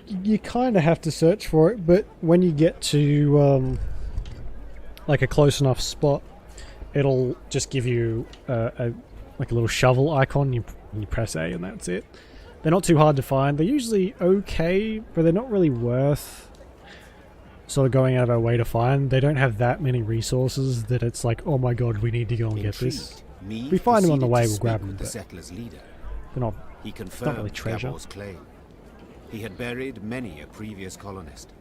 you kind of have to search for it, but when you get to like a close enough spot, it'll just give you like a little shovel icon. You press A, and that's it. They're not too hard to find. They're usually okay, but they're not really worth sort of going out of our way to find. They don't have that many resources that it's like, oh my god, we need to go and get this. If we find them on the way, we'll grab them. The settler's leader. They're not, he not confirmed really treasure. Gabor's claim. He had buried many a previous colonist.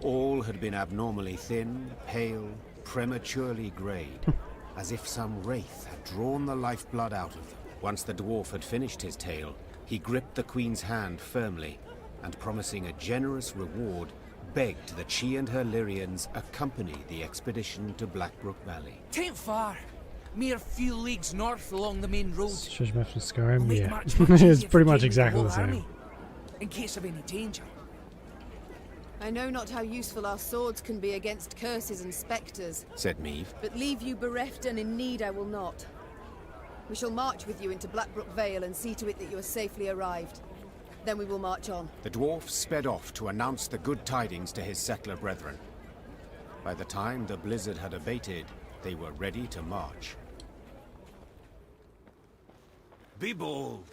All had been abnormally thin, pale, prematurely greyed, as if some wraith had drawn the lifeblood out of them. Once the dwarf had finished his tale, he gripped the Queen's hand firmly, and promising a generous reward, begged that she and her Lyrians accompany the expedition to Blackbrook Valley. Tain't far. Mere few leagues north along the main road. Treasure map from Skyrim, We'll yeah. march much It's easier pretty for much King exactly and the whole same. army, in case of any danger. I know not how useful our swords can be against curses and spectres, said Meve. but leave you bereft and in need I will not. We shall march with you into Blackbrook Vale and see to it that you are safely arrived. Then we will march on. The dwarf sped off to announce the good tidings to his settler brethren. By the time the blizzard had abated, they were ready to march. Be bold.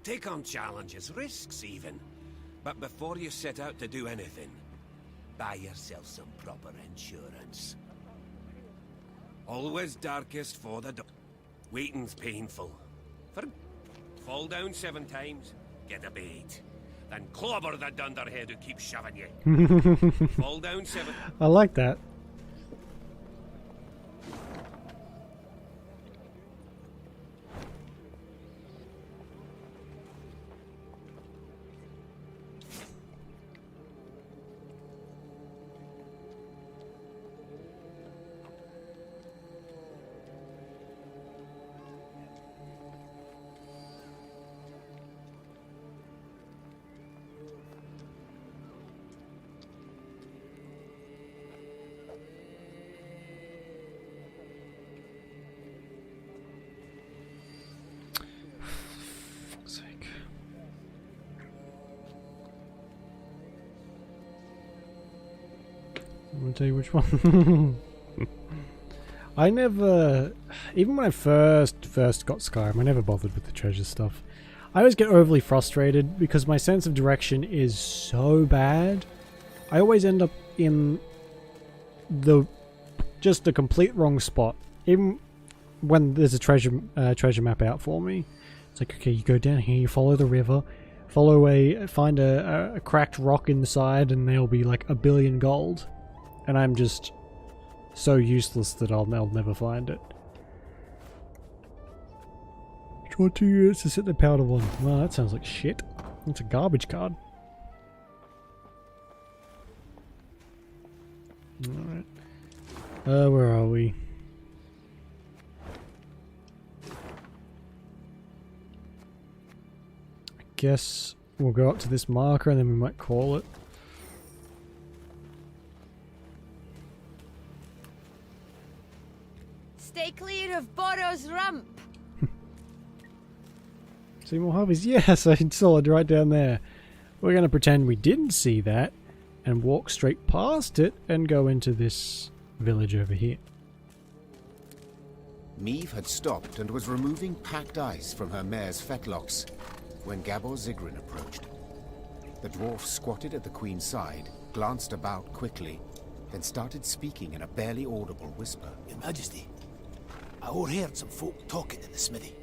Take on challenges, risks even. But before you set out to do anything, buy yourself some proper insurance. Always darkest for the waiting's painful. Fall down 7 times, get a bait. Then clobber the dunderhead who keeps shoving you. Fall down 7. I like that. I'll tell you which one. I never, even when I first got Skyrim, I never bothered with the treasure stuff. I always get overly frustrated because my sense of direction is so bad. I always end up in just the complete wrong spot. Even when there's a treasure map out for me, it's like, okay, you go down here, you follow the river, find a cracked rock in the side, and there'll be like 1 billion gold. And I'm just so useless that I'll never find it. Draw 2 units to set the powder one. Well, that sounds like shit. That's a garbage card. Alright. Where are we? I guess we'll go up to this marker and then we might call it. Stay clear of Borrow's Rump. See more hobbies? Yes, I saw it right down there. We're going to pretend we didn't see that and walk straight past it and go into this village over here. Meve had stopped and was removing packed ice from her mare's fetlocks when Gabor Zigrin approached. The dwarf squatted at the queen's side, glanced about quickly, then started speaking in a barely audible whisper. Your Majesty, I overheard some folk talking in the smithy.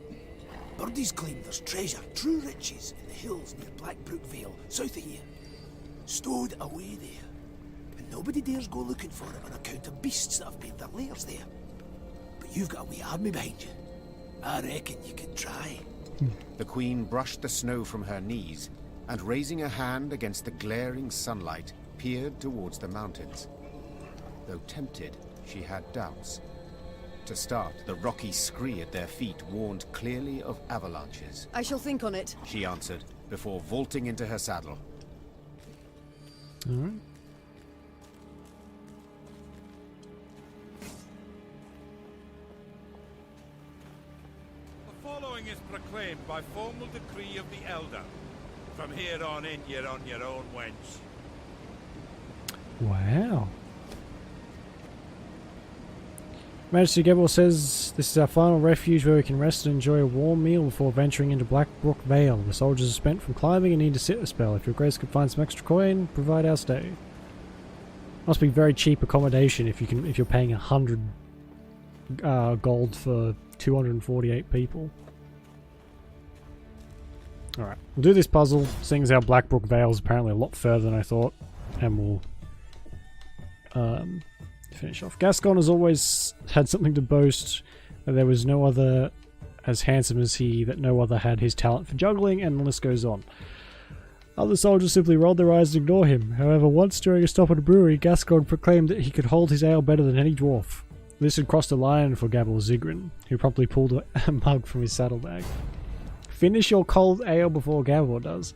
Birdies claim there's treasure, true riches, in the hills near Blackbrook Vale, south of here. Stowed away there. And nobody dares go looking for it on account of beasts that have made their lairs there. But you've got a wee army behind you. I reckon you can try. The queen brushed the snow from her knees and, raising a hand against the glaring sunlight, peered towards the mountains. Though tempted, she had doubts. To start, the rocky scree at their feet warned clearly of avalanches. I shall think on it, she answered, before vaulting into her saddle. Alright. The following is proclaimed by formal decree of the Elder. From here on in, you're on your own, wench. Wow. Majesty Gebel says this is our final refuge where we can rest and enjoy a warm meal before venturing into Blackbrook Vale. The soldiers are spent from climbing and need to sit a spell. If your grace could find some extra coin, provide our stay. Must be very cheap accommodation if you're paying 100 gold for 248 people. Alright, we'll do this puzzle, seeing as how Blackbrook Vale is apparently a lot further than I thought, and we'll finish off. Gascon has always had something to boast. There was no other as handsome as he, that no other had his talent for juggling, and the list goes on. Other soldiers simply rolled their eyes and ignored him. However, once during a stop at a brewery, Gascon proclaimed that he could hold his ale better than any dwarf. This had crossed a line for Gabor Zigrin, who promptly pulled a mug from his saddlebag. Finish your cold ale before Gabor does.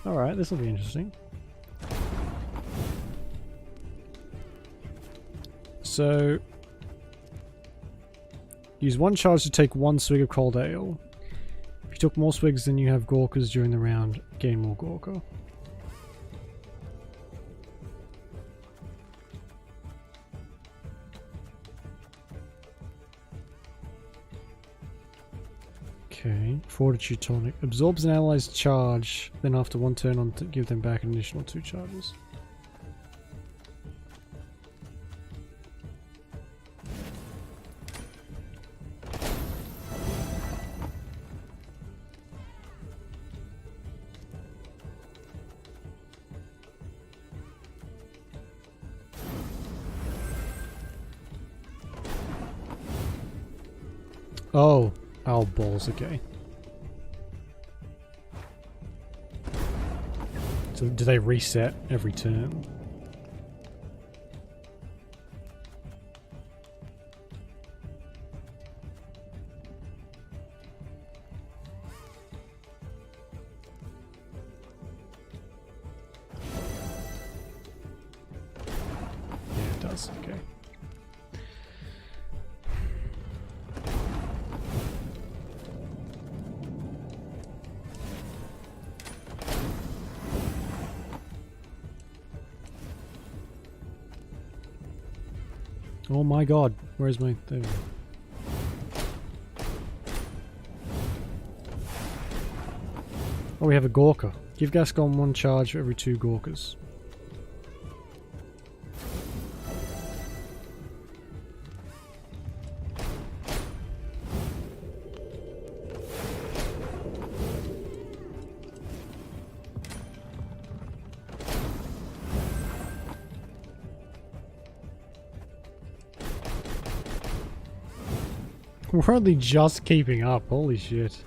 Alright, this will be interesting. So, use one charge to take one swig of cold ale. If you took more swigs than you have Gorkas during the round, gain more Gorka. Okay, Fortitude Tonic. Absorbs an ally's charge, then after one turn on to give them back an additional 2 charges. Oh, balls, okay. So do they reset every turn? Yeah, it does, okay. Oh my god, where's my... There we go. Oh, we have a Gorka. Give Gascon 1 charge for every 2 Gorkas. We're only just keeping up, holy shit.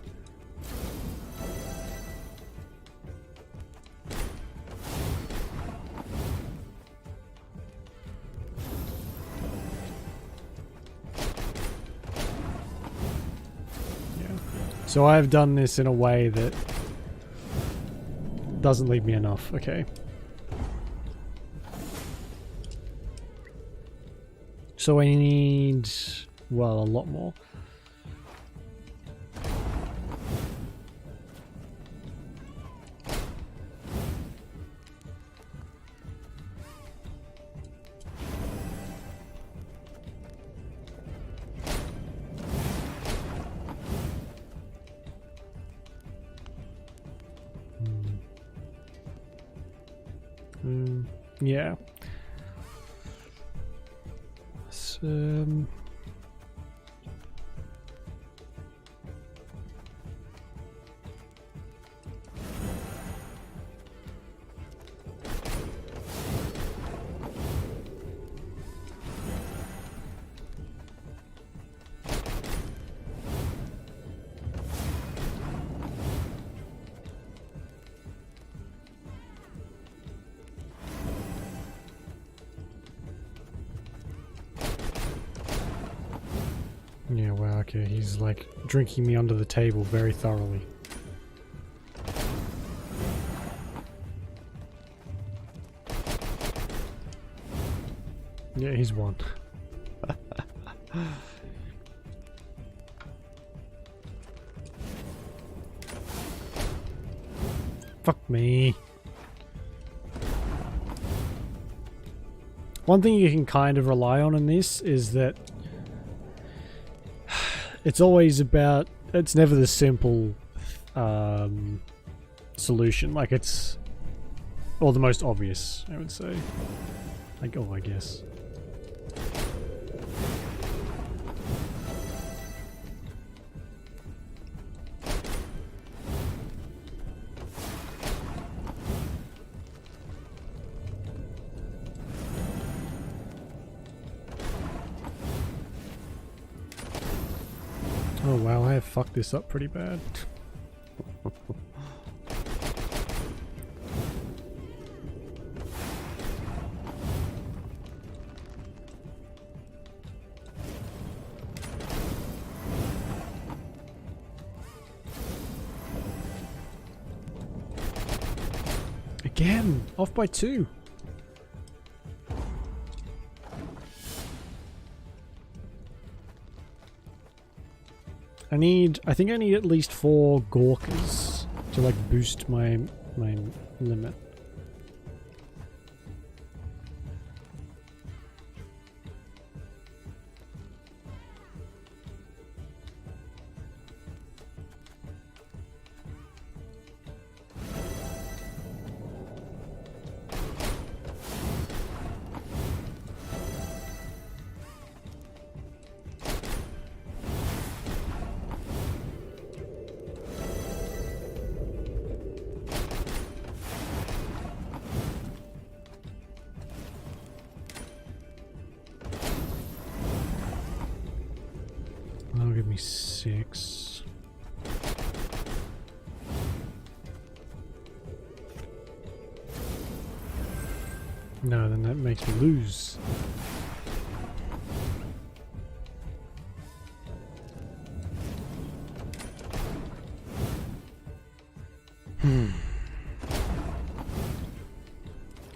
So I've done this in a way that doesn't leave me enough. Okay. So I need, well, a lot more. Yeah. So, yeah, wow, okay, he's like drinking me under the table very thoroughly. Yeah, he's won. Fuck me. One thing you can kind of rely on in this is that it's always about, it's never the simple solution, like it's, or the most obvious, I would say. Like, oh, I guess. Oh wow, I have fucked this up pretty bad. Again, off by 2. I think I need at least 4 Gorkas to like boost my limit. That'll give me 6. No, then that makes me lose.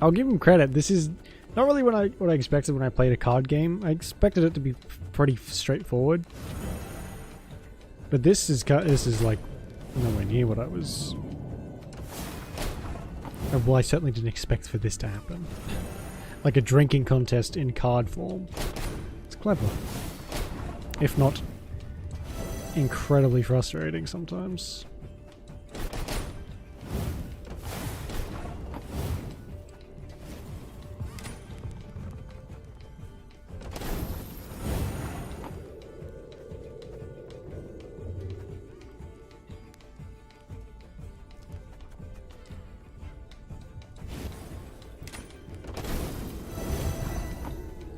I'll give him credit. This is not really what I expected when I played a card game. I expected it to be pretty straightforward. But this is like nowhere near what I was. Well, I certainly didn't expect for this to happen. Like a drinking contest in card form. It's clever. If not incredibly frustrating sometimes.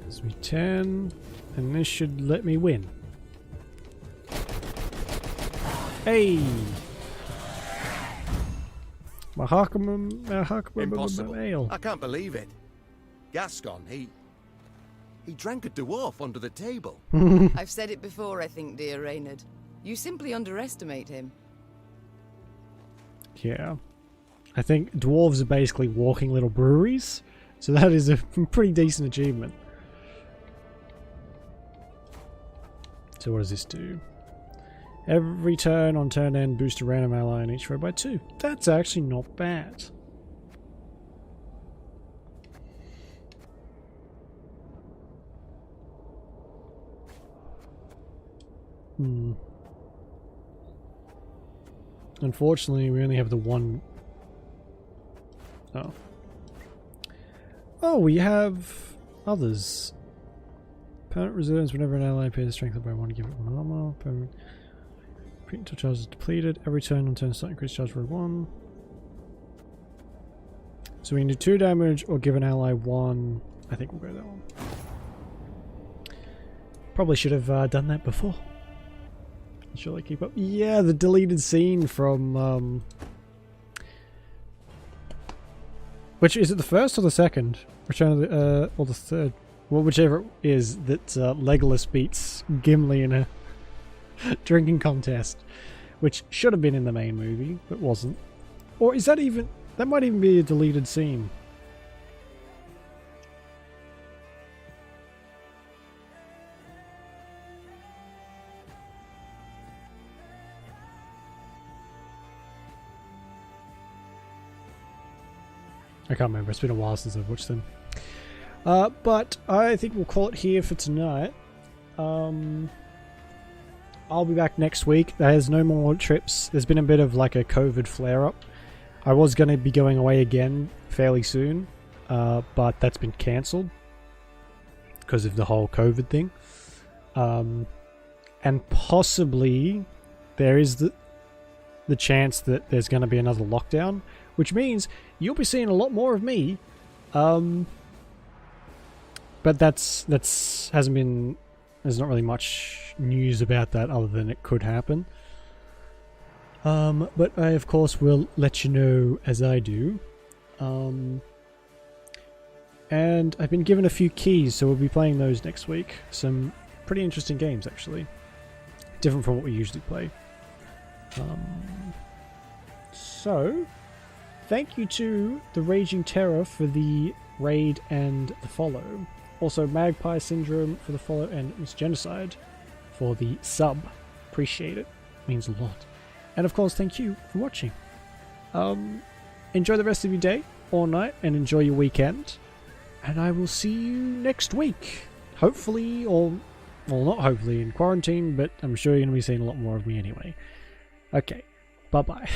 Gives me 10, and this should let me win. Hey! Impossible. I can't believe it. Gascon, he drank a dwarf under the table. I've said it before, I think, dear Reynard. You simply underestimate him. Yeah. I think dwarves are basically walking little breweries, so that is a pretty decent achievement. So what does this do? Every turn on turn end, boost a random ally in each row by 2. That's actually not bad. Unfortunately, we only have the one... Oh. Oh, we have others. Permanent resilience whenever an ally appears strengthened by 1, give it 1 armor. Permanent... Until charge is depleted. Every turn on turn start increase charge by 1. So we can do 2 damage or give an ally 1. I think we'll go that one. Probably should have done that before. Shall I keep up? Yeah, the deleted scene from which is it, the first or the second? Return of the or the third? Well, whichever it is, that Legolas beats Gimli in a drinking contest, which should have been in the main movie, but wasn't. Or is that even... that might even be a deleted scene. I can't remember, it's been a while since I've watched them. But I think we'll call it here for tonight. I'll be back next week. There's no more trips. There's been a bit of like a COVID flare-up. I was going to be going away again fairly soon, but that's been cancelled because of the whole COVID thing. And possibly there is the chance that there's going to be another lockdown, which means you'll be seeing a lot more of me. But that's hasn't been... there's not really much news about that other than it could happen. But I of course will let you know as I do. And I've been given a few keys, so we'll be playing those next week. Some pretty interesting games actually. Different from what we usually play. So, thank you to the Raging Terror for the raid and the follow. Also, Magpie Syndrome for the follow, and Miss Genocide for the sub. Appreciate it. Means a lot. And of course, thank you for watching. Enjoy the rest of your day or night, and enjoy your weekend. And I will see you next week. Hopefully, or... well, not hopefully in quarantine, but I'm sure you're going to be seeing a lot more of me anyway. Okay, bye-bye.